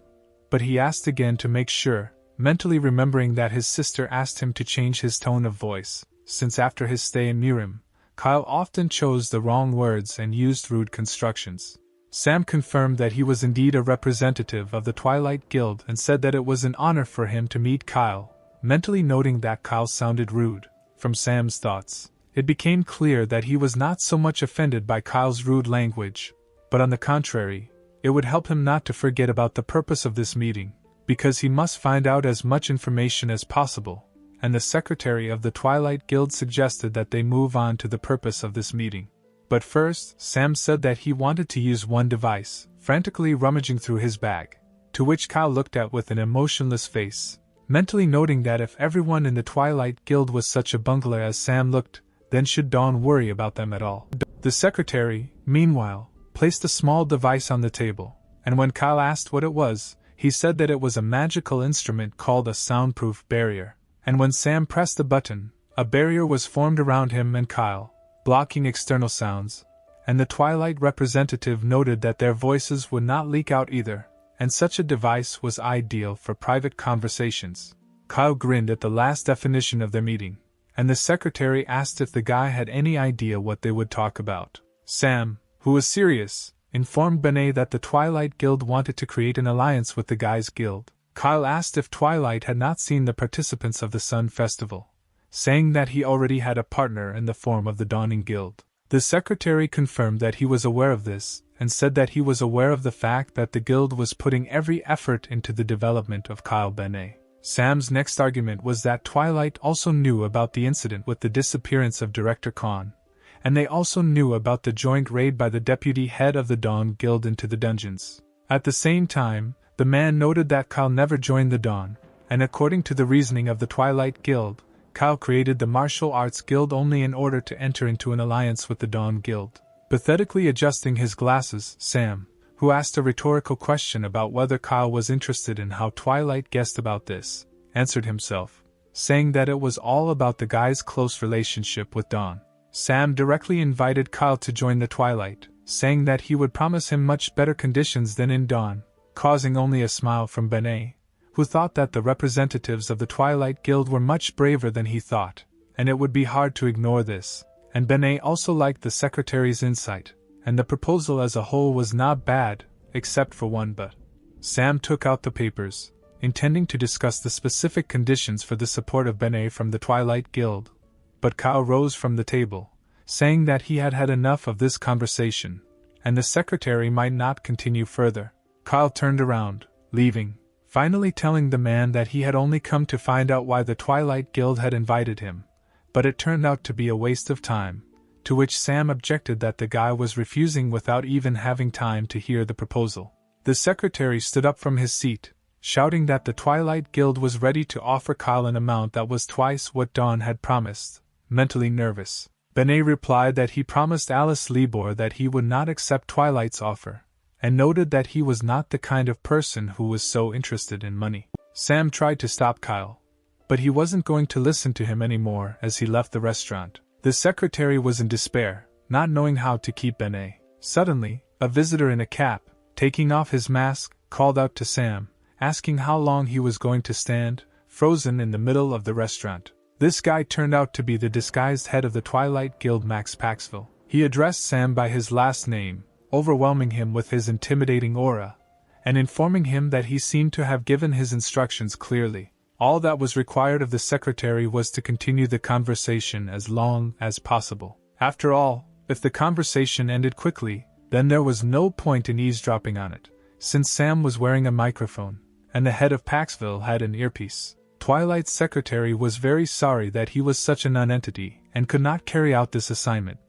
but he asked again to make sure, mentally remembering that his sister asked him to change his tone of voice, since after his stay in Mirim, Kyle often chose the wrong words and used rude constructions. Sam confirmed that he was indeed a representative of the Twilight Guild and said that it was an honor for him to meet Kyle, mentally noting that Kyle sounded rude. From Sam's thoughts, it became clear that he was not so much offended by Kyle's rude language, but on the contrary, it would help him not to forget about the purpose of this meeting, because he must find out as much information as possible, and the secretary of the Twilight Guild suggested that they move on to the purpose of this meeting. But first, Sam said that he wanted to use one device, frantically rummaging through his bag, to which Kyle looked at with an emotionless face, mentally noting that if everyone in the Twilight Guild was such a bungler as Sam looked, then should Dawn worry about them at all? The secretary, meanwhile, placed a small device on the table, and when Kyle asked what it was, he said that it was a magical instrument called a soundproof barrier, and when Sam pressed the button, a barrier was formed around him and Kyle, blocking external sounds, and the Twilight representative noted that their voices would not leak out either, and such a device was ideal for private conversations. Kyle grinned at the last definition of their meeting, and the secretary asked if the guy had any idea what they would talk about. Sam, who was serious, informed Benet that the Twilight Guild wanted to create an alliance with the Guys Guild. Kyle asked if Twilight had not seen the participants of the Sun Festival, saying that he already had a partner in the form of the Dawning Guild. The secretary confirmed that he was aware of this, and said that he was aware of the fact that the guild was putting every effort into the development of Kyle Benet. Sam's next argument was that Twilight also knew about the incident with the disappearance of Director Khan, and they also knew about the joint raid by the deputy head of the Dawn Guild into the dungeons. At the same time, the man noted that Kyle never joined the Dawn, and according to the reasoning of the Twilight Guild, Kyle created the Martial Arts Guild only in order to enter into an alliance with the Dawn Guild. Pathetically adjusting his glasses, Sam, who asked a rhetorical question about whether Kyle was interested in how Twilight guessed about this, answered himself, saying that it was all about the guy's close relationship with Dawn. Sam directly invited Kyle to join the Twilight, saying that he would promise him much better conditions than in Dawn, causing only a smile from Benet, who thought that the representatives of the Twilight Guild were much braver than he thought, and it would be hard to ignore this. And Benet also liked the secretary's insight, and the proposal as a whole was not bad, except for one but. Sam took out the papers, intending to discuss the specific conditions for the support of Benet from the Twilight Guild, but Kyle rose from the table, saying that he had had enough of this conversation, and the secretary might not continue further. Kyle turned around, leaving, finally telling the man that he had only come to find out why the Twilight Guild had invited him, but it turned out to be a waste of time, to which Sam objected that the guy was refusing without even having time to hear the proposal. The secretary stood up from his seat, shouting that the Twilight Guild was ready to offer Kyle an amount that was twice what Dawn had promised. Mentally nervous, Benet replied that he promised Alice Libor that he would not accept Twilight's offer, and noted that he was not the kind of person who was so interested in money. Sam tried to stop Kyle, but he wasn't going to listen to him anymore as he left the restaurant. The secretary was in despair, not knowing how to keep Benet. Suddenly, a visitor in a cap, taking off his mask, called out to Sam, asking how long he was going to stand, frozen in the middle of the restaurant. This guy turned out to be the disguised head of the Twilight Guild, Max Paxville. He addressed Sam by his last name, overwhelming him with his intimidating aura, and informing him that he seemed to have given his instructions clearly. All that was required of the secretary was to continue the conversation as long as possible. After all, if the conversation ended quickly, then there was no point in eavesdropping on it, since Sam was wearing a microphone, and the head of Paxville had an earpiece. Twilight's secretary was very sorry that he was such a nonentity and could not carry out this assignment,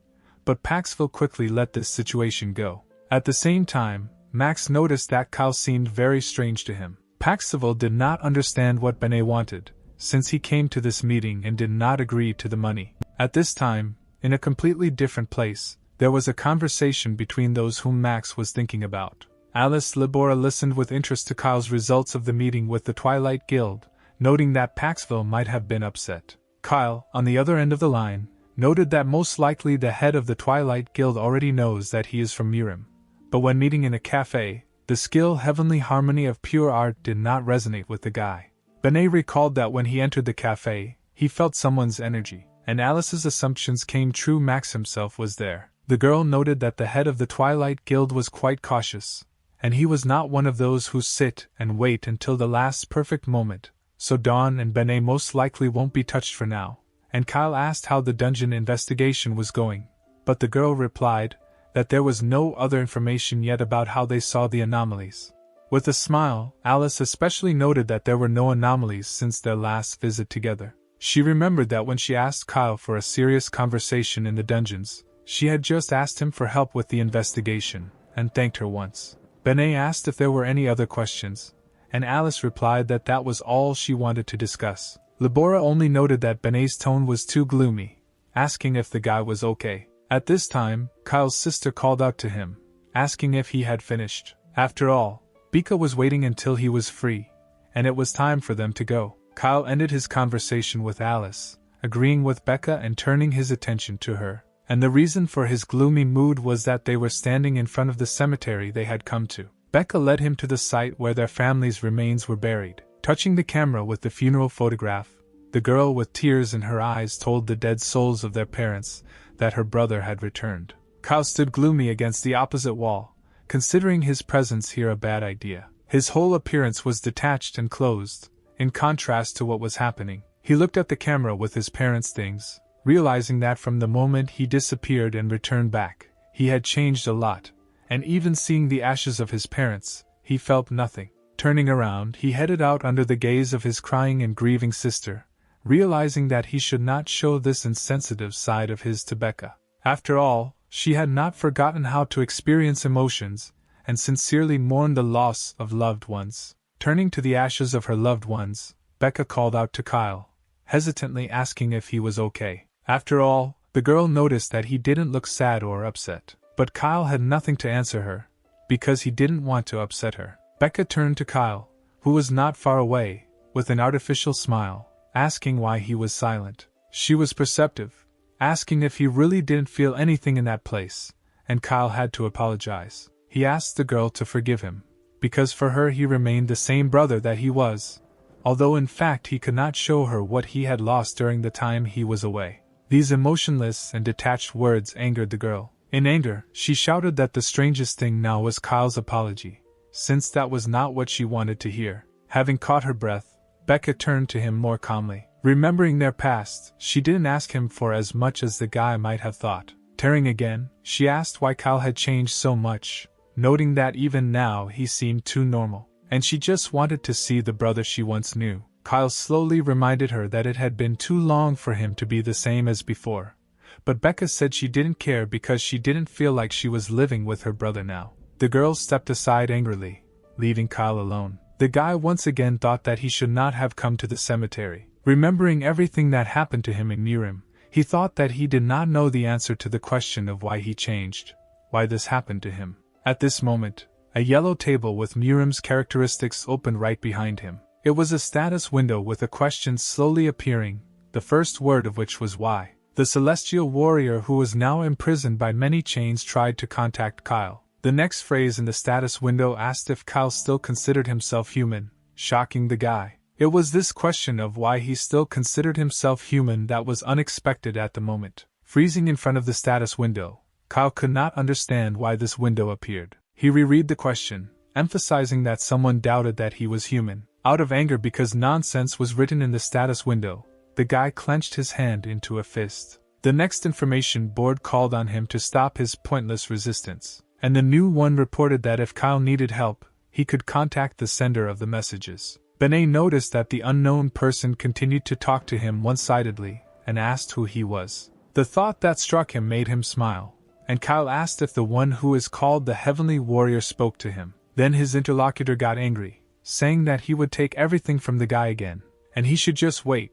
but Paxville quickly let this situation go. At the same time, Max noticed that Kyle seemed very strange to him. Paxville did not understand what Benet wanted, since he came to this meeting and did not agree to the money. At this time, in a completely different place, there was a conversation between those whom Max was thinking about. Alice Libora listened with interest to Kyle's results of the meeting with the Twilight Guild, noting that Paxville might have been upset. Kyle, on the other end of the line, noted that most likely the head of the Twilight Guild already knows that he is from Mirim, but when meeting in a cafe, the skill heavenly harmony of pure art did not resonate with the guy. Benet recalled that when he entered the cafe, he felt someone's energy, and Alice's assumptions came true. Max himself was there. The girl noted that the head of the Twilight Guild was quite cautious, and he was not one of those who sit and wait until the last perfect moment. So Dawn and Benet most likely won't be touched for now, and Kyle asked how the dungeon investigation was going, but the girl replied that there was no other information yet about how they saw the anomalies. With a smile, Alice especially noted that there were no anomalies since their last visit together. She remembered that when she asked Kyle for a serious conversation in the dungeons, she had just asked him for help with the investigation, and thanked her once. Benet asked if there were any other questions, and Alice replied that that was all she wanted to discuss. Labora only noted that Benet's tone was too gloomy, asking if the guy was okay. At this time, Kyle's sister called out to him, asking if he had finished. After all, Becca was waiting until he was free, and it was time for them to go. Kyle ended his conversation with Alice, agreeing with Becca and turning his attention to her. And the reason for his gloomy mood was that they were standing in front of the cemetery they had come to. Becca led him to the site where their family's remains were buried. Touching the camera with the funeral photograph, the girl with tears in her eyes told the dead souls of their parents that her brother had returned. Kyle stood gloomy against the opposite wall, considering his presence here a bad idea. His whole appearance was detached and closed, in contrast to what was happening. He looked at the camera with his parents' things, realizing that from the moment he disappeared and returned back, he had changed a lot, and even seeing the ashes of his parents, he felt nothing. Turning around, he headed out under the gaze of his crying and grieving sister, realizing that he should not show this insensitive side of his to Becca. After all, she had not forgotten how to experience emotions, and sincerely mourned the loss of loved ones. Turning to the ashes of her loved ones, Becca called out to Kyle, hesitantly asking if he was okay. After all, the girl noticed that he didn't look sad or upset. But Kyle had nothing to answer her, because he didn't want to upset her. Becca turned to Kyle, who was not far away, with an artificial smile, asking why he was silent. She was perceptive, asking if he really didn't feel anything in that place, and Kyle had to apologize. He asked the girl to forgive him, because for her he remained the same brother that he was, although in fact he could not show her what he had lost during the time he was away. These emotionless and detached words angered the girl. In anger, she shouted that the strangest thing now was Kyle's apology, since that was not what she wanted to hear. Having caught her breath, Becca turned to him more calmly. Remembering their past, she didn't ask him for as much as the guy might have thought. Tearing again, she asked why Kyle had changed so much, noting that even now he seemed too normal, and she just wanted to see the brother she once knew. Kyle slowly reminded her that it had been too long for him to be the same as before. But Becca said she didn't care because she didn't feel like she was living with her brother now. The girl stepped aside angrily, leaving Kyle alone. The guy once again thought that he should not have come to the cemetery. Remembering everything that happened to him in Mirim, he thought that he did not know the answer to the question of why he changed, why this happened to him. At this moment, a yellow table with Mirim's characteristics opened right behind him. It was a status window with a question slowly appearing, the first word of which was why. The celestial warrior who was now imprisoned by many chains tried to contact Kyle. The next phrase in the status window asked if Kyle still considered himself human, shocking the guy. It was this question of why he still considered himself human that was unexpected at the moment. Freezing in front of the status window, Kyle could not understand why this window appeared. He reread the question, emphasizing that someone doubted that he was human. Out of anger because nonsense was written in the status window, the guy clenched his hand into a fist. The next information board called on him to stop his pointless resistance, and the new one reported that if Kyle needed help, he could contact the sender of the messages. Benet noticed that the unknown person continued to talk to him one-sidedly, and asked who he was. The thought that struck him made him smile, and Kyle asked if the one who is called the Heavenly Warrior spoke to him. Then his interlocutor got angry, saying that he would take everything from the guy again, and he should just wait.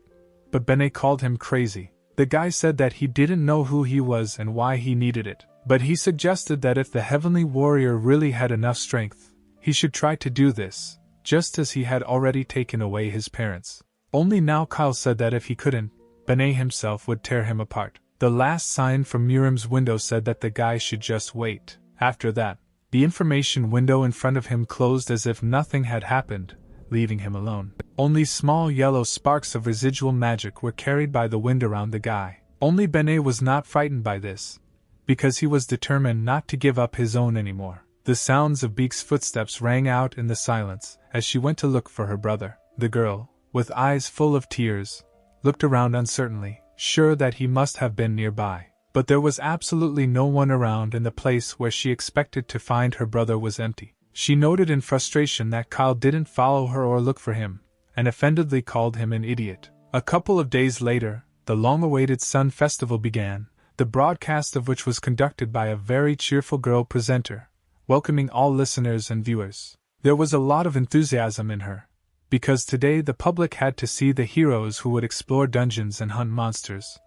But Benet called him crazy. The guy said that he didn't know who he was and why he needed it, but he suggested that if the Heavenly Warrior really had enough strength, he should try to do this, just as he had already taken away his parents. Only now Kyle said that if he couldn't, Benet himself would tear him apart. The last sign from Mirim's window said that the guy should just wait. After that, the information window in front of him closed as if nothing had happened, leaving him alone. Only small yellow sparks of residual magic were carried by the wind around the guy. Only Benet was not frightened by this, because he was determined not to give up his own anymore. The sounds of Beak's footsteps rang out in the silence as she went to look for her brother. The girl, with eyes full of tears, looked around uncertainly, sure that he must have been nearby. But there was absolutely no one around, and the place where she expected to find her brother was empty. She noted in frustration that Kyle didn't follow her or look for him, and offendedly called him an idiot. A couple of days later, the long-awaited Sun Festival began, the broadcast of which was conducted by a very cheerful girl presenter, welcoming all listeners and viewers. There was a lot of enthusiasm in her, because today the public had to see the heroes who would explore dungeons and hunt monsters,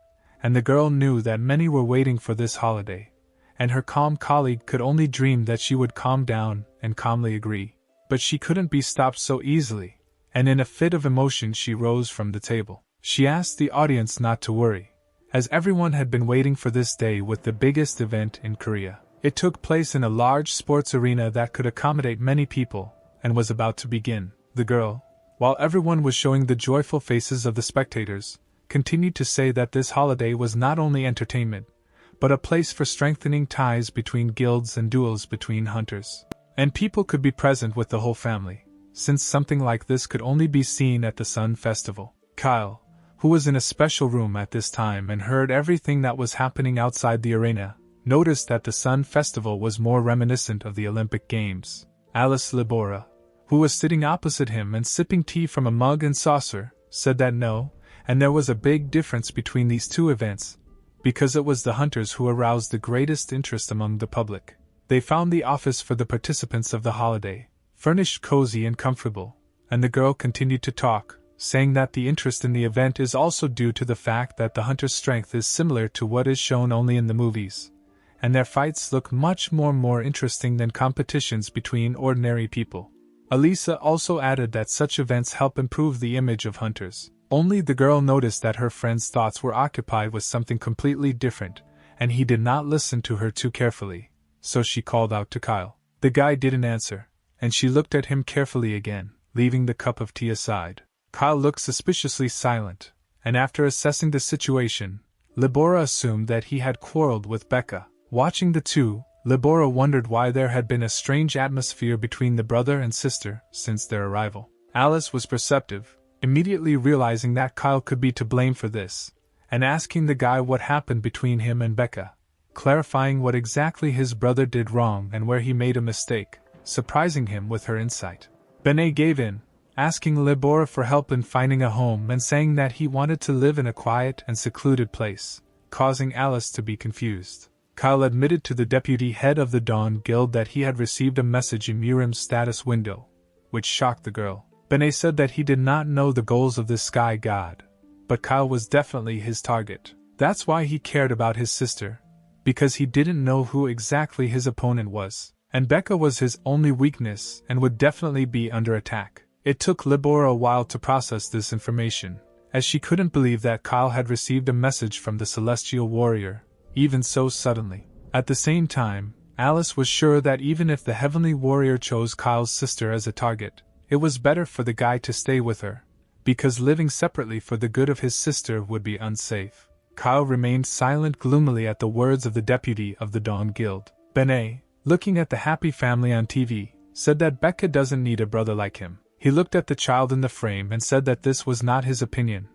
and the girl knew that many were waiting for this holiday, and her calm colleague could only dream that she would calm down and calmly agree. But she couldn't be stopped so easily, and in a fit of emotion she rose from the table. She asked the audience not to worry, as everyone had been waiting for this day with the biggest event in Korea. It took place in a large sports arena that could accommodate many people, and was about to begin. The girl, while everyone was showing the joyful faces of the spectators, continued to say that this holiday was not only entertainment, but a place for strengthening ties between guilds and duels between hunters. And people could be present with the whole family, since something like this could only be seen at the Sun Festival. Kyle, who was in a special room at this time and heard everything that was happening outside the arena, noticed that the Sun Festival was more reminiscent of the Olympic Games. Alice Libora, who was sitting opposite him and sipping tea from a mug and saucer, said that no, and there was a big difference between these two events, because it was the hunters who aroused the greatest interest among the public. They found the office for the participants of the holiday furnished cozy and comfortable, and the girl continued to talk, saying that the interest in the event is also due to the fact that the hunter's strength is similar to what is shown only in the movies, and their fights look much more interesting than competitions between ordinary people. Elisa also added that such events help improve the image of hunters. Only the girl noticed that her friend's thoughts were occupied with something completely different, and he did not listen to her too carefully, so she called out to Kyle. The guy didn't answer, and she looked at him carefully again, leaving the cup of tea aside. Kyle looked suspiciously silent, and after assessing the situation, Libora assumed that he had quarreled with Becca. Watching the two, Libora wondered why there had been a strange atmosphere between the brother and sister since their arrival. Alice was perceptive, immediately realizing that Kyle could be to blame for this, and asking the guy what happened between him and Becca, clarifying what exactly his brother did wrong and where he made a mistake, surprising him with her insight. Benet gave in, asking Libora for help in finding a home and saying that he wanted to live in a quiet and secluded place, causing Alice to be confused. Kyle admitted to the deputy head of the Dawn Guild that he had received a message in Murim's status window, which shocked the girl. Benet said that he did not know the goals of this sky god, but Kyle was definitely his target. That's why he cared about his sister, because he didn't know who exactly his opponent was, and Becca was his only weakness and would definitely be under attack. It took Libora a while to process this information, as she couldn't believe that Kyle had received a message from the Celestial Warrior, even so suddenly. At the same time, Alice was sure that even if the Heavenly Warrior chose Kyle's sister as a target, it was better for the guy to stay with her, because living separately for the good of his sister would be unsafe. Kyle remained silent gloomily at the words of the deputy of the Dawn Guild. Benet, looking at the happy family on TV, said that Becca doesn't need a brother like him. He looked at the child in the frame and said that this was not his opinion,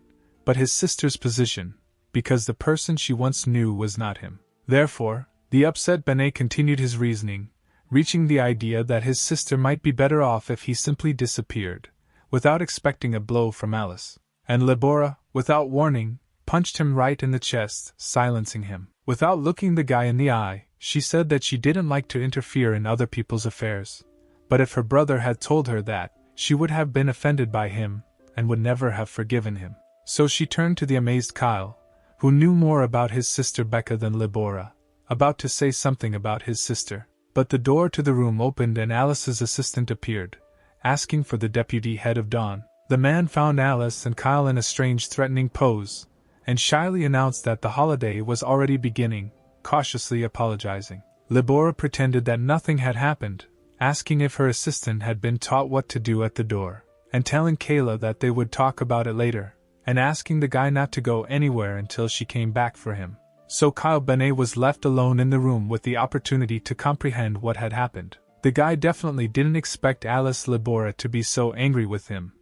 but his sister's position, because the person she once knew was not him. Therefore, the upset Benet continued his reasoning, reaching the idea that his sister might be better off if he simply disappeared, without expecting a blow from Alice. And Libora, without warning, punched him right in the chest, silencing him. Without looking the guy in the eye, she said that she didn't like to interfere in other people's affairs, but if her brother had told her that, she would have been offended by him, and would never have forgiven him. So she turned to the amazed Kyle, who knew more about his sister Becca than Libora, about to say something about his sister. But the door to the room opened and Alice's assistant appeared, asking for the deputy head of Dawn. The man found Alice and Kyle in a strange threatening pose, and shyly announced that the holiday was already beginning, cautiously apologizing. Libora pretended that nothing had happened, asking if her assistant had been taught what to do at the door, and telling Kayla that they would talk about it later, and asking the guy not to go anywhere until she came back for him. So Kyle Benet was left alone in the room with the opportunity to comprehend what had happened. The guy definitely didn't expect Alice Libora to be so angry with him,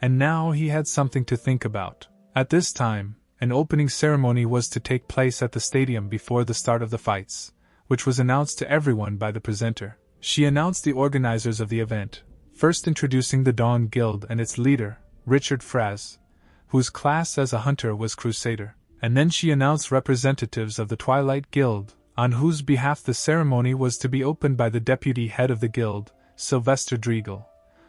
and now he had something to think about. At this time, an opening ceremony was to take place at the stadium before the start of the fights, which was announced to everyone by the presenter. She announced the organizers of the event, first introducing the Dawn Guild and its leader, Richard Fraz, whose class as a hunter was Crusader, and then she announced representatives of the Twilight Guild, on whose behalf the ceremony was to be opened by the deputy head of the guild, Sylvester Dreagle,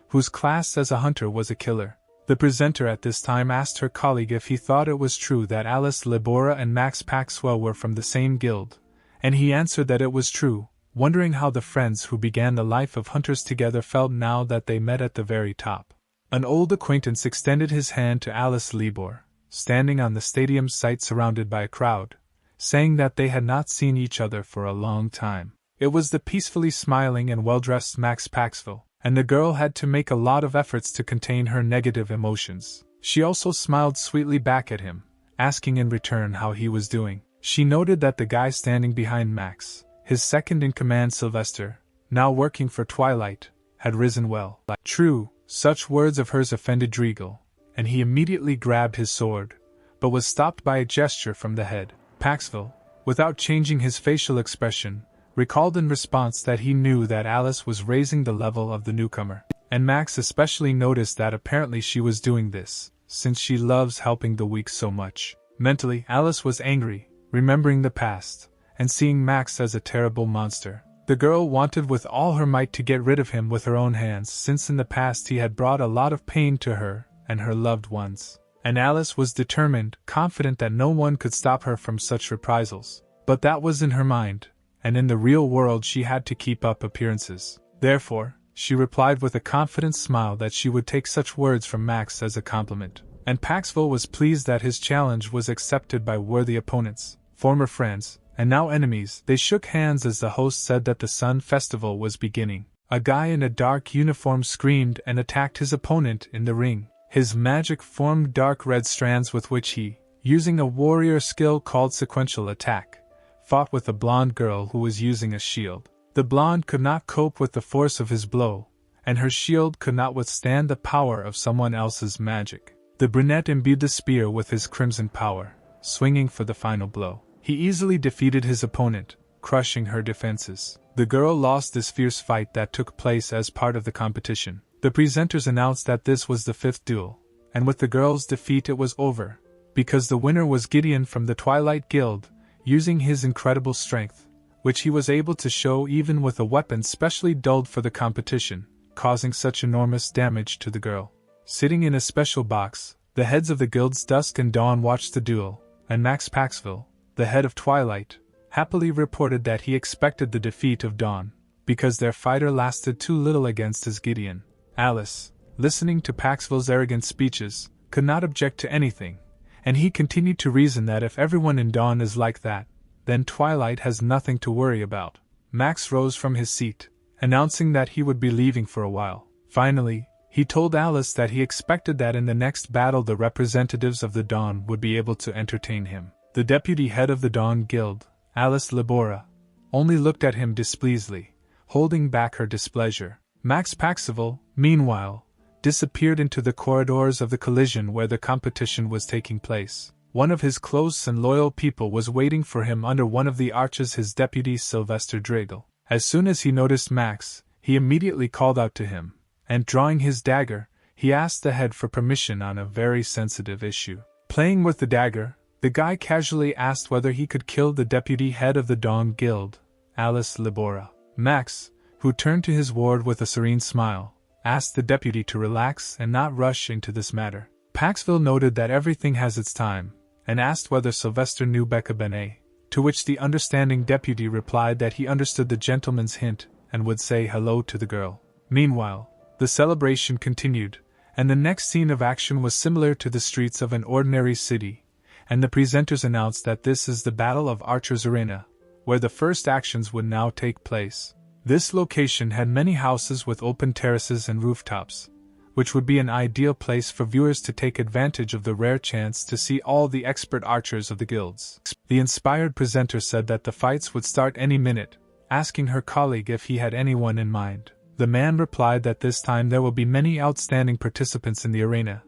whose class as a hunter was a killer. The presenter at this time asked her colleague if he thought it was true that Alice Libora and Max Paxwell were from the same guild, and he answered that it was true, wondering how the friends who began the life of hunters together felt now that they met at the very top. An old acquaintance extended his hand to Alice Libor, standing on the stadium site surrounded by a crowd, saying that they had not seen each other for a long time. It was the peacefully smiling and well-dressed Max Paxwell, and the girl had to make a lot of efforts to contain her negative emotions. She also smiled sweetly back at him, asking in return how he was doing. She noted that the guy standing behind Max, his second-in-command Sylvester, now working for Twilight, had risen well. True, such words of hers offended Dreagle, and he immediately grabbed his sword, but was stopped by a gesture from the head. Paxwell, without changing his facial expression, recalled in response that he knew that Alice was raising the level of the newcomer, and Max especially noticed that apparently she was doing this, since she loves helping the weak so much. Mentally, Alice was angry, remembering the past, and seeing Max as a terrible monster. The girl wanted with all her might to get rid of him with her own hands, since in the past he had brought a lot of pain to her and her loved ones. And Alice was determined, confident that no one could stop her from such reprisals. But that was in her mind, and in the real world she had to keep up appearances. Therefore, she replied with a confident smile that she would take such words from Max as a compliment. And Paxwell was pleased that his challenge was accepted by worthy opponents, former friends, and now enemies. They shook hands as the host said that the Sun Festival was beginning. A guy in a dark uniform screamed and attacked his opponent in the ring. His magic formed dark red strands with which he, using a warrior skill called sequential attack, fought with a blonde girl who was using a shield. The blonde could not cope with the force of his blow, and her shield could not withstand the power of someone else's magic. The brunette imbued the spear with his crimson power, swinging for the final blow. He easily defeated his opponent, crushing her defenses. The girl lost this fierce fight that took place as part of the competition. The presenters announced that this was the 5th duel, and with the girl's defeat it was over, because the winner was Gideon from the Twilight Guild, using his incredible strength, which he was able to show even with a weapon specially dulled for the competition, causing such enormous damage to the girl. Sitting in a special box, the heads of the guilds Dusk and Dawn watched the duel, and Max Paxwell, the head of Twilight, happily reported that he expected the defeat of Dawn, because their fighter lasted too little against his Gideon. Alice, listening to Paxwell's arrogant speeches, could not object to anything, and he continued to reason that if everyone in Dawn is like that, then Twilight has nothing to worry about. Max rose from his seat, announcing that he would be leaving for a while. Finally, he told Alice that he expected that in the next battle the representatives of the Dawn would be able to entertain him. The deputy head of the Dawn Guild, Alice Libora, only looked at him displeasingly, holding back her displeasure. Max Paxwell, meanwhile, disappeared into the corridors of the collision where the competition was taking place. One of his close and loyal people was waiting for him under one of the arches, his deputy Sylvester Dreagle. As soon as he noticed Max, he immediately called out to him, and drawing his dagger, he asked the head for permission on a very sensitive issue. Playing with the dagger, the guy casually asked whether he could kill the deputy head of the Dawn Guild, Alice Libora. Max, who turned to his ward with a serene smile, asked the deputy to relax and not rush into this matter. Paxwell noted that everything has its time, and asked whether Sylvester knew Becca Benet, to which the understanding deputy replied that he understood the gentleman's hint and would say hello to the girl. Meanwhile, the celebration continued, and the next scene of action was similar to the streets of an ordinary city, and the presenters announced that this is the Battle of Archer's Arena, where the first actions would now take place. This location had many houses with open terraces and rooftops, which would be an ideal place for viewers to take advantage of the rare chance to see all the expert archers of the guilds. The inspired presenter said that the fights would start any minute, asking her colleague if he had anyone in mind. The man replied that this time there will be many outstanding participants in the arena,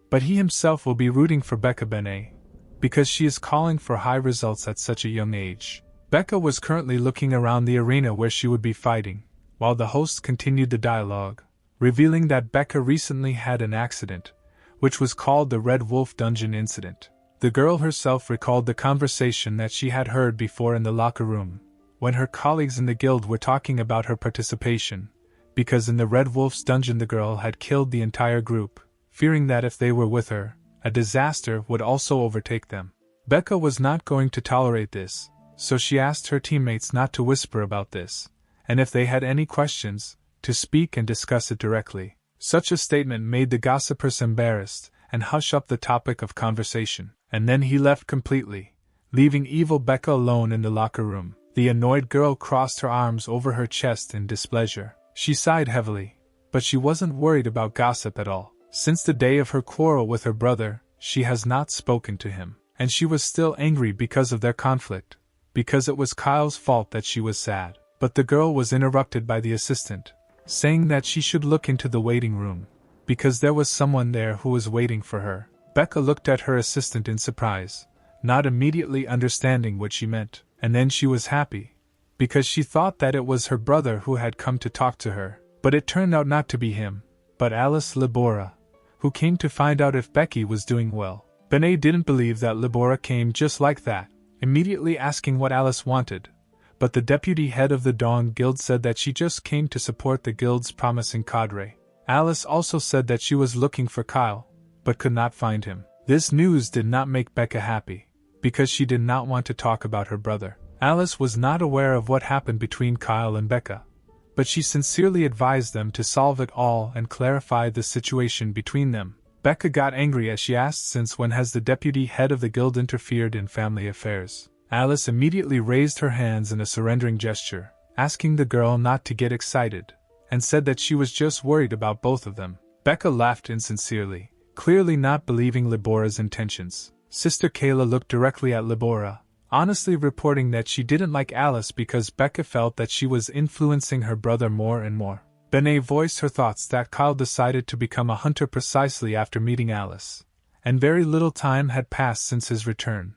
but he himself will be rooting for Becca Benet, because she is calling for high results at such a young age. Becca was currently looking around the arena where she would be fighting, while the host continued the dialogue, revealing that Becca recently had an accident, which was called the Red Wolf Dungeon Incident. The girl herself recalled the conversation that she had heard before in the locker room, when her colleagues in the guild were talking about her participation, because in the Red Wolf's dungeon the girl had killed the entire group, fearing that if they were with her, a disaster would also overtake them. Becca was not going to tolerate this, so she asked her teammates not to whisper about this, and if they had any questions, to speak and discuss it directly. Such a statement made the gossipers embarrassed and hush up the topic of conversation, and then he left completely, leaving evil Becca alone in the locker room. The annoyed girl crossed her arms over her chest in displeasure. She sighed heavily, but she wasn't worried about gossip at all. Since the day of her quarrel with her brother, she has not spoken to him, and she was still angry because of their conflict, because it was Kyle's fault that she was sad. But the girl was interrupted by the assistant, saying that she should look into the waiting room, because there was someone there who was waiting for her. Becca looked at her assistant in surprise, not immediately understanding what she meant, and then she was happy, because she thought that it was her brother who had come to talk to her, but it turned out not to be him, but Alice Libora, who came to find out if Becky was doing well. Benet didn't believe that Libora came just like that, immediately asking what Alice wanted, but the deputy head of the Dawn Guild said that she just came to support the guild's promising cadre. Alice also said that she was looking for Kyle, but could not find him. This news did not make Becca happy, because she did not want to talk about her brother. Alice was not aware of what happened between Kyle and Becca, but she sincerely advised them to solve it all and clarify the situation between them. Becca got angry as she asked, since when has the deputy head of the guild interfered in family affairs? Alice immediately raised her hands in a surrendering gesture, asking the girl not to get excited, and said that she was just worried about both of them. Becca laughed insincerely, clearly not believing Libora's intentions. Sister Kayla looked directly at Libora, honestly reporting that she didn't like Alice because Becca felt that she was influencing her brother more and more. Benet voiced her thoughts that Kyle decided to become a hunter precisely after meeting Alice, and very little time had passed since his return,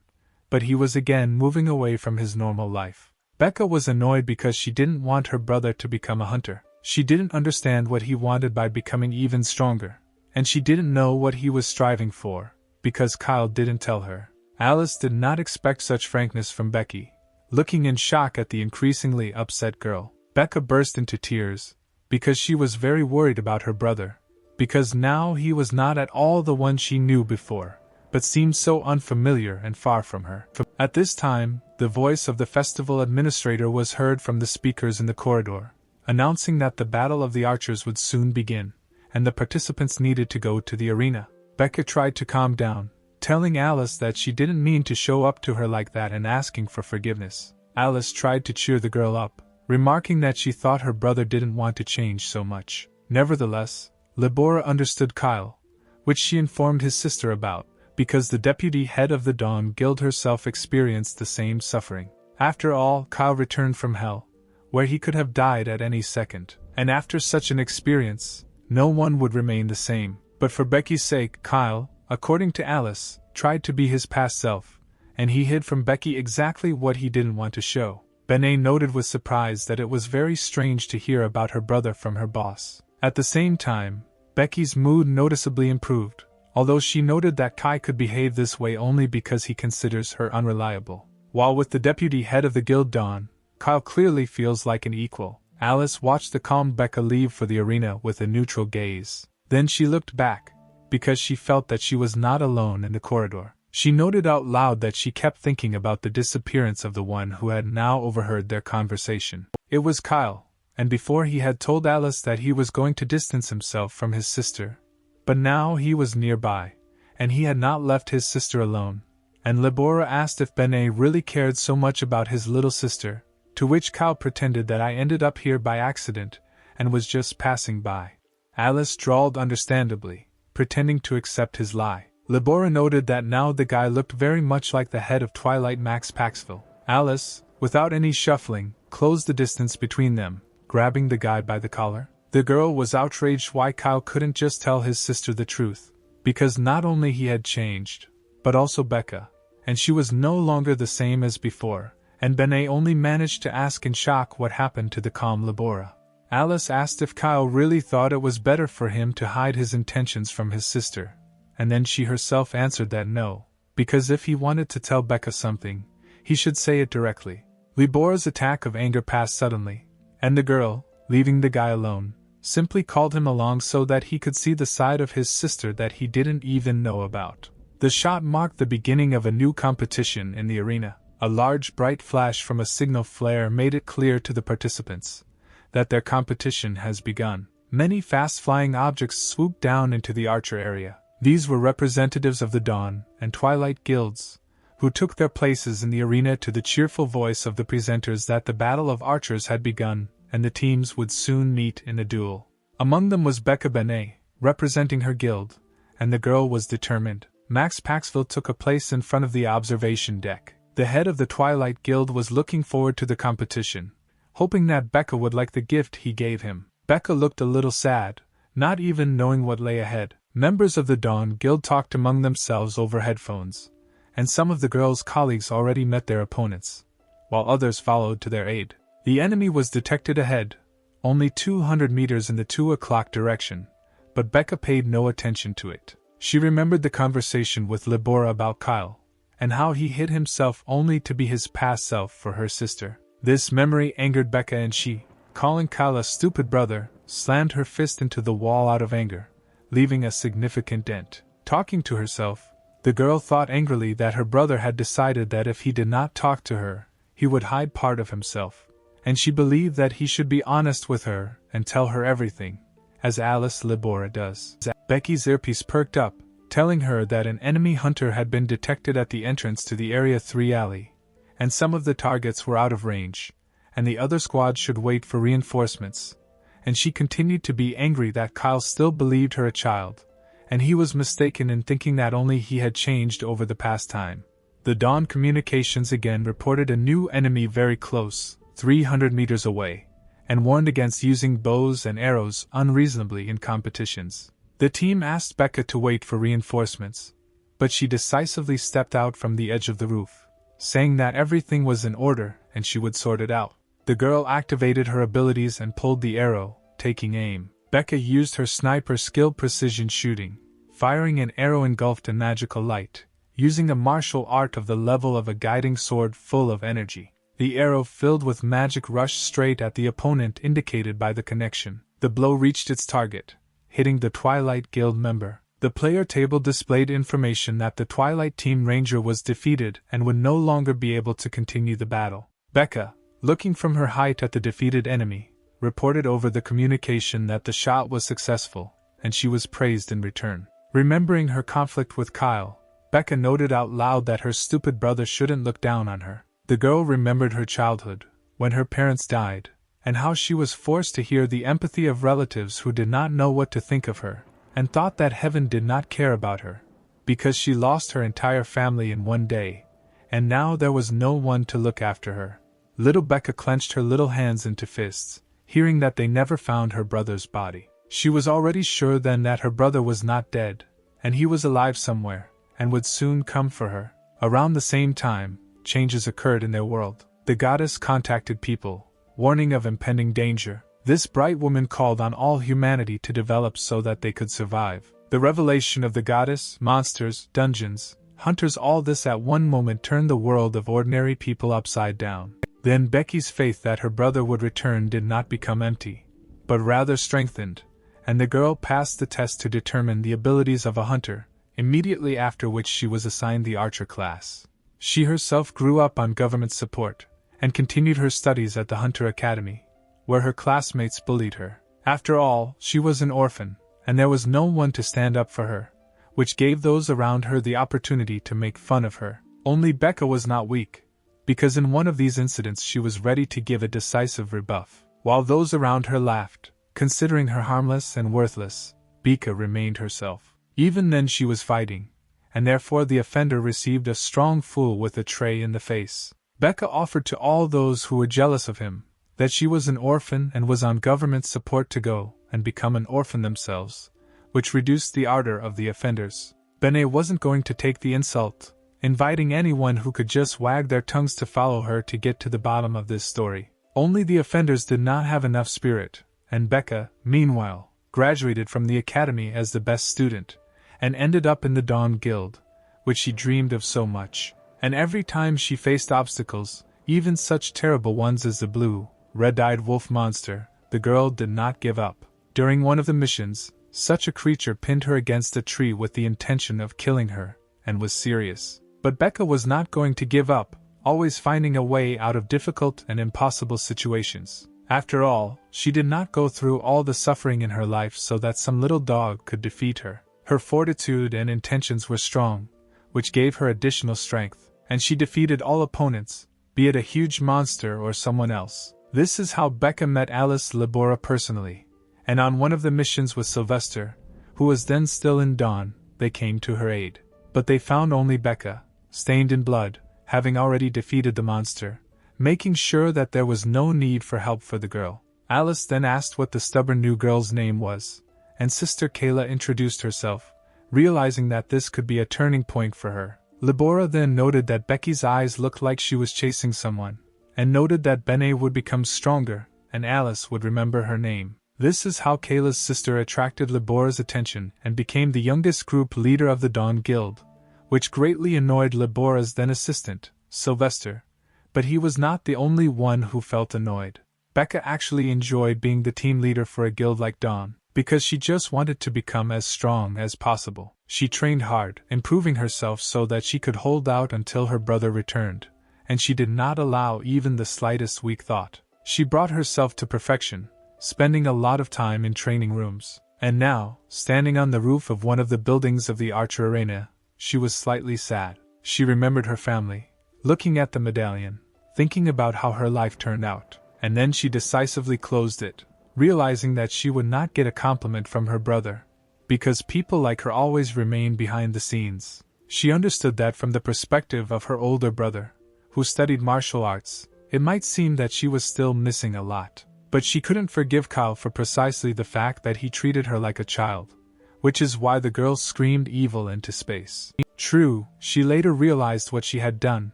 but he was again moving away from his normal life. Becca was annoyed because she didn't want her brother to become a hunter. She didn't understand what he wanted by becoming even stronger, and she didn't know what he was striving for, because Kyle didn't tell her. Alice did not expect such frankness from Becky. Looking in shock at the increasingly upset girl, Becca burst into tears, because she was very worried about her brother, because now he was not at all the one she knew before, but seemed so unfamiliar and far from her. At this time, the voice of the festival administrator was heard from the speakers in the corridor, announcing that the battle of the archers would soon begin, and the participants needed to go to the arena. Becca tried to calm down, telling Alice that she didn't mean to show up to her like that and asking for forgiveness. Alice tried to cheer the girl up, remarking that she thought her brother didn't want to change so much. Nevertheless, Libora understood Kyle, which she informed his sister about, because the deputy head of the Dawn Guild herself experienced the same suffering. After all, Kyle returned from hell, where he could have died at any second, and after such an experience, no one would remain the same. But for Becky's sake, Kyle, according to Alice, tried to be his past self, and he hid from Becky exactly what he didn't want to show. Benet noted with surprise that it was very strange to hear about her brother from her boss. At the same time, Becky's mood noticeably improved, although she noted that Kai could behave this way only because he considers her unreliable. While with the deputy head of the guild Dawn, Kyle clearly feels like an equal. Alice watched the calm Becca leave for the arena with a neutral gaze. Then she looked back, because she felt that she was not alone in the corridor. She noted out loud that she kept thinking about the disappearance of the one who had now overheard their conversation. It was Kyle, and before he had told Alice that he was going to distance himself from his sister. But now he was nearby, and he had not left his sister alone, and Libora asked if Benet really cared so much about his little sister, to which Kyle pretended that I ended up here by accident, and was just passing by. Alice drawled understandably, pretending to accept his lie. Libora noted that now the guy looked very much like the head of Twilight Max Paxville. Alice, without any shuffling, closed the distance between them, grabbing the guy by the collar. The girl was outraged why Kyle couldn't just tell his sister the truth, because not only he had changed, but also Becca, and she was no longer the same as before, and Benet only managed to ask in shock what happened to the calm Libora. Alice asked if Kyle really thought it was better for him to hide his intentions from his sister, and then she herself answered that no, because if he wanted to tell Becca something, he should say it directly. Libor's attack of anger passed suddenly, and the girl, leaving the guy alone, simply called him along so that he could see the side of his sister that he didn't even know about. The shot marked the beginning of a new competition in the arena. A large bright flash from a signal flare made it clear to the participants that their competition has begun. Many fast-flying objects swooped down into the archer area. These were representatives of the Dawn and Twilight guilds, who took their places in the arena to the cheerful voice of the presenters that the battle of archers had begun, and the teams would soon meet in a duel. Among them was Becca Benet, representing her guild, and the girl was determined. Max Paxville took a place in front of the observation deck. The head of the Twilight Guild was looking forward to the competition, hoping that Becca would like the gift he gave him. Becca looked a little sad, not even knowing what lay ahead. Members of the Dawn Guild talked among themselves over headphones, and some of the girl's colleagues already met their opponents, while others followed to their aid. The enemy was detected ahead, only 200 meters in the 2 o'clock direction, but Becca paid no attention to it. She remembered the conversation with Libora about Kyle, and how he hid himself only to be his past self for her sister. This memory angered Becca, and she, calling Kyle a stupid brother, slammed her fist into the wall out of anger, leaving a significant dent. Talking to herself, the girl thought angrily that her brother had decided that if he did not talk to her, he would hide part of himself, and she believed that he should be honest with her and tell her everything, as Alice Libora does. Becky's earpiece perked up, telling her that an enemy hunter had been detected at the entrance to the Area 3 alley, and some of the targets were out of range, and the other squad should wait for reinforcements, and she continued to be angry that Kyle still believed her a child, and he was mistaken in thinking that only he had changed over the past time. The Dawn Communications again reported a new enemy very close, 300 meters away, and warned against using bows and arrows unreasonably in competitions. The team asked Becca to wait for reinforcements, but she decisively stepped out from the edge of the roof, saying that everything was in order and she would sort it out. The girl activated her abilities and pulled the arrow, taking aim. Becca used her sniper skill precision shooting, firing an arrow engulfed in magical light, using a martial art of the level of a guiding sword full of energy. The arrow filled with magic rushed straight at the opponent indicated by the connection. The blow reached its target, hitting the Twilight Guild member. The player table displayed information that the Twilight Team Ranger was defeated and would no longer be able to continue the battle. Becca, looking from her height at the defeated enemy, reported over the communication that the shot was successful, and she was praised in return. Remembering her conflict with Kyle, Becca noted out loud that her stupid brother shouldn't look down on her. The girl remembered her childhood, when her parents died, and how she was forced to hear the empathy of relatives who did not know what to think of her, and thought that heaven did not care about her, because she lost her entire family in one day, and now there was no one to look after her. Little Becca clenched her little hands into fists, hearing that they never found her brother's body. She was already sure then that her brother was not dead, and he was alive somewhere, and would soon come for her. Around the same time, changes occurred in their world. The goddess contacted people, warning of impending danger. This bright woman called on all humanity to develop so that they could survive. The revelation of the goddess, monsters, dungeons, hunters, all this at one moment turned the world of ordinary people upside down. Then Becky's faith that her brother would return did not become empty, but rather strengthened, and the girl passed the test to determine the abilities of a hunter, immediately after which she was assigned the archer class. She herself grew up on government support, and continued her studies at the Hunter Academy, where her classmates bullied her. After all, she was an orphan, and there was no one to stand up for her, which gave those around her the opportunity to make fun of her. Only Becca was not weak, because in one of these incidents she was ready to give a decisive rebuff. While those around her laughed, considering her harmless and worthless, Becca remained herself. Even then she was fighting, and therefore the offender received a strong fool with a tray in the face. Becca offered to all those who were jealous of him that she was an orphan and was on government support to go and become an orphan themselves, which reduced the ardor of the offenders. Benet wasn't going to take the insult, inviting anyone who could just wag their tongues to follow her to get to the bottom of this story. Only the offenders did not have enough spirit, and Becca, meanwhile, graduated from the academy as the best student, and ended up in the Dawn Guild, which she dreamed of so much. And every time she faced obstacles, even such terrible ones as the blue, red-eyed wolf monster, the girl did not give up. During one of the missions, such a creature pinned her against a tree with the intention of killing her, and was serious. But Becca was not going to give up, always finding a way out of difficult and impossible situations. After all, she did not go through all the suffering in her life so that some little dog could defeat her. Her fortitude and intentions were strong, which gave her additional strength, and she defeated all opponents, be it a huge monster or someone else. This is how Becca met Alice Libora personally, and on one of the missions with Sylvester, who was then still in Dawn, they came to her aid. But they found only Becca, stained in blood, having already defeated the monster, making sure that there was no need for help for the girl. Alice then asked what the stubborn new girl's name was, and Sister Kayla introduced herself, realizing that this could be a turning point for her. Libora then noted that Becky's eyes looked like she was chasing someone, and noted that Bene would become stronger, and Alice would remember her name. This is how Kayla's sister attracted Libora's attention and became the youngest group leader of the Dawn Guild, which greatly annoyed Libora's then assistant, Sylvester, but he was not the only one who felt annoyed. Becca actually enjoyed being the team leader for a guild like Dawn, because she just wanted to become as strong as possible. She trained hard, improving herself so that she could hold out until her brother returned, and she did not allow even the slightest weak thought. She brought herself to perfection, spending a lot of time in training rooms. And now, standing on the roof of one of the buildings of the Archer Arena, she was slightly sad. She remembered her family, looking at the medallion, thinking about how her life turned out, and then she decisively closed it, realizing that she would not get a compliment from her brother, because people like her always remain behind the scenes. She understood that from the perspective of her older brother, who studied martial arts, it might seem that she was still missing a lot. But she couldn't forgive Kyle for precisely the fact that he treated her like a child, which is why the girl screamed evil into space. True, she later realized what she had done,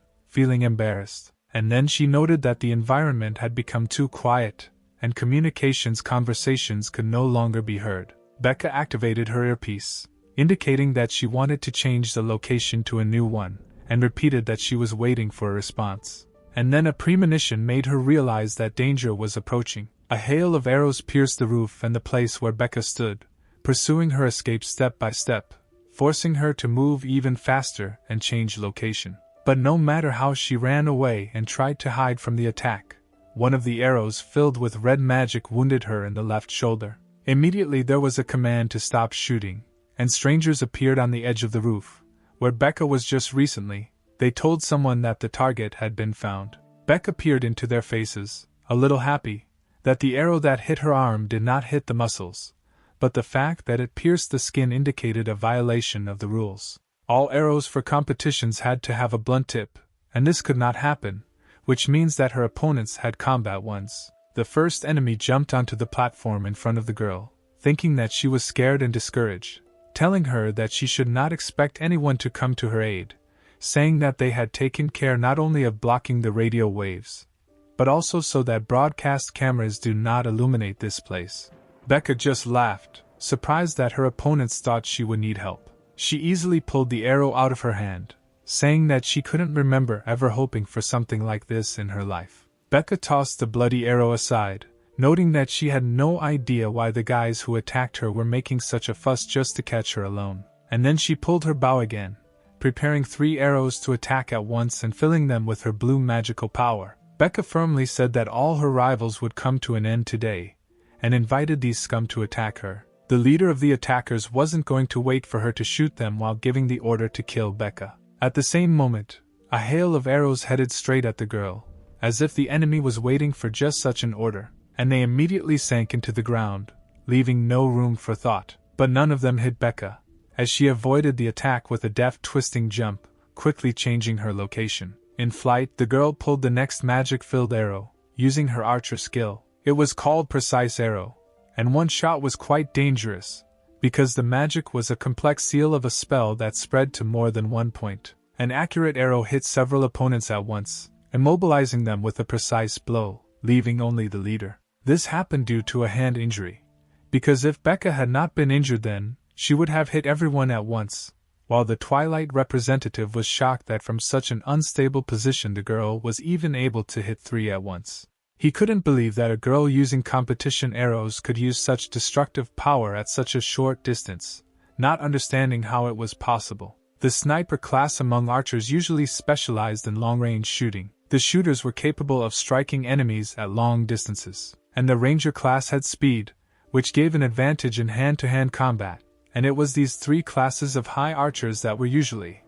feeling embarrassed, and then she noted that the environment had become too quiet, and conversations could no longer be heard. Becca activated her earpiece, indicating that she wanted to change the location to a new one, and repeated that she was waiting for a response. And then a premonition made her realize that danger was approaching. A hail of arrows pierced the roof and the place where Becca stood, pursuing her escape step by step, forcing her to move even faster and change location. But no matter how she ran away and tried to hide from the attack, one of the arrows filled with red magic wounded her in the left shoulder. Immediately there was a command to stop shooting, and strangers appeared on the edge of the roof, where Becca was just recently. They told someone that the target had been found. Becca peered into their faces, a little happy, that the arrow that hit her arm did not hit the muscles, but the fact that it pierced the skin indicated a violation of the rules. All arrows for competitions had to have a blunt tip, and this could not happen, which means that her opponents had combat ones. The first enemy jumped onto the platform in front of the girl, thinking that she was scared and discouraged, telling her that she should not expect anyone to come to her aid, saying that they had taken care not only of blocking the radio waves, but also so that broadcast cameras do not illuminate this place. Becca just laughed, surprised that her opponents thought she would need help. She easily pulled the arrow out of her hand, saying that she couldn't remember ever hoping for something like this in her life. Becca tossed the bloody arrow aside, noting that she had no idea why the guys who attacked her were making such a fuss just to catch her alone. And then she pulled her bow again, preparing 3 arrows to attack at once and filling them with her blue magical power. Becca firmly said that all her rivals would come to an end today, and invited these scum to attack her. The leader of the attackers wasn't going to wait for her to shoot them while giving the order to kill Becca. At the same moment, a hail of arrows headed straight at the girl, as if the enemy was waiting for just such an order, and they immediately sank into the ground, leaving no room for thought. But none of them hit Becca, as she avoided the attack with a deft twisting jump, quickly changing her location. In flight, the girl pulled the next magic-filled arrow, using her archer skill. It was called Precise Arrow, and one shot was quite dangerous, because the magic was a complex seal of a spell that spread to more than one point. An accurate arrow hit several opponents at once, immobilizing them with a precise blow, leaving only the leader. This happened due to a hand injury, because if Becca had not been injured then, she would have hit everyone at once, while the Twilight representative was shocked that from such an unstable position the girl was even able to hit 3 at once. He couldn't believe that a girl using competition arrows could use such destructive power at such a short distance, not understanding how it was possible. The sniper class among archers usually specialized in long-range shooting. The shooters were capable of striking enemies at long distances, and the ranger class had speed, which gave an advantage in hand-to-hand combat, and it was these 3 classes of high archers that were usually,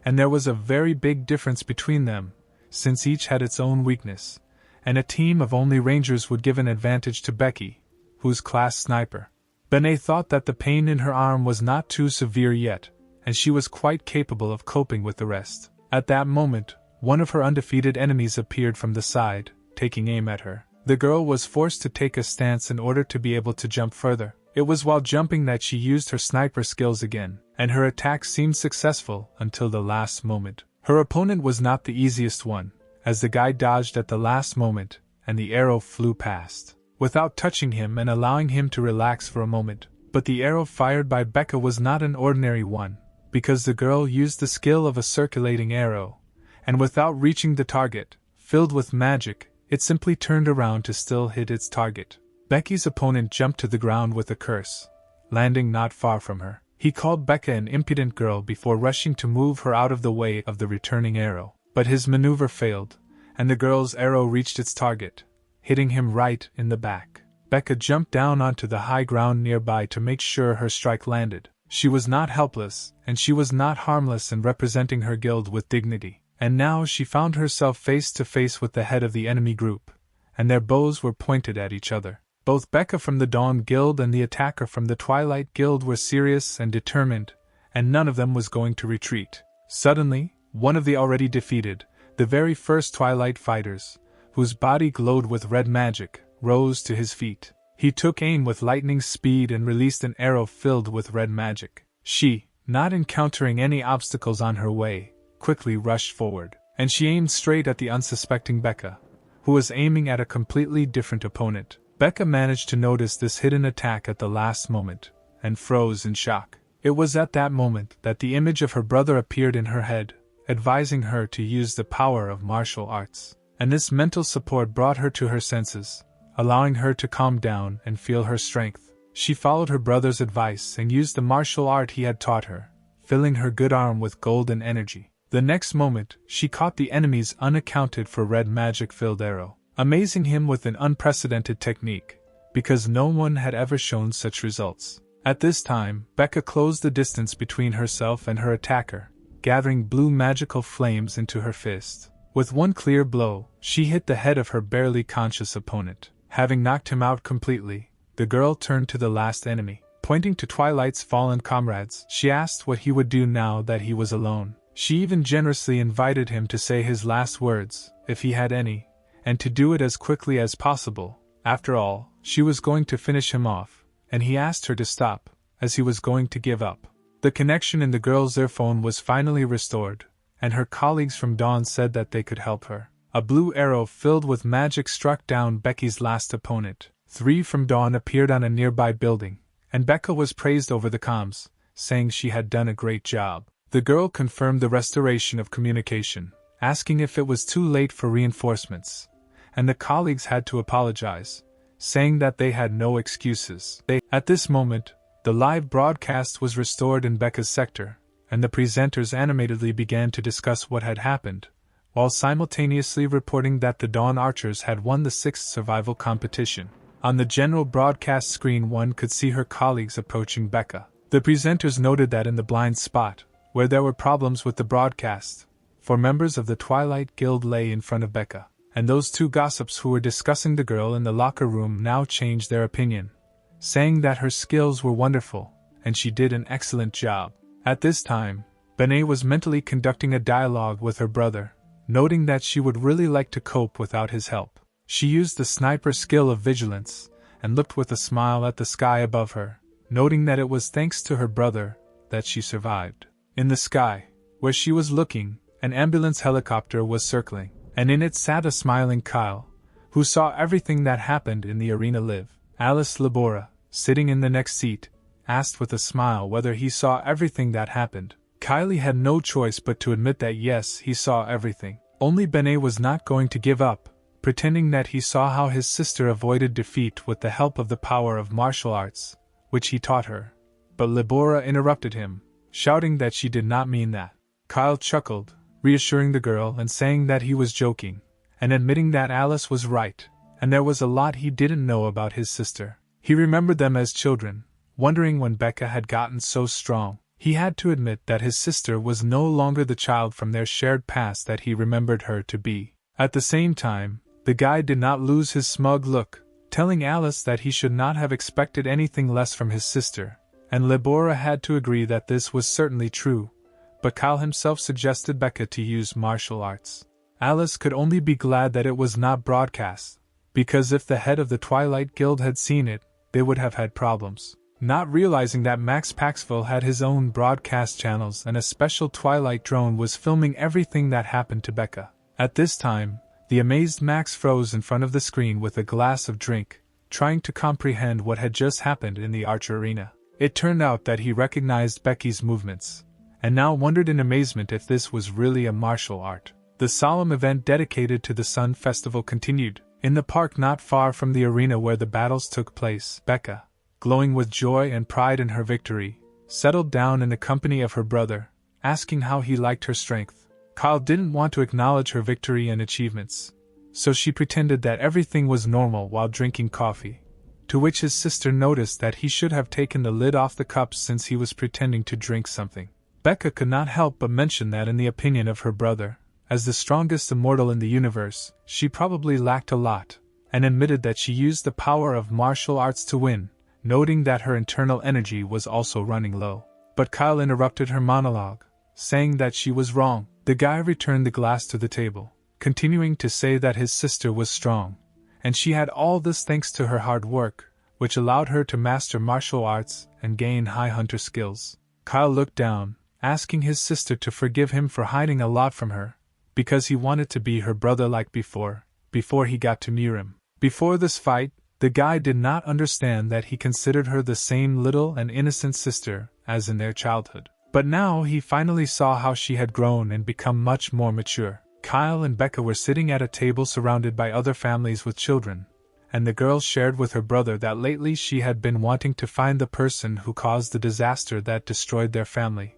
and there was a very big difference between them, since each had its own weakness, and a team of only rangers would give an advantage to Becky, whose class sniper. Benet thought that the pain in her arm was not too severe yet, and she was quite capable of coping with the rest. At that moment, one of her undefeated enemies appeared from the side, taking aim at her. The girl was forced to take a stance in order to be able to jump further. It was while jumping that she used her sniper skills again, and her attack seemed successful until the last moment. Her opponent was not the easiest one, as the guy dodged at the last moment, and the arrow flew past, without touching him and allowing him to relax for a moment. But the arrow fired by Becca was not an ordinary one, because the girl used the skill of a circulating arrow, and without reaching the target, filled with magic, it simply turned around to still hit its target. Becky's opponent jumped to the ground with a curse, landing not far from her. He called Becca an impudent girl before rushing to move her out of the way of the returning arrow, but his maneuver failed, and the girl's arrow reached its target, hitting him right in the back. Becca jumped down onto the high ground nearby to make sure her strike landed. She was not helpless, and she was not harmless in representing her guild with dignity. And now she found herself face to face with the head of the enemy group, and their bows were pointed at each other. Both Becca from the Dawn Guild and the attacker from the Twilight Guild were serious and determined, and none of them was going to retreat. Suddenly, one of the already defeated, the very first Twilight fighters, whose body glowed with red magic, rose to his feet. He took aim with lightning speed and released an arrow filled with red magic. She, not encountering any obstacles on her way, quickly rushed forward, and she aimed straight at the unsuspecting Becca, who was aiming at a completely different opponent. Becca managed to notice this hidden attack at the last moment, and froze in shock. It was at that moment that the image of her brother appeared in her head, advising her to use the power of martial arts, and this mental support brought her to her senses, allowing her to calm down and feel her strength. She followed her brother's advice and used the martial art he had taught her, filling her good arm with golden energy. The next moment, she caught the enemy's unaccounted for red magic-filled arrow, amazing him with an unprecedented technique, because no one had ever shown such results. At this time, Becca closed the distance between herself and her attacker, gathering blue magical flames into her fist. With one clear blow, she hit the head of her barely conscious opponent. Having knocked him out completely, the girl turned to the last enemy. Pointing to Twilight's fallen comrades, she asked what he would do now that he was alone. She even generously invited him to say his last words, if he had any, and to do it as quickly as possible. After all, she was going to finish him off, and he asked her to stop, as he was going to give up. The connection in the girl's earphone was finally restored, and her colleagues from Dawn said that they could help her. A blue arrow filled with magic struck down Becky's last opponent. 3 from Dawn appeared on a nearby building, and Becca was praised over the comms, saying she had done a great job. The girl confirmed the restoration of communication, asking if it was too late for reinforcements, and the colleagues had to apologize, saying that they had no excuses. At this moment, the live broadcast was restored in Becca's sector, and the presenters animatedly began to discuss what had happened, while simultaneously reporting that the Dawn Archers had won the 6th survival competition. On the general broadcast screen one could see her colleagues approaching Becca. The presenters noted that in the blind spot, where there were problems with the broadcast, 4 members of the Twilight Guild lay in front of Becca, and those 2 gossips who were discussing the girl in the locker room now changed their opinion, saying that her skills were wonderful, and she did an excellent job. At this time, Benet was mentally conducting a dialogue with her brother, noting that she would really like to cope without his help. She used the sniper skill of vigilance, and looked with a smile at the sky above her, noting that it was thanks to her brother that she survived. In the sky, where she was looking, an ambulance helicopter was circling, and in it sat a smiling Kyle, who saw everything that happened in the arena live. Alice Labora, sitting in the next seat, asked with a smile whether he saw everything that happened. Kylie had no choice but to admit that yes, he saw everything. Only Benet was not going to give up, pretending that he saw how his sister avoided defeat with the help of the power of martial arts, which he taught her. But Libora interrupted him, shouting that she did not mean that. Kyle chuckled, reassuring the girl and saying that he was joking, and admitting that Alice was right, and there was a lot he didn't know about his sister. He remembered them as children, wondering when Becca had gotten so strong. He had to admit that his sister was no longer the child from their shared past that he remembered her to be. At the same time, the guy did not lose his smug look, telling Alice that he should not have expected anything less from his sister, and Libora had to agree that this was certainly true, but Kyle himself suggested Becca to use martial arts. Alice could only be glad that it was not broadcast, because if the head of the Twilight Guild had seen it, they would have had problems. Not realizing that Max Paxville had his own broadcast channels and a special Twilight drone was filming everything that happened to Becca. At this time, the amazed Max froze in front of the screen with a glass of drink, trying to comprehend what had just happened in the arch arena. It turned out that he recognized Becky's movements, and now wondered in amazement if this was really a martial art. The solemn event dedicated to the Sun Festival continued. In the park not far from the arena where the battles took place, Becca, glowing with joy and pride in her victory, settled down in the company of her brother, asking how he liked her strength. Kyle didn't want to acknowledge her victory and achievements, so she pretended that everything was normal while drinking coffee, to which his sister noticed that he should have taken the lid off the cups since he was pretending to drink something. Becca could not help but mention that in the opinion of her brother, as the strongest immortal in the universe, she probably lacked a lot, and admitted that she used the power of martial arts to win, noting that her internal energy was also running low. But Kyle interrupted her monologue, saying that she was wrong. The guy returned the glass to the table, continuing to say that his sister was strong, and she had all this thanks to her hard work, which allowed her to master martial arts and gain high hunter skills. Kyle looked down, asking his sister to forgive him for hiding a lot from her, because he wanted to be her brother like before he got to Mirim. Before this fight, the guy did not understand that he considered her the same little and innocent sister as in their childhood. But now he finally saw how she had grown and become much more mature. Kyle and Becca were sitting at a table surrounded by other families with children, and the girl shared with her brother that lately she had been wanting to find the person who caused the disaster that destroyed their family,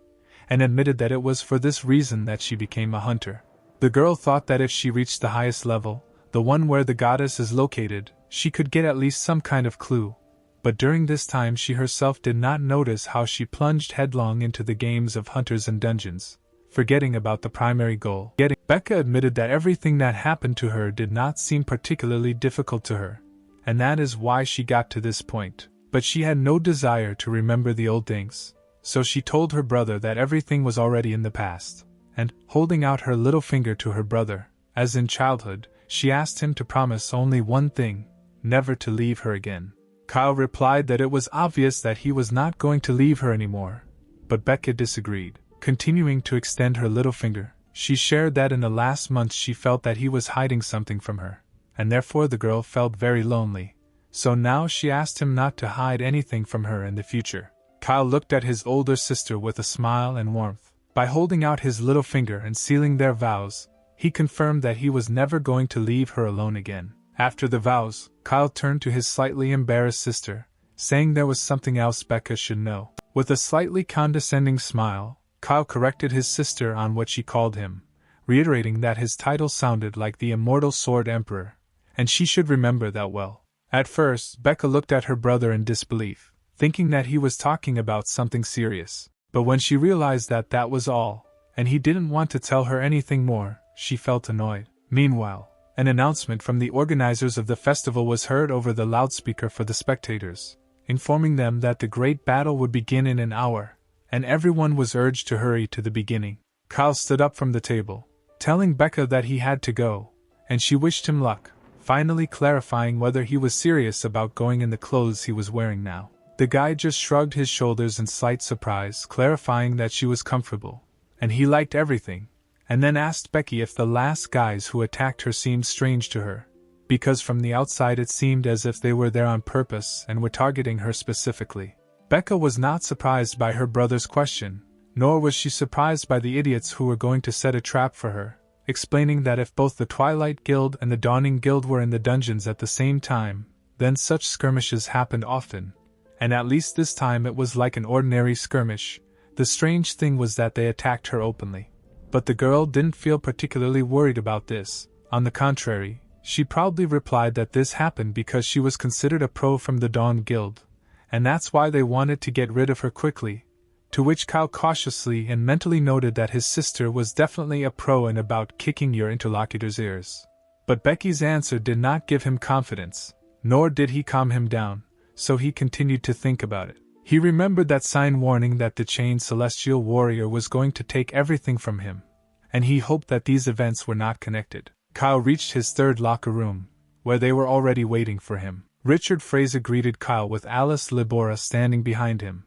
and admitted that it was for this reason that she became a hunter. The girl thought that if she reached the highest level, the one where the goddess is located, she could get at least some kind of clue, but during this time she herself did not notice how she plunged headlong into the games of hunters and dungeons, forgetting about the primary goal. Becca admitted that everything that happened to her did not seem particularly difficult to her, and that is why she got to this point, but she had no desire to remember the old things, so she told her brother that everything was already in the past, and, holding out her little finger to her brother, as in childhood, she asked him to promise only one thing: never to leave her again. Kyle replied that it was obvious that he was not going to leave her anymore, but Becca disagreed. Continuing to extend her little finger, she shared that in the last months she felt that he was hiding something from her, and therefore the girl felt very lonely, so now she asked him not to hide anything from her in the future. Kyle looked at his older sister with a smile and warmth. By holding out his little finger and sealing their vows, he confirmed that he was never going to leave her alone again. After the vows, Kyle turned to his slightly embarrassed sister, saying there was something else Becca should know. With a slightly condescending smile, Kyle corrected his sister on what she called him, reiterating that his title sounded like the immortal Sword Emperor, and she should remember that well. At first, Becca looked at her brother in disbelief, thinking that he was talking about something serious, but when she realized that that was all, and he didn't want to tell her anything more, she felt annoyed. Meanwhile, an announcement from the organizers of the festival was heard over the loudspeaker for the spectators, informing them that the great battle would begin in an hour, and everyone was urged to hurry to the beginning. Kyle stood up from the table, telling Becca that he had to go, and she wished him luck, finally clarifying whether he was serious about going in the clothes he was wearing now. The guy just shrugged his shoulders in slight surprise, clarifying that she was comfortable, and he liked everything, and then asked Becky if the last guys who attacked her seemed strange to her, because from the outside it seemed as if they were there on purpose and were targeting her specifically. Becca was not surprised by her brother's question, nor was she surprised by the idiots who were going to set a trap for her, explaining that if both the Twilight Guild and the Dawning Guild were in the dungeons at the same time, then such skirmishes happened often, and at least this time it was like an ordinary skirmish. The strange thing was that they attacked her openly. But the girl didn't feel particularly worried about this. On the contrary, she proudly replied that this happened because she was considered a pro from the Dawn Guild, and that's why they wanted to get rid of her quickly. To which Kyle cautiously and mentally noted that his sister was definitely a pro and about kicking your interlocutor's ears. But Becky's answer did not give him confidence, nor did he calm him down, so he continued to think about it. He remembered that sign warning that the chained celestial warrior was going to take everything from him, and he hoped that these events were not connected. Kyle reached his third locker room, where they were already waiting for him. Richard Fraser greeted Kyle with Alice Libora standing behind him,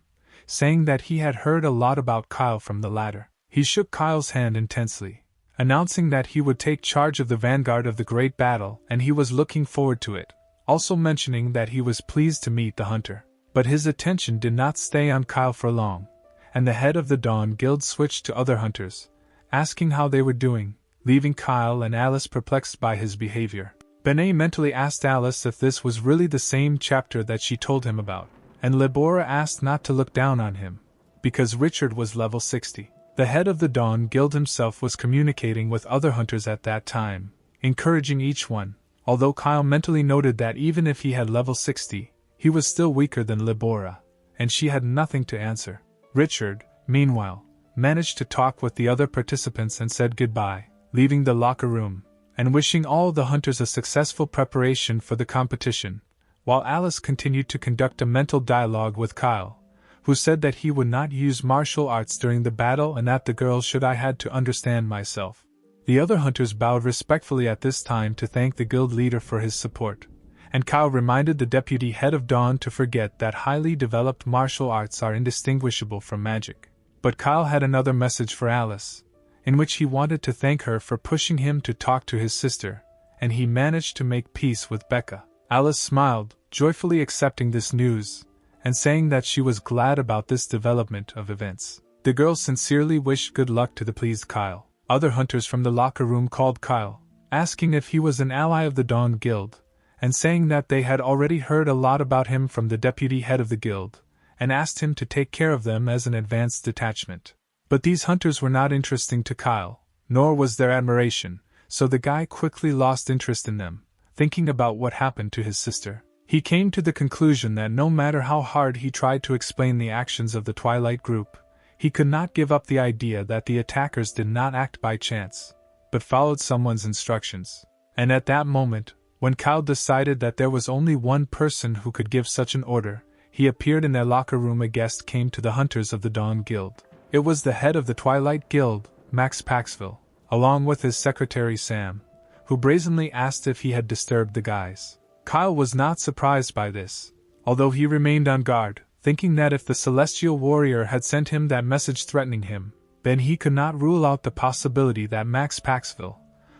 saying that he had heard a lot about Kyle from the latter. He shook Kyle's hand intensely, announcing that he would take charge of the vanguard of the great battle and he was looking forward to it, also mentioning that he was pleased to meet the hunter. But his attention did not stay on Kyle for long, and the head of the Dawn Guild switched to other hunters, asking how they were doing, leaving Kyle and Alice perplexed by his behavior. Benet mentally asked Alice if this was really the same chapter that she told him about, and Libora asked not to look down on him, because Richard was level 60. The head of the Dawn Guild himself was communicating with other hunters at that time, encouraging each one, although Kyle mentally noted that even if he had level 60, he was still weaker than Libora, and she had nothing to answer. Richard, meanwhile, managed to talk with the other participants and said goodbye, leaving the locker room, and wishing all the hunters a successful preparation for the competition, while Alice continued to conduct a mental dialogue with Kyle, who said that he would not use martial arts during the battle and that the girl should I had to understand myself. The other hunters bowed respectfully at this time to thank the guild leader for his support, and Kyle reminded the deputy head of Dawn to forget that highly developed martial arts are indistinguishable from magic. But Kyle had another message for Alice, in which he wanted to thank her for pushing him to talk to his sister, and he managed to make peace with Becca. Alice smiled, joyfully accepting this news, and saying that she was glad about this development of events. The girl sincerely wished good luck to the pleased Kyle. Other hunters from the locker room called Kyle, asking if he was an ally of the Dawn Guild, and saying that they had already heard a lot about him from the deputy head of the guild, and asked him to take care of them as an advanced detachment. But these hunters were not interesting to Kyle, nor was their admiration, so the guy quickly lost interest in them, thinking about what happened to his sister. He came to the conclusion that no matter how hard he tried to explain the actions of the Twilight group, he could not give up the idea that the attackers did not act by chance, but followed someone's instructions. And at that moment, when Kyle decided that there was only one person who could give such an order, he appeared in their locker room. A guest came to the hunters of the Dawn Guild. It was the head of the Twilight Guild, Max Paxville, along with his secretary Sam, who brazenly asked if he had disturbed the guys. Kyle was not surprised by this, although he remained on guard, thinking that if the Celestial Warrior had sent him that message threatening him, then he could not rule out the possibility that Max Paxville,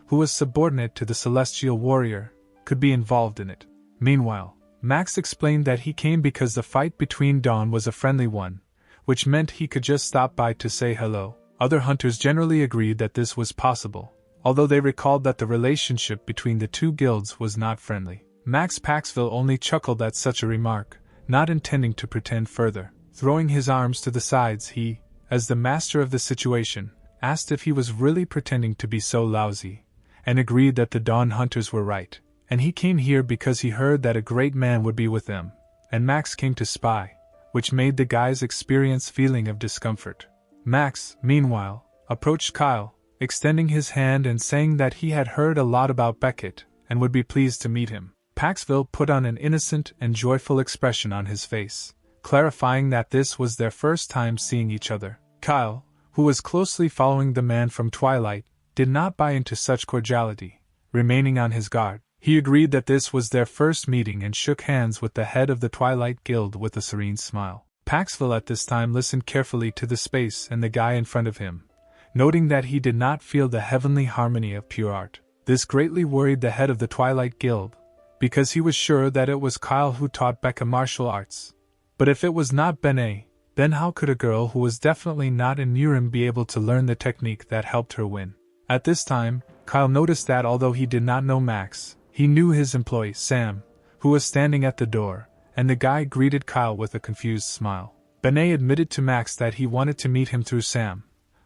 who was subordinate to the Celestial Warrior, could be involved in it. Meanwhile, Max explained that he came because the fight between Dawn was a friendly one, which meant he could just stop by to say hello. Other hunters generally agreed that this was possible, although they recalled that the relationship between the two guilds was not friendly. Max Paxville only chuckled at such a remark, not intending to pretend further. Throwing his arms to the sides, he, as the master of the situation, asked if he was really pretending to be so lousy, and agreed that the Dawn hunters were right, and he came here because he heard that a great man would be with them, and Max came to spy, which made the guys experience feeling of discomfort. Max, meanwhile, approached Kyle, extending his hand and saying that he had heard a lot about Beckett, and would be pleased to meet him. Paxville put on an innocent and joyful expression on his face, clarifying that this was their first time seeing each other. Kyle, who was closely following the man from Twilight, did not buy into such cordiality, remaining on his guard. He agreed that this was their first meeting and shook hands with the head of the Twilight Guild with a serene smile. Paxville at this time listened carefully to the space and the guy in front of him, noting that he did not feel the heavenly harmony of pure art. This greatly worried the head of the Twilight Guild, because he was sure that it was Kyle who taught Becca martial arts, But if it was not Benet, then how could a girl who was definitely not in Urim be able to learn the technique that helped her win? At this time, Kyle noticed that although he did not know Max, he knew his employee, Sam, who was standing at the door, and the guy greeted Kyle with a confused smile. Benet admitted to Max that he wanted to meet him through Sam,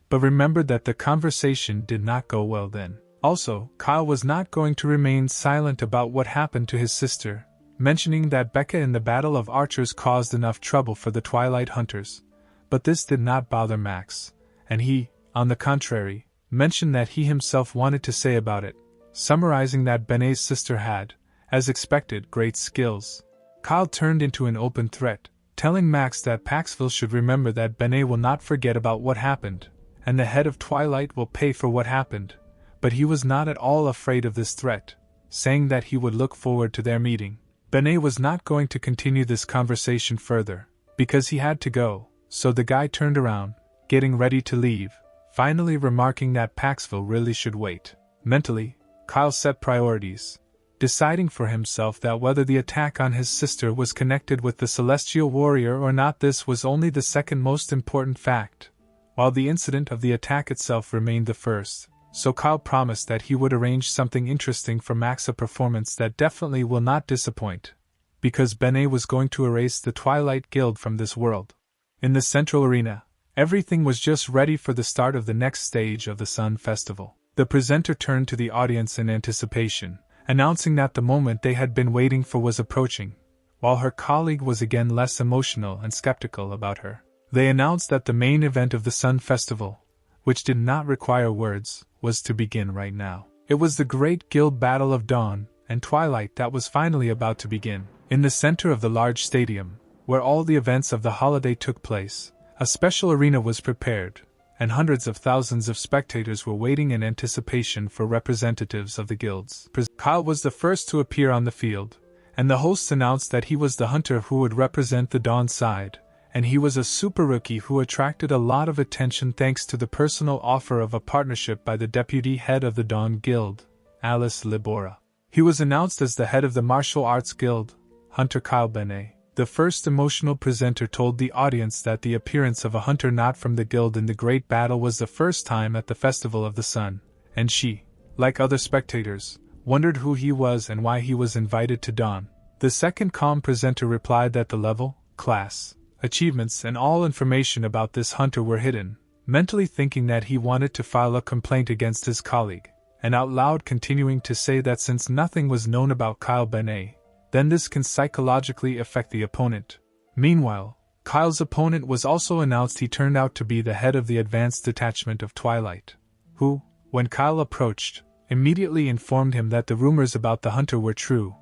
but remembered that the conversation did not go well then. Also, Kyle was not going to remain silent about what happened to his sister, mentioning that Becca in the Battle of Archers caused enough trouble for the Twilight Hunters, but this did not bother Max, and he, on the contrary, mentioned that he himself wanted to say about it, summarizing that Benet's sister had, as expected, great skills. Kyle turned into an open threat, telling Max that Paxville should remember that Benet will not forget about what happened, and the head of Twilight will pay for what happened, but he was not at all afraid of this threat, saying that he would look forward to their meeting. Benet was not going to continue this conversation further, because he had to go, so the guy turned around, getting ready to leave, finally remarking that Paxville really should wait. Mentally, Kyle set priorities, deciding for himself that whether the attack on his sister was connected with the Celestial Warrior or not, this was only the second most important fact, while the incident of the attack itself remained the first. So Kyle promised that he would arrange something interesting for Max, a performance that definitely will not disappoint, because Benet was going to erase the Twilight Guild from this world. In the central arena, everything was just ready for the start of the next stage of the Sun Festival. The presenter turned to the audience in anticipation, announcing that the moment they had been waiting for was approaching, while her colleague was again less emotional and skeptical about her. They announced that the main event of the Sun Festival, which did not require words, was to begin right now. It was the great guild battle of dawn and twilight that was finally about to begin. In the center of the large stadium, where all the events of the holiday took place, a special arena was prepared, and hundreds of thousands of spectators were waiting in anticipation for representatives of the guilds. Kyle was the first to appear on the field, and the hosts announced that he was the hunter who would represent the dawn side, and he was a super rookie who attracted a lot of attention thanks to the personal offer of a partnership by the deputy head of the Dawn Guild, Alice Libora. He was announced as the head of the Martial Arts Guild, Hunter Kyle Benet. The first emotional presenter told the audience that the appearance of a hunter not from the guild in the great battle was the first time at the Festival of the Sun, and she, like other spectators, wondered who he was and why he was invited to Dawn. The second calm presenter replied that the level, class, achievements and all information about this hunter were hidden, mentally thinking that he wanted to file a complaint against his colleague, and out loud continuing to say that since nothing was known about Kyle Benet, then this can psychologically affect the opponent. Meanwhile, Kyle's opponent was also announced. He turned out to be the head of the advanced detachment of Twilight, who, when Kyle approached, immediately informed him that the rumors about the hunter were true,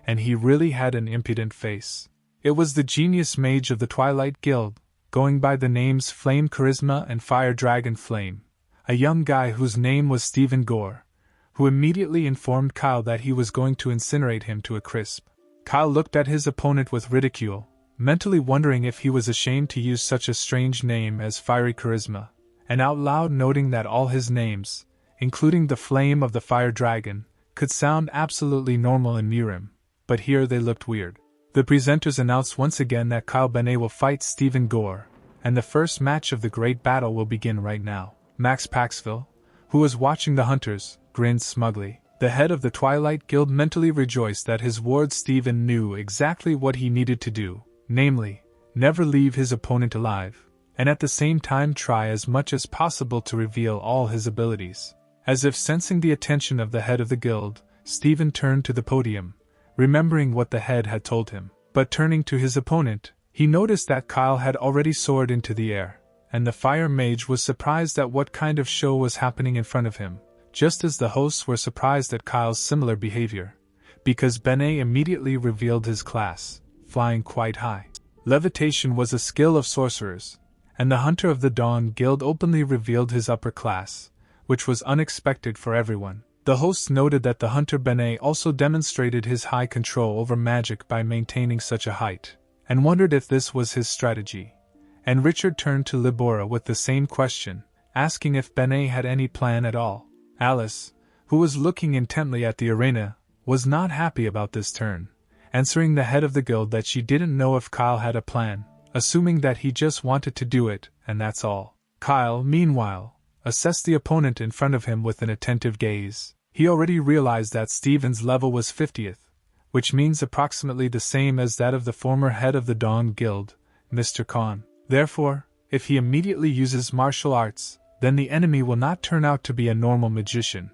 and he really had an impudent face. It was the genius mage of the Twilight Guild, going by the names Flame Charisma and Fire Dragon Flame, a young guy whose name was Stephen Gore, who immediately informed Kyle that he was going to incinerate him to a crisp. Kyle looked at his opponent with ridicule, mentally wondering if he was ashamed to use such a strange name as Fiery Charisma, and out loud noting that all his names, including the Flame of the Fire Dragon, could sound absolutely normal in Murim, but here they looked weird. The presenters announced once again that Kyle Benet will fight Stephen Gore, and the first match of the great battle will begin right now. Max Paxville, who was watching the hunters, grinned smugly. The head of the Twilight Guild mentally rejoiced that his ward Stephen knew exactly what he needed to do, namely, never leave his opponent alive, and at the same time try as much as possible to reveal all his abilities. As if sensing the attention of the head of the guild, Stephen turned to the podium, remembering what the head had told him. But turning to his opponent, he noticed that Kyle had already soared into the air, and the fire mage was surprised at what kind of show was happening in front of him, just as the hosts were surprised at Kyle's similar behavior, because Benet immediately revealed his class, flying quite high. Levitation was a skill of sorcerers, and the Hunter of the Dawn Guild openly revealed his upper class, which was unexpected for everyone. The hosts noted that the Hunter Benet also demonstrated his high control over magic by maintaining such a height, and wondered if this was his strategy. And Richard turned to Libora with the same question, asking if Benet had any plan at all. Alice, who was looking intently at the arena, was not happy about this turn, answering the head of the guild that she didn't know if Kyle had a plan, assuming that he just wanted to do it, and that's all. Kyle, meanwhile, assessed the opponent in front of him with an attentive gaze. He already realized that Steven's level was 50th, which means approximately the same as that of the former head of the Dawn Guild, Mr. Khan. Therefore, if he immediately uses martial arts, then the enemy will not turn out to be a normal magician,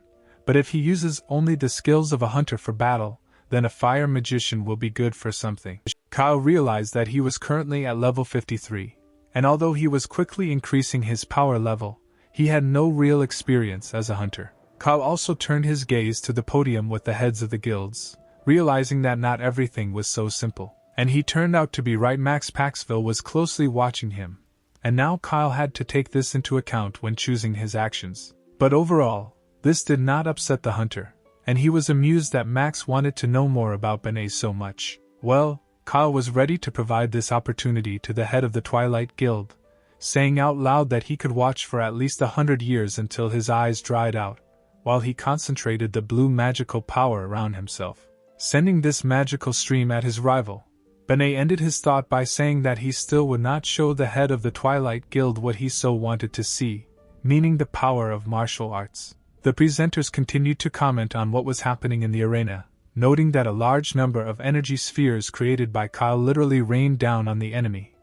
but if he uses only the skills of a hunter for battle, then a fire magician will be good for something. Kyle realized that he was currently at level 53, and although he was quickly increasing his power level, he had no real experience as a hunter. Kyle also turned his gaze to the podium with the heads of the guilds, realizing that not everything was so simple. And he turned out to be right. Max Paxville was closely watching him, and now Kyle had to take this into account when choosing his actions. But overall, this did not upset the hunter, and he was amused that Max wanted to know more about Benet so much. Well, Kyle was ready to provide this opportunity to the head of the Twilight Guild, saying out loud that he could watch for at least 100 years until his eyes dried out, while he concentrated the blue magical power around himself, sending this magical stream at his rival. Benet ended his thought by saying that he still would not show the head of the Twilight Guild what he so wanted to see, meaning the power of martial arts. The presenters continued to comment on what was happening in the arena, noting that a large number of energy spheres created by Kyle literally rained down on the enemy,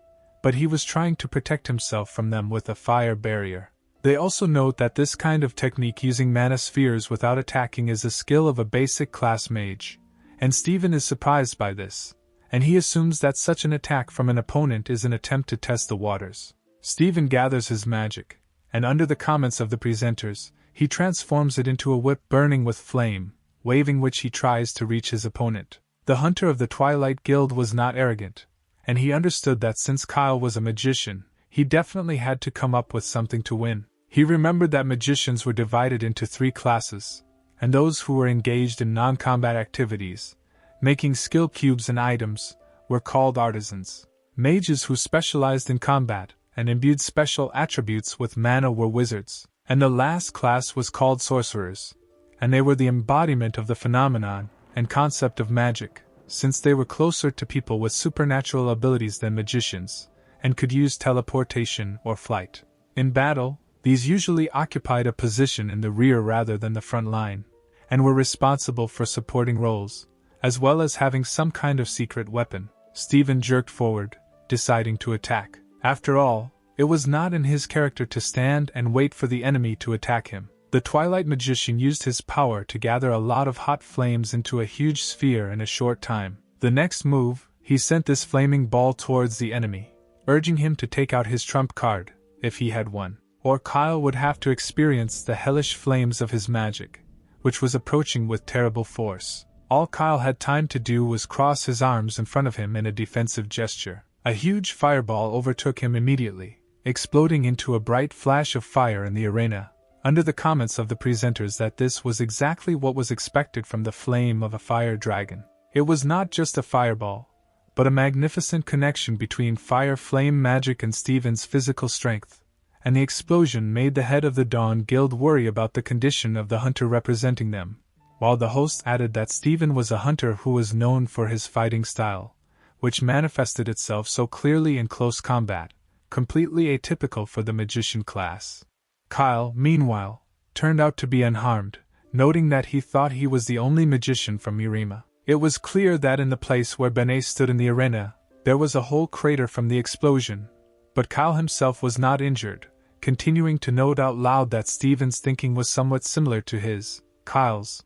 but he was trying to protect himself from them with a fire barrier. They also note that this kind of technique using mana spheres without attacking is a skill of a basic class mage, and Steven is surprised by this, and he assumes that such an attack from an opponent is an attempt to test the waters. Steven gathers his magic, and under the comments of the presenters, he transforms it into a whip burning with flame, waving which he tries to reach his opponent. The hunter of the Twilight Guild was not arrogant, and he understood that since Kyle was a magician, he definitely had to come up with something to win. He remembered that magicians were divided into 3 classes, and those who were engaged in non-combat activities, making skill cubes and items, were called artisans. Mages who specialized in combat and imbued special attributes with mana were wizards, and the last class was called sorcerers, and they were the embodiment of the phenomenon and concept of magic, since they were closer to people with supernatural abilities than magicians, and could use teleportation or flight. In battle, these usually occupied a position in the rear rather than the front line, and were responsible for supporting roles, as well as having some kind of secret weapon. Steven jerked forward, deciding to attack. After all, it was not in his character to stand and wait for the enemy to attack him. The Twilight Magician used his power to gather a lot of hot flames into a huge sphere in a short time. The next move, he sent this flaming ball towards the enemy, urging him to take out his trump card, if he had one, or Kyle would have to experience the hellish flames of his magic, which was approaching with terrible force. All Kyle had time to do was cross his arms in front of him in a defensive gesture. A huge fireball overtook him immediately, exploding into a bright flash of fire in the arena, under the comments of the presenters that this was exactly what was expected from the flame of a fire dragon. It was not just a fireball, but a magnificent connection between fire flame magic and Steven's physical strength, and the explosion made the head of the Dawn Guild worry about the condition of the hunter representing them, while the host added that Steven was a hunter who was known for his fighting style, which manifested itself so clearly in close combat, completely atypical for the magician class. Kyle, meanwhile, turned out to be unharmed, noting that he thought he was the only magician from Mirima. It was clear that in the place where Benet stood in the arena, there was a whole crater from the explosion, but Kyle himself was not injured, continuing to note out loud that Steven's thinking was somewhat similar to his, Kyle's,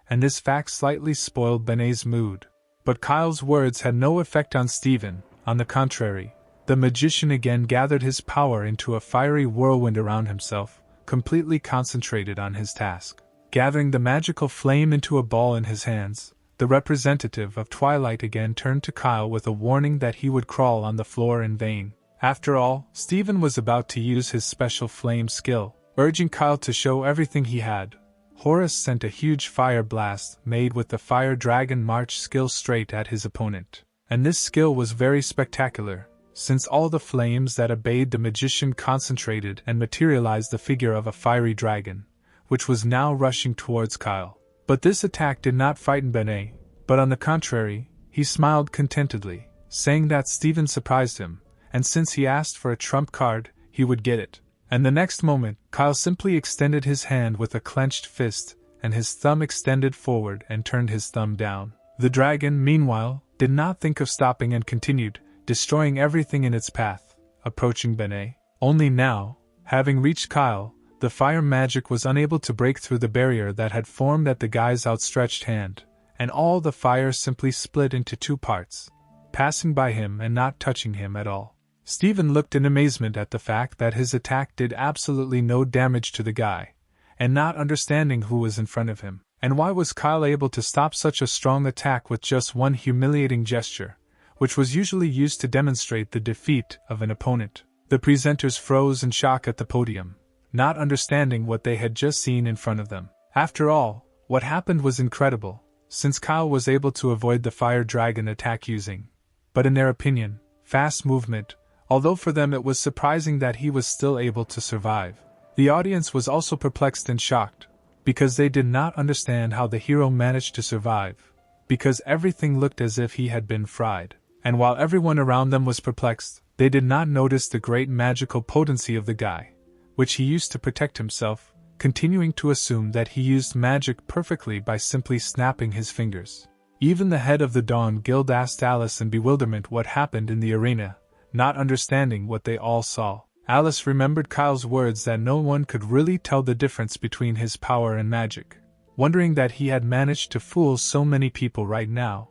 and this fact slightly spoiled Benet's mood. But Kyle's words had no effect on Steven. On the contrary, the magician again gathered his power into a fiery whirlwind around himself, completely concentrated on his task. Gathering the magical flame into a ball in his hands, the representative of Twilight again turned to Kyle with a warning that he would crawl on the floor in vain. After all, Steven was about to use his special flame skill. Urging Kyle to show everything he had, Horus sent a huge fire blast made with the Fire Dragon March skill straight at his opponent. And this skill was very spectacular, since all the flames that obeyed the magician concentrated and materialized the figure of a fiery dragon, which was now rushing towards Kyle. But this attack did not frighten Benet, but on the contrary, He smiled contentedly, saying that Steven surprised him, and since he asked for a trump card, he would get it. And the next moment, Kyle simply extended his hand with a clenched fist, and his thumb extended forward and turned his thumb down. The dragon, meanwhile, did not think of stopping and continued, destroying everything in its path, approaching Benet. Only now, having reached Kyle, the fire magic was unable to break through the barrier that had formed at the guy's outstretched hand, and all the fire simply split into two parts, passing by him and not touching him at all. Steven looked in amazement at the fact that his attack did absolutely no damage to the guy, and not understanding who was in front of him, and why was Kyle able to stop such a strong attack with just one humiliating gesture, which was usually used to demonstrate the defeat of an opponent. The presenters froze in shock at the podium, not understanding what they had just seen in front of them. After all, what happened was incredible, since Kyle was able to avoid the fire dragon attack using, but in their opinion, fast movement, although for them it was surprising that he was still able to survive. The audience was also perplexed and shocked, because they did not understand how the hero managed to survive, because everything looked as if he had been fried. And while everyone around them was perplexed, they did not notice the great magical potency of the guy, which he used to protect himself, continuing to assume that he used magic perfectly by simply snapping his fingers. Even the head of the Dawn Guild asked Alice in bewilderment what happened in the arena, not understanding what they all saw. Alice remembered Kyle's words that no one could really tell the difference between his power and magic, wondering that he had managed to fool so many people right now,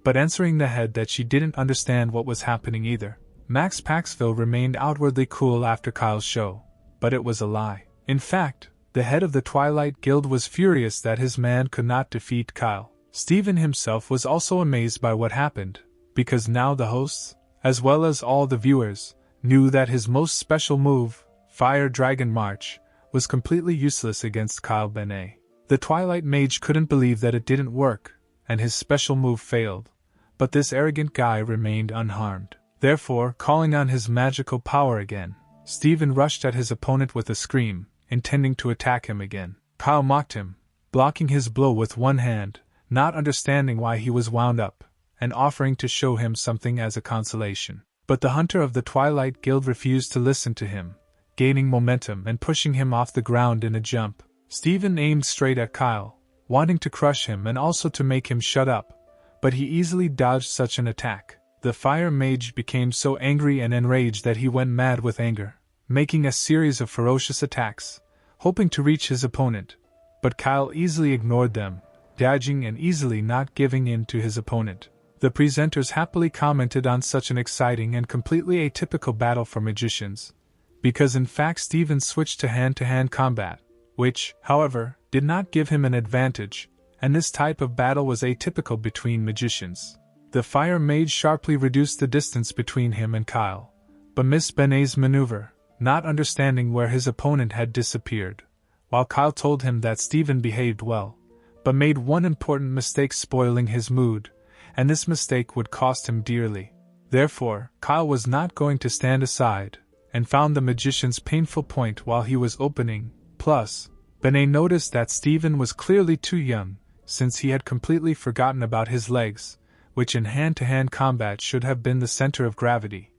but answering the head that she didn't understand what was happening either. Max Paxville remained outwardly cool after Kyle's show, but it was a lie. In fact, the head of the Twilight Guild was furious that his man could not defeat Kyle. Steven himself was also amazed by what happened, because now the hosts, as well as all the viewers, knew that his most special move, Fire Dragon March, was completely useless against Kyle Benet. The Twilight Mage couldn't believe that it didn't work, and his special move failed, but this arrogant guy remained unharmed. Therefore, calling on his magical power again, Steven rushed at his opponent with a scream, intending to attack him again. Kyle mocked him, blocking his blow with one hand, not understanding why he was wound up, and offering to show him something as a consolation. But the hunter of the Twilight Guild refused to listen to him, gaining momentum and pushing him off the ground in a jump. Steven aimed straight at Kyle, wanting to crush him and also to make him shut up, but he easily dodged such an attack. The fire mage became so angry and enraged that he went mad with anger, making a series of ferocious attacks, hoping to reach his opponent, but Kyle easily ignored them, dodging and easily not giving in to his opponent. The presenters happily commented on such an exciting and completely atypical battle for magicians, because in fact Steven switched to hand-to-hand combat, which, however, did not give him an advantage, and this type of battle was atypical between magicians. The fire mage sharply reduced the distance between him and Kyle, but missed Benet's maneuver, not understanding where his opponent had disappeared, while Kyle told him that Steven behaved well, but made one important mistake, spoiling his mood, and this mistake would cost him dearly. Therefore, Kyle was not going to stand aside, and found the magician's painful point while he was opening. Plus, Benet noticed that Steven was clearly too young, since he had completely forgotten about his legs, which in hand-to-hand combat should have been the center of gravity,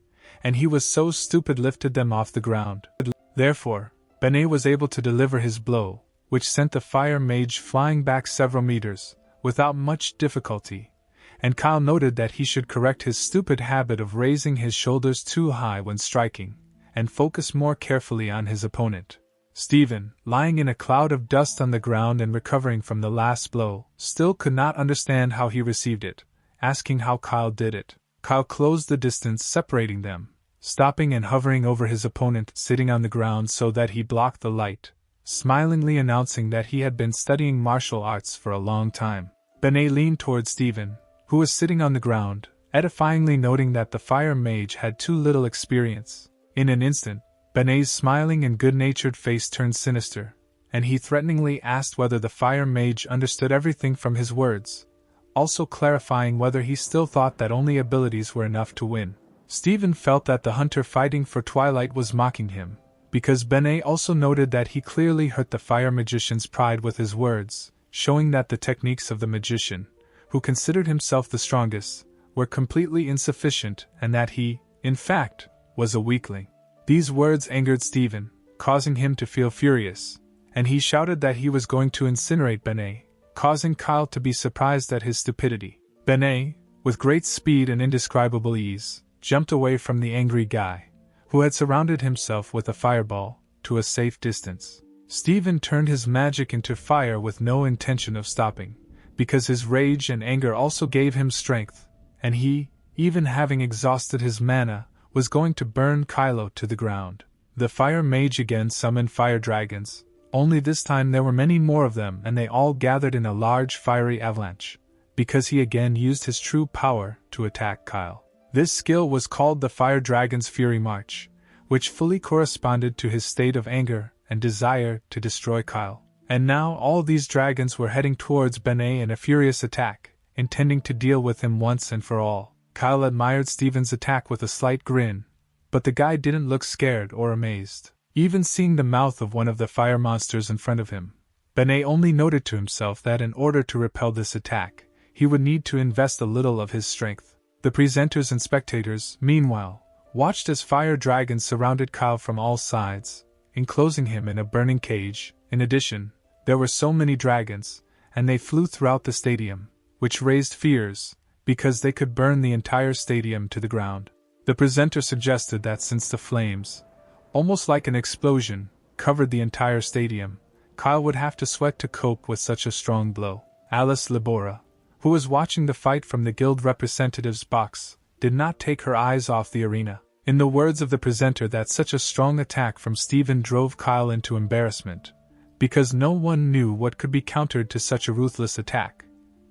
and he was so stupid lifted them off the ground. Therefore, Benet was able to deliver his blow, which sent the fire mage flying back several meters, without much difficulty, and Kyle noted that he should correct his stupid habit of raising his shoulders too high when striking, and focus more carefully on his opponent. Steven, lying in a cloud of dust on the ground and recovering from the last blow, still could not understand how he received it, asking how Kyle did it. Kyle closed the distance separating them, stopping and hovering over his opponent sitting on the ground so that he blocked the light, smilingly announcing that he had been studying martial arts for a long time. Benet leaned toward Steven, who was sitting on the ground, edifyingly noting that the fire mage had too little experience. In an instant, Benet's smiling and good-natured face turned sinister, and he threateningly asked whether the fire mage understood everything from his words, also clarifying whether he still thought that only abilities were enough to win. Steven felt that the hunter fighting for Twilight was mocking him, because Benet also noted that he clearly hurt the fire magician's pride with his words, showing that the techniques of the magician, who considered himself the strongest, were completely insufficient and that he, in fact, was a weakling. These words angered Stephen, causing him to feel furious, and he shouted that he was going to incinerate Benet, causing Kyle to be surprised at his stupidity. Benet, with great speed and indescribable ease, jumped away from the angry guy, who had surrounded himself with a fireball, to a safe distance. Stephen turned his magic into fire with no intention of stopping, because his rage and anger also gave him strength, and he, even having exhausted his mana, was going to burn Kylo to the ground. The fire mage again summoned fire dragons, only this time there were many more of them and they all gathered in a large fiery avalanche, because he again used his true power to attack Kyle. This skill was called the Fire Dragon's Fury March, which fully corresponded to his state of anger and desire to destroy Kyle. And now all these dragons were heading towards Benet in a furious attack, intending to deal with him once and for all. Kyle admired Stephen's attack with a slight grin, but the guy didn't look scared or amazed. Even seeing the mouth of one of the fire monsters in front of him, Benet only noted to himself that in order to repel this attack, he would need to invest a little of his strength. The presenters and spectators, meanwhile, watched as fire dragons surrounded Kyle from all sides, enclosing him in a burning cage. In addition, there were so many dragons, and they flew throughout the stadium, which raised fears, because they could burn the entire stadium to the ground. The presenter suggested that since the flames, almost like an explosion, covered the entire stadium, Kyle would have to sweat to cope with such a strong blow. Alice Libora, who was watching the fight from the guild representative's box, did not take her eyes off the arena. In the words of the presenter, that such a strong attack from Stephen drove Kyle into embarrassment, because no one knew what could be countered to such a ruthless attack.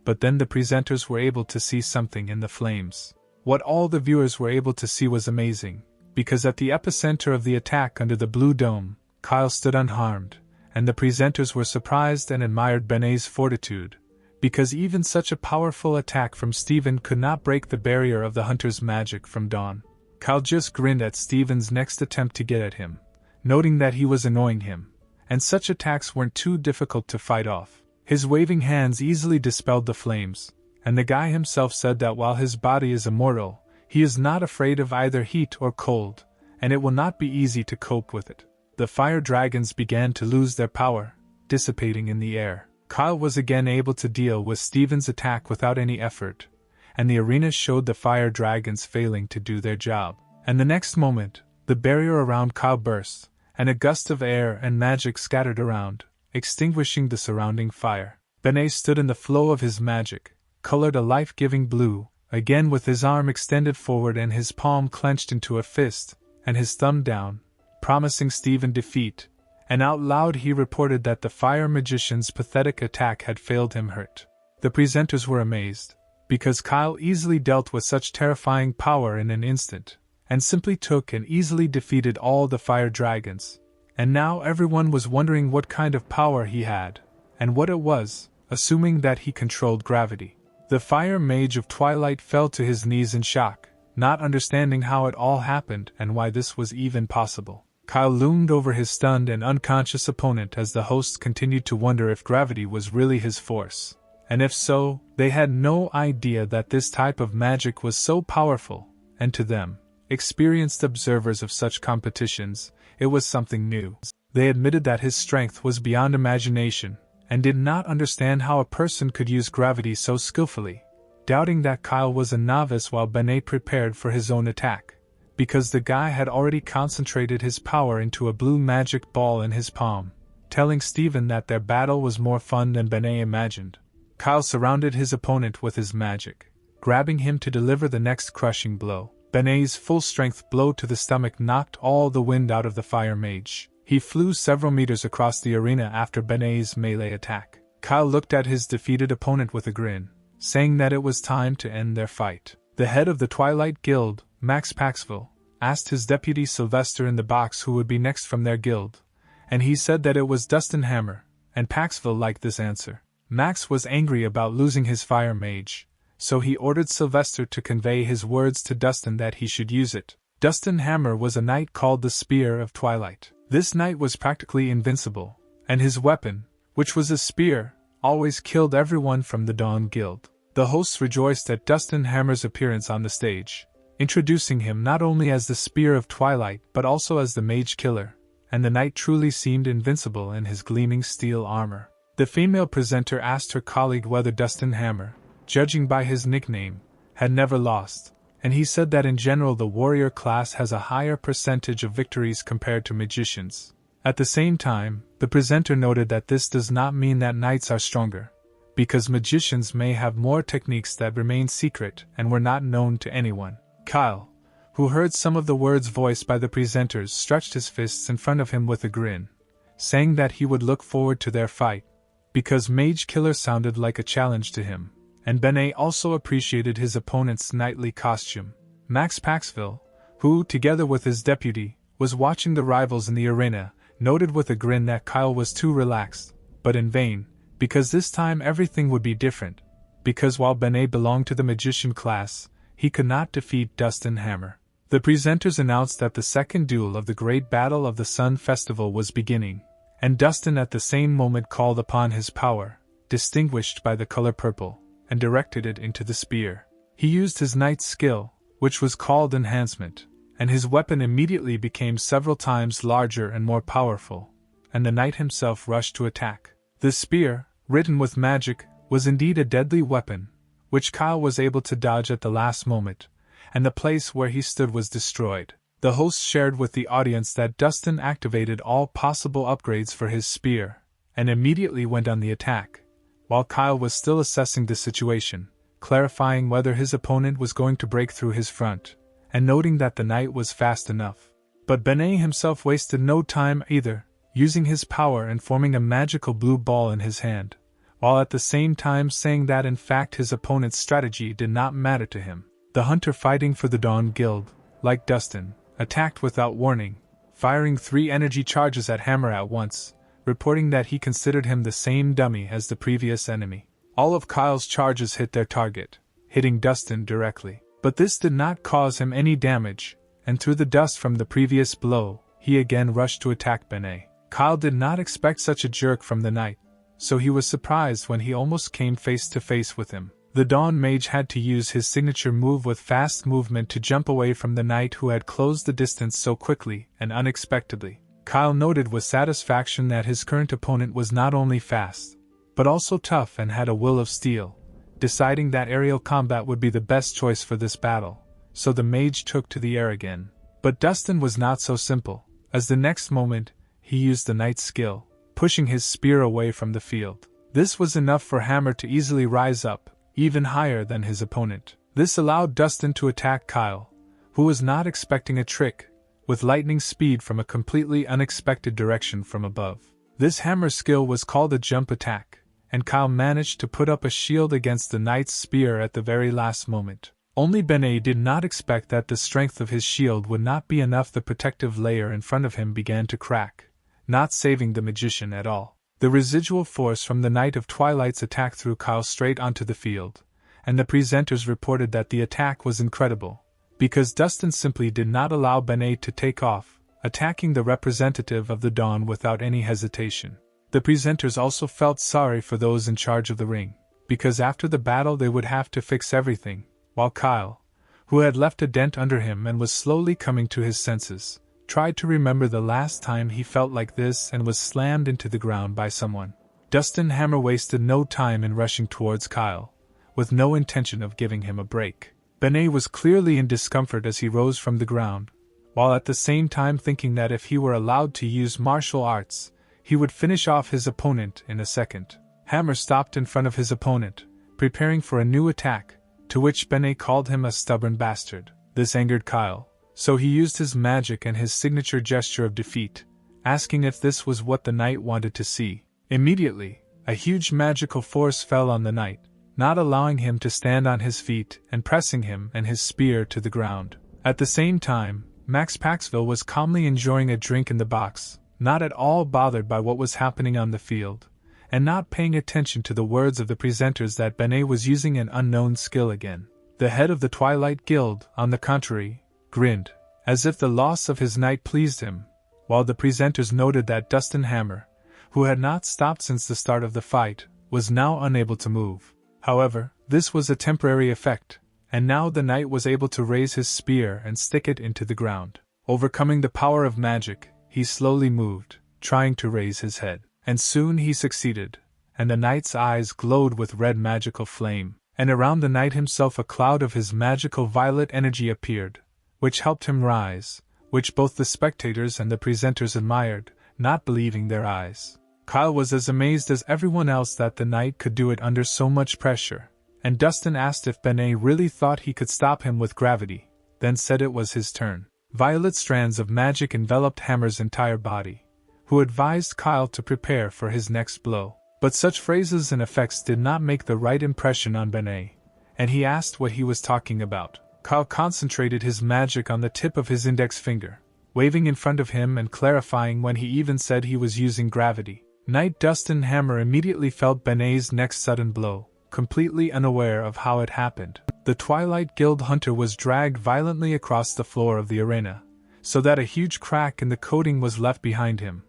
But then the presenters were able to see something in the flames. What all the viewers were able to see was amazing, because at the epicenter of the attack under the blue dome, Kyle stood unharmed, and the presenters were surprised and admired Benet's fortitude, because even such a powerful attack from Stephen could not break the barrier of the hunter's magic from Dawn. Kyle just grinned at Stephen's next attempt to get at him, noting that he was annoying him, and such attacks weren't too difficult to fight off. His waving hands easily dispelled the flames, and the guy himself said that while his body is immortal, he is not afraid of either heat or cold, and it will not be easy to cope with it. The fire dragons began to lose their power, dissipating in the air. Kyle was again able to deal with Stephen's attack without any effort, and the arena showed the fire dragons failing to do their job. And the next moment, the barrier around Kyle burst, and a gust of air and magic scattered around, extinguishing the surrounding fire. Benet stood in the flow of his magic, colored a life-giving blue, again with his arm extended forward and his palm clenched into a fist, and his thumb down, promising Stephen defeat, and out loud he reported that the fire magician's pathetic attack had failed him hurt. The presenters were amazed, because Kyle easily dealt with such terrifying power in an instant, and simply took and easily defeated all the fire dragons, and now everyone was wondering what kind of power he had, and what it was, assuming that he controlled gravity. The fire mage of Twilight fell to his knees in shock, not understanding how it all happened and why this was even possible. Kyle loomed over his stunned and unconscious opponent as the hosts continued to wonder if gravity was really his force, and if so, they had no idea that this type of magic was so powerful, and to them, experienced observers of such competitions, it was something new. They admitted that his strength was beyond imagination, and did not understand how a person could use gravity so skillfully, doubting that Kyle was a novice while Benet prepared for his own attack, because the guy had already concentrated his power into a blue magic ball in his palm, telling Stephen that their battle was more fun than Benet imagined. Kyle surrounded his opponent with his magic, grabbing him to deliver the next crushing blow. Benet's full-strength blow to the stomach knocked all the wind out of the fire mage. He flew several meters across the arena after Benet's melee attack. Kyle looked at his defeated opponent with a grin, saying that it was time to end their fight. The head of the Twilight Guild, Max Paxville, asked his deputy Sylvester in the box who would be next from their guild, and he said that it was Dustin Hammer, and Paxville liked this answer. Max was angry about losing his fire mage, so he ordered Sylvester to convey his words to Dustin that he should use it. Dustin Hammer was a knight called the Spear of Twilight. This knight was practically invincible, and his weapon, which was a spear, always killed everyone from the Dawn Guild. The hosts rejoiced at Dustin Hammer's appearance on the stage, introducing him not only as the Spear of Twilight but also as the Mage Killer, and the knight truly seemed invincible in his gleaming steel armor. The female presenter asked her colleague whether Dustin Hammer, judging by his nickname, had never lost, and he said that in general the warrior class has a higher percentage of victories compared to magicians. At the same time, the presenter noted that this does not mean that knights are stronger, because magicians may have more techniques that remain secret and were not known to anyone. Kyle, who heard some of the words voiced by the presenters, stretched his fists in front of him with a grin, saying that he would look forward to their fight, because Mage Killer sounded like a challenge to him, and Benet also appreciated his opponent's knightly costume. Max Paxville, who, together with his deputy, was watching the rivals in the arena, noted with a grin that Kyle was too relaxed, but in vain, because this time everything would be different, because while Benet belonged to the magician class, he could not defeat Dustin Hammer. The presenters announced that the second duel of the Great Battle of the Sun Festival was beginning, and Dustin at the same moment called upon his power, distinguished by the color purple, and directed it into the spear. He used his knight's skill, which was called enhancement, and his weapon immediately became several times larger and more powerful, and the knight himself rushed to attack. The spear, written with magic, was indeed a deadly weapon, which Kyle was able to dodge at the last moment, and the place where he stood was destroyed. The host shared with the audience that Dustin activated all possible upgrades for his spear, and immediately went on the attack, while Kyle was still assessing the situation, clarifying whether his opponent was going to break through his front, and noting that the knight was fast enough. But Benet himself wasted no time either, using his power and forming a magical blue ball in his hand, while at the same time saying that in fact his opponent's strategy did not matter to him. The hunter fighting for the Dawn Guild, like Dustin, attacked without warning, firing 3 energy charges at Hammer at once, reporting that he considered him the same dummy as the previous enemy. All of Kyle's charges hit their target, hitting Dustin directly. But this did not cause him any damage, and through the dust from the previous blow, he again rushed to attack Benet. Kyle did not expect such a jerk from the knight, so he was surprised when he almost came face to face with him. The Dawn Mage had to use his signature move with fast movement to jump away from the knight who had closed the distance so quickly and unexpectedly. Kyle noted with satisfaction that his current opponent was not only fast, but also tough and had a will of steel, deciding that aerial combat would be the best choice for this battle, so the mage took to the air again. But Dustin was not so simple, as the next moment, he used the knight's skill, pushing his spear away from the field. This was enough for Hammer to easily rise up, even higher than his opponent. This allowed Dustin to attack Kyle, who was not expecting a trick, with lightning speed from a completely unexpected direction from above. This Hammer skill was called a jump attack, and Kyle managed to put up a shield against the knight's spear at the very last moment. Only Benet did not expect that the strength of his shield would not be enough. The protective layer in front of him began to crack, not saving the magician at all. The residual force from the Knight of Twilight's attack threw Kyle straight onto the field, and the presenters reported that the attack was incredible, because Dustin simply did not allow Benet to take off, attacking the representative of the dawn without any hesitation. The presenters also felt sorry for those in charge of the ring, because after the battle they would have to fix everything, while Kyle, who had left a dent under him and was slowly coming to his senses, tried to remember the last time he felt like this and was slammed into the ground by someone. Dustin Hammer wasted no time in rushing towards Kyle, with no intention of giving him a break. Benet was clearly in discomfort as he rose from the ground, while at the same time thinking that if he were allowed to use martial arts, he would finish off his opponent in a second. Hammer stopped in front of his opponent, preparing for a new attack, to which Benet called him a stubborn bastard. This angered Kyle, so he used his magic and his signature gesture of defeat, asking if this was what the knight wanted to see. Immediately, a huge magical force fell on the knight, not allowing him to stand on his feet and pressing him and his spear to the ground. At the same time, Max Paxville was calmly enjoying a drink in the box, not at all bothered by what was happening on the field, and not paying attention to the words of the presenters that Benet was using an unknown skill again. The head of the Twilight Guild, on the contrary, grinned, as if the loss of his knight pleased him, while the presenters noted that Dustin Hammer, who had not stopped since the start of the fight, was now unable to move. However, This was a temporary effect, and now the knight was able to raise his spear and stick it into the ground. Overcoming the power of magic, he slowly moved, trying to raise his head, and soon he succeeded, and the knight's eyes glowed with red magical flame, and around the knight himself a cloud of his magical violet energy appeared, which helped him rise, which both the spectators and the presenters admired, not believing their eyes. Kyle was as amazed as everyone else that the knight could do it under so much pressure, and Dustin asked if Benet really thought he could stop him with gravity, then said it was his turn. Violet strands of magic enveloped Hammer's entire body, who advised Kyle to prepare for his next blow. But such phrases and effects did not make the right impression on Benet, and he asked what he was talking about. Kyle concentrated his magic on the tip of his index finger, waving in front of him and clarifying when he even said he was using gravity. Knight Dustin Hammer immediately felt Benet's next sudden blow, completely unaware of how it happened. The Twilight Guild hunter was dragged violently across the floor of the arena, so that a huge crack in the coating was left behind him,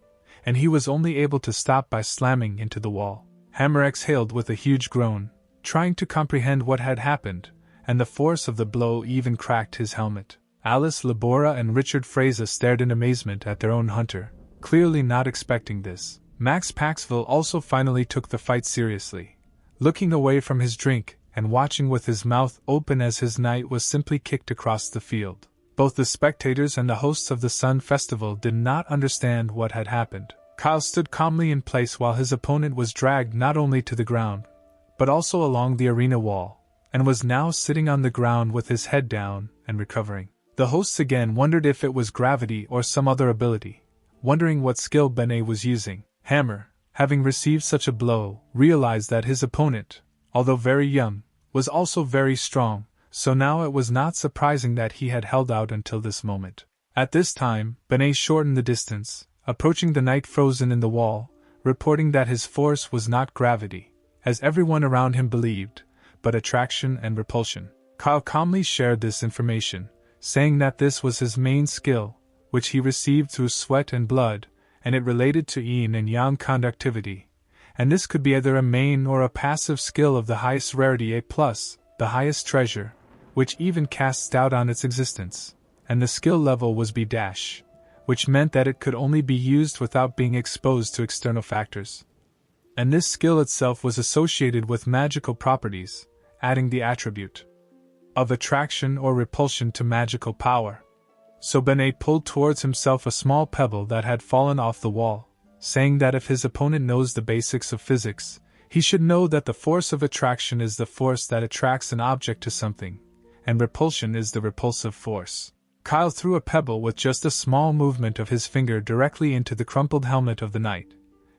and he was only able to stop by slamming into the wall. Hammer exhaled with a huge groan, trying to comprehend what had happened, and the force of the blow even cracked his helmet. Alice Labora and Richard Fraser stared in amazement at their own hunter, clearly not expecting this. Max Paxville also finally took the fight seriously, looking away from his drink and watching with his mouth open as his knight was simply kicked across the field. Both the spectators and the hosts of the Sun Festival did not understand what had happened. Kyle stood calmly in place while his opponent was dragged not only to the ground, but also along the arena wall, and was now sitting on the ground with his head down and recovering. The hosts again wondered if it was gravity or some other ability, wondering what skill Benet was using. Hammer, having received such a blow, realized that his opponent, although very young, was also very strong, so now it was not surprising that he had held out until this moment. At this time, Benet shortened the distance, approaching the knight frozen in the wall, reporting that his force was not gravity, as everyone around him believed, but attraction and repulsion. Kyle calmly shared this information, saying that this was his main skill, which he received through sweat and blood, and it related to yin and yang conductivity, and this could be either a main or a passive skill of the highest rarity A+, the highest treasure, which even casts doubt on its existence, and the skill level was B-, which meant that it could only be used without being exposed to external factors. And this skill itself was associated with magical properties, adding the attribute of attraction or repulsion to magical power. So Benet pulled towards himself a small pebble that had fallen off the wall, saying that if his opponent knows the basics of physics, he should know that the force of attraction is the force that attracts an object to something, and repulsion is the repulsive force. Kyle threw a pebble with just a small movement of his finger directly into the crumpled helmet of the knight,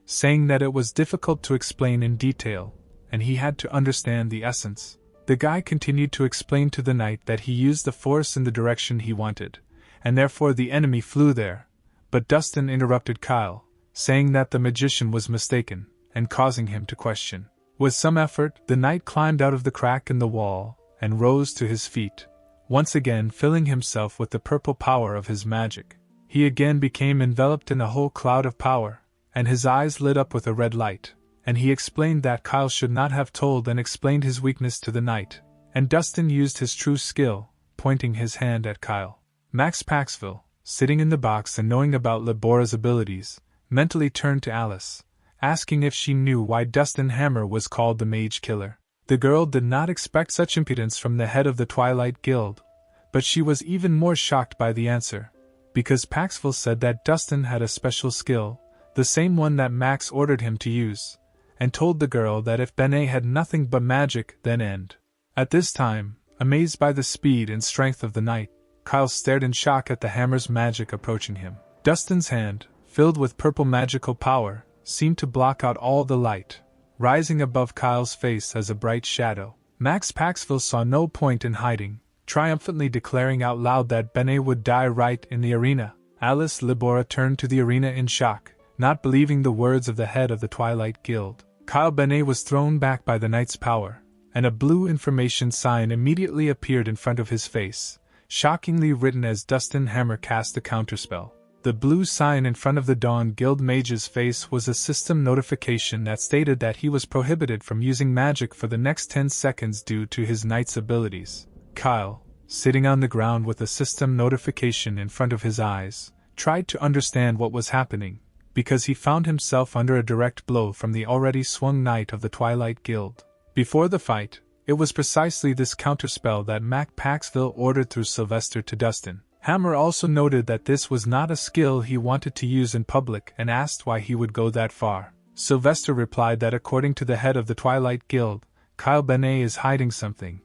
saying that it was difficult to explain in detail, and he had to understand the essence. The guy continued to explain to the knight that he used the force in the direction he wanted, and therefore the enemy flew there, but Dustin interrupted Kyle, saying that the magician was mistaken, and causing him to question. With some effort, the knight climbed out of the crack in the wall, and rose to his feet, once again filling himself with the purple power of his magic. He again became enveloped in a whole cloud of power, and his eyes lit up with a red light, and he explained that Kyle should not have told and explained his weakness to the knight, and Dustin used his true skill, pointing his hand at Kyle. Max Paxville, sitting in the box and knowing about Labora's abilities, mentally turned to Alice, asking if she knew why Dustin Hammer was called the Mage Killer. The girl did not expect such impudence from the head of the Twilight Guild, but she was even more shocked by the answer, because Paxville said that Dustin had a special skill, the same one that Max ordered him to use, and told the girl that if Benet had nothing but magic, then end. At this time, amazed by the speed and strength of the knight, Kyle stared in shock at the hammer's magic approaching him. Dustin's hand, filled with purple magical power, seemed to block out all the light, rising above Kyle's face as a bright shadow. Max Paxville saw no point in hiding, triumphantly declaring out loud that Benet would die right in the arena. Alice Labora turned to the arena in shock, not believing the words of the head of the Twilight Guild. Kyle Benet was thrown back by the knight's power, and a blue information sign immediately appeared in front of his face, shockingly written as Dustin Hammer cast a counterspell. The blue sign in front of the Dawn Guild mage's face was a system notification that stated that he was prohibited from using magic for the next 10 seconds due to his knight's abilities. Kyle, sitting on the ground with a system notification in front of his eyes, tried to understand what was happening, because he found himself under a direct blow from the already swung knight of the Twilight Guild. Before the fight, it was precisely this counterspell that Mac Paxville ordered through Sylvester to Dustin. Hammer also noted that this was not a skill he wanted to use in public and asked why he would go that far. Sylvester replied that according to the head of the Twilight Guild, Kyle Benet is hiding something,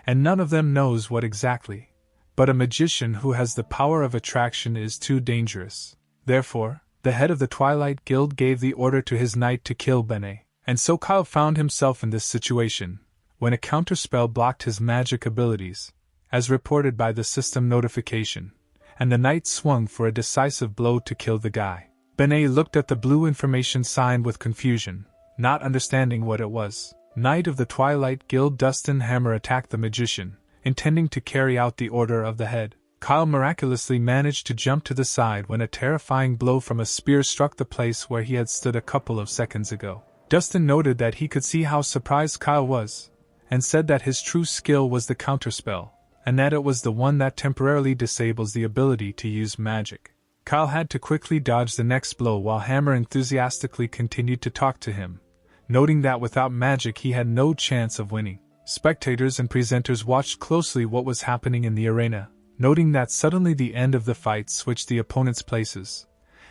and none of them knows what exactly. But a magician who has the power of attraction is too dangerous. Therefore, the head of the Twilight Guild gave the order to his knight to kill Benet, and so Kyle found himself in this situation, when a counterspell blocked his magic abilities, as reported by the system notification, and the knight swung for a decisive blow to kill the guy. Benet looked at the blue information sign with confusion, not understanding what it was. Knight of the Twilight Guild Dustin Hammer attacked the magician, intending to carry out the order of the head. Kyle miraculously managed to jump to the side when a terrifying blow from a spear struck the place where he had stood a couple of seconds ago. Dustin noted that he could see how surprised Kyle was, and said that his true skill was the counterspell, and that it was the one that temporarily disables the ability to use magic. Kyle had to quickly dodge the next blow while Hammer enthusiastically continued to talk to him, noting that without magic he had no chance of winning. Spectators and presenters watched closely what was happening in the arena, noting that suddenly the end of the fight switched the opponent's places,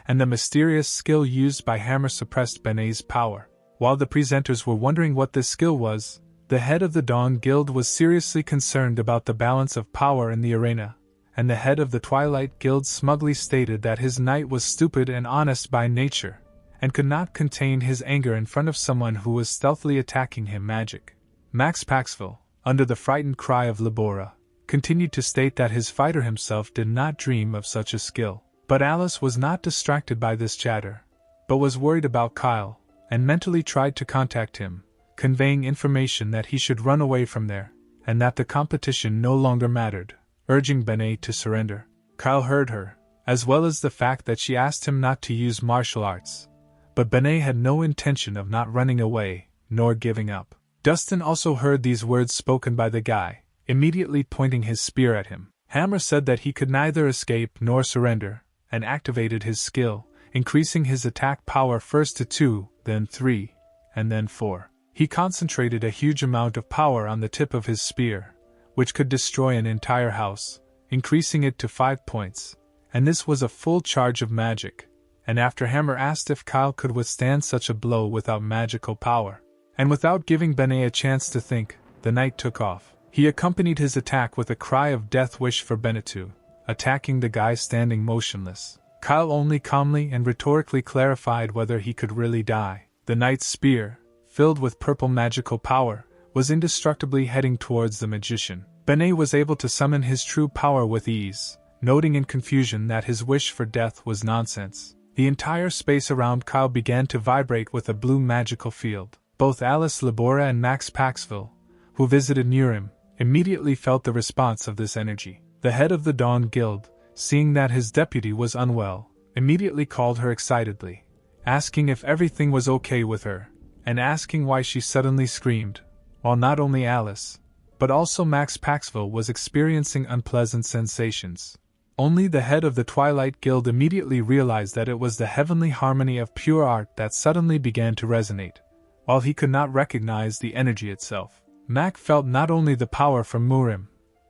and the mysterious skill used by Hammer suppressed Benet's power. While the presenters were wondering what this skill was, the head of the Dawn Guild was seriously concerned about the balance of power in the arena, and the head of the Twilight Guild smugly stated that his knight was stupid and honest by nature, and could not contain his anger in front of someone who was stealthily attacking him magic. Max Paxville, under the frightened cry of Labora, continued to state that his fighter himself did not dream of such a skill. But Alice was not distracted by this chatter, but was worried about Kyle, and mentally tried to contact him, conveying information that he should run away from there, and that the competition no longer mattered, urging Benet to surrender. Kyle heard her, as well as the fact that she asked him not to use martial arts, but Benet had no intention of not running away, nor giving up. Dustin also heard these words spoken by the guy, immediately pointing his spear at him. Hammer said that he could neither escape nor surrender, and activated his skill, increasing his attack power first to 2, then 3, and then 4. He concentrated a huge amount of power on the tip of his spear, which could destroy an entire house, increasing it to 5 points, and this was a full charge of magic, and after Hammer asked if Kyle could withstand such a blow without magical power, and without giving Benet a chance to think, the knight took off. He accompanied his attack with a cry of death wish for Benetu, attacking the guy standing motionless. Kyle only calmly and rhetorically clarified whether he could really die. The knight's spear, filled with purple magical power, was indestructibly heading towards the magician. Benet was able to summon his true power with ease, noting in confusion that his wish for death was nonsense. The entire space around Kyle began to vibrate with a blue magical field. Both Alice Labora and Max Paxville, who visited near him, immediately felt the response of this energy. The head of the Dawn Guild, seeing that his deputy was unwell, immediately called her excitedly, asking if everything was okay with her, and asking why she suddenly screamed, while not only Alice, but also Max Paxville was experiencing unpleasant sensations. Only the head of the Twilight Guild immediately realized that it was the heavenly harmony of pure art that suddenly began to resonate, while he could not recognize the energy itself. Mac felt not only the power from Murim,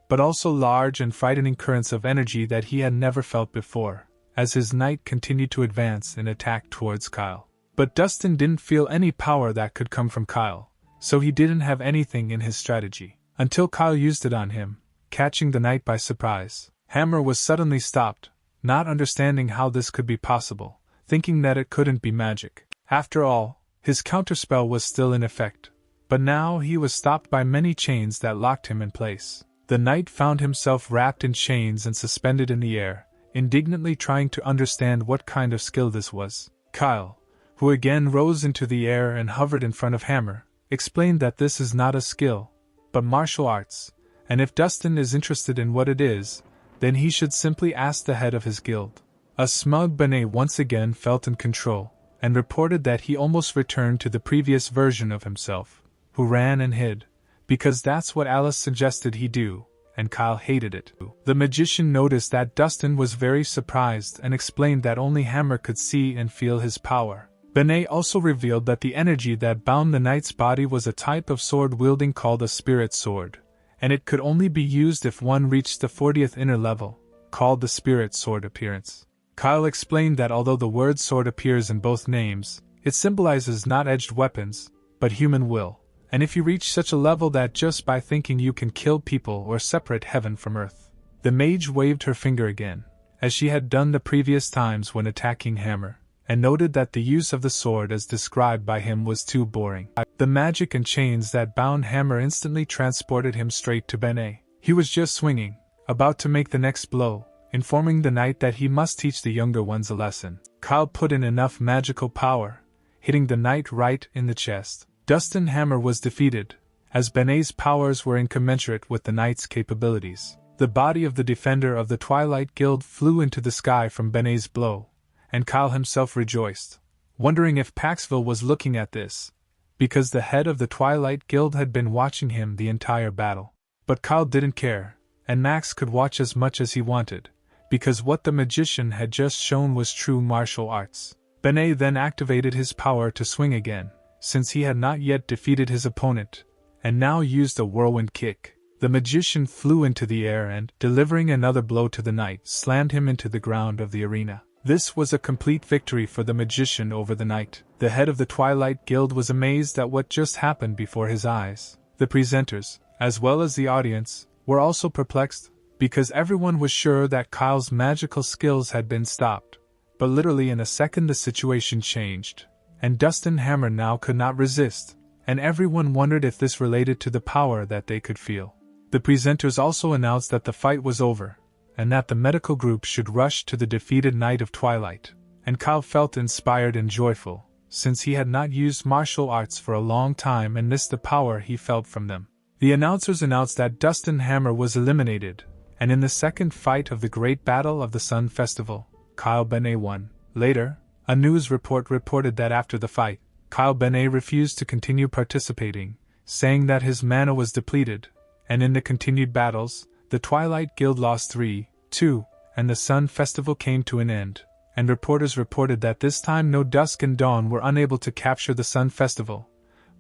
but also large and frightening currents of energy that he had never felt before, as his knight continued to advance and attack towards Kyle. But Dustin didn't feel any power that could come from Kyle, so he didn't have anything in his strategy, until Kyle used it on him, catching the knight by surprise. Hammer was suddenly stopped, not understanding how this could be possible, thinking that it couldn't be magic. After all, his counterspell was still in effect, but now he was stopped by many chains that locked him in place. The knight found himself wrapped in chains and suspended in the air, indignantly trying to understand what kind of skill this was. Kyle, who again rose into the air and hovered in front of Hammer, explained that this is not a skill, but martial arts, and if Dustin is interested in what it is, then he should simply ask the head of his guild. A smug Benet once again felt in control, and reported that he almost returned to the previous version of himself, who ran and hid, because that's what Alice suggested he do, and Kyle hated it. The magician noticed that Dustin was very surprised and explained that only Hammer could see and feel his power. Benet also revealed that the energy that bound the knight's body was a type of sword wielding called a spirit sword, and it could only be used if one reached the 40th inner level, called the spirit sword appearance. Kyle explained that although the word sword appears in both names, it symbolizes not edged weapons, but human will, and if you reach such a level that just by thinking you can kill people or separate heaven from earth. The mage waved her finger again, as she had done the previous times when attacking Hammer, and noted that the use of the sword as described by him was too boring. The magic and chains that bound Hammer instantly transported him straight to Benet. He was just swinging, about to make the next blow, informing the knight that he must teach the younger ones a lesson. Kyle put in enough magical power, hitting the knight right in the chest. Dustin Hammer was defeated, as Benet's powers were incommensurate with the knight's capabilities. The body of the defender of the Twilight Guild flew into the sky from Benet's blow, and Kyle himself rejoiced, wondering if Paxville was looking at this, because the head of the Twilight Guild had been watching him the entire battle. But Kyle didn't care, and Max could watch as much as he wanted, because what the magician had just shown was true martial arts. Benet then activated his power to swing again, since he had not yet defeated his opponent, and now used a whirlwind kick. The magician flew into the air and, delivering another blow to the knight, slammed him into the ground of the arena. This was a complete victory for the magician over the knight. The head of the Twilight Guild was amazed at what just happened before his eyes. The presenters, as well as the audience, were also perplexed, because everyone was sure that Kyle's magical skills had been stopped. But literally in a second the situation changed, and Dustin Hammer now could not resist, and everyone wondered if this related to the power that they could feel. The presenters also announced that the fight was over, and that the medical group should rush to the defeated Knight of Twilight, and Kyle felt inspired and joyful, since he had not used martial arts for a long time and missed the power he felt from them. The announcers announced that Dustin Hammer was eliminated, and in the second fight of the Great Battle of the Sun Festival, Kyle Benet won. Later, a news report reported that after the fight, Kyle Benet refused to continue participating, saying that his mana was depleted, and in the continued battles, the Twilight Guild lost 3-2, and the Sun Festival came to an end, and reporters reported that this time no Dusk and Dawn were unable to capture the Sun Festival,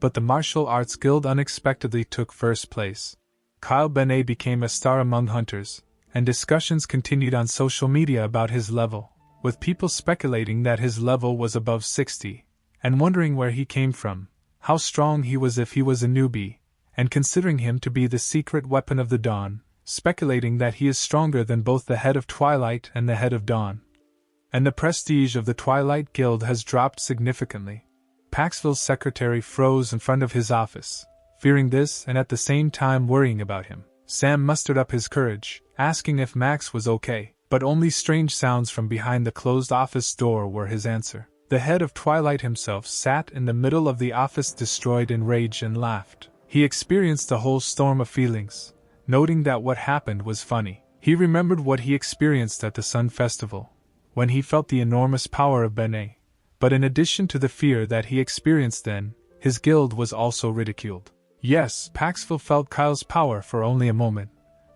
but the Martial Arts Guild unexpectedly took first place. Kyle Benet became a star among hunters, and discussions continued on social media about his level, with people speculating that his level was above 60, and wondering where he came from, how strong he was if he was a newbie, and considering him to be the secret weapon of the Dawn, speculating that he is stronger than both the head of Twilight and the head of Dawn. And the prestige of the Twilight Guild has dropped significantly. Paxville's secretary froze in front of his office, fearing this and at the same time worrying about him. Sam mustered up his courage, asking if Max was okay, but only strange sounds from behind the closed office door were his answer. The head of Twilight himself sat in the middle of the office destroyed in rage and laughed. He experienced a whole storm of feelings, noting that what happened was funny. He remembered what he experienced at the Sun Festival, when he felt the enormous power of Benet, but in addition to the fear that he experienced then, his guild was also ridiculed. Yes, Paxville felt Kyle's power for only a moment,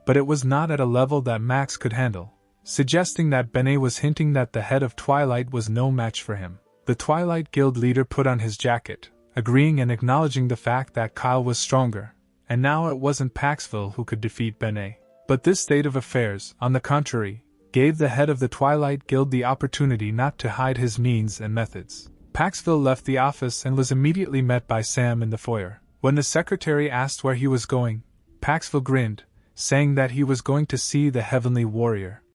but it was not at a level that Max could handle, suggesting that Benet was hinting that the head of Twilight was no match for him. The Twilight Guild leader put on his jacket, agreeing and acknowledging the fact that Kyle was stronger, and now it wasn't Paxville who could defeat Benet. But this state of affairs, on the contrary, gave the head of the Twilight Guild the opportunity not to hide his means and methods. Paxville left the office and was immediately met by Sam in the foyer. When the secretary asked where he was going, Paxville grinned, saying that he was going to see the Heavenly Warrior.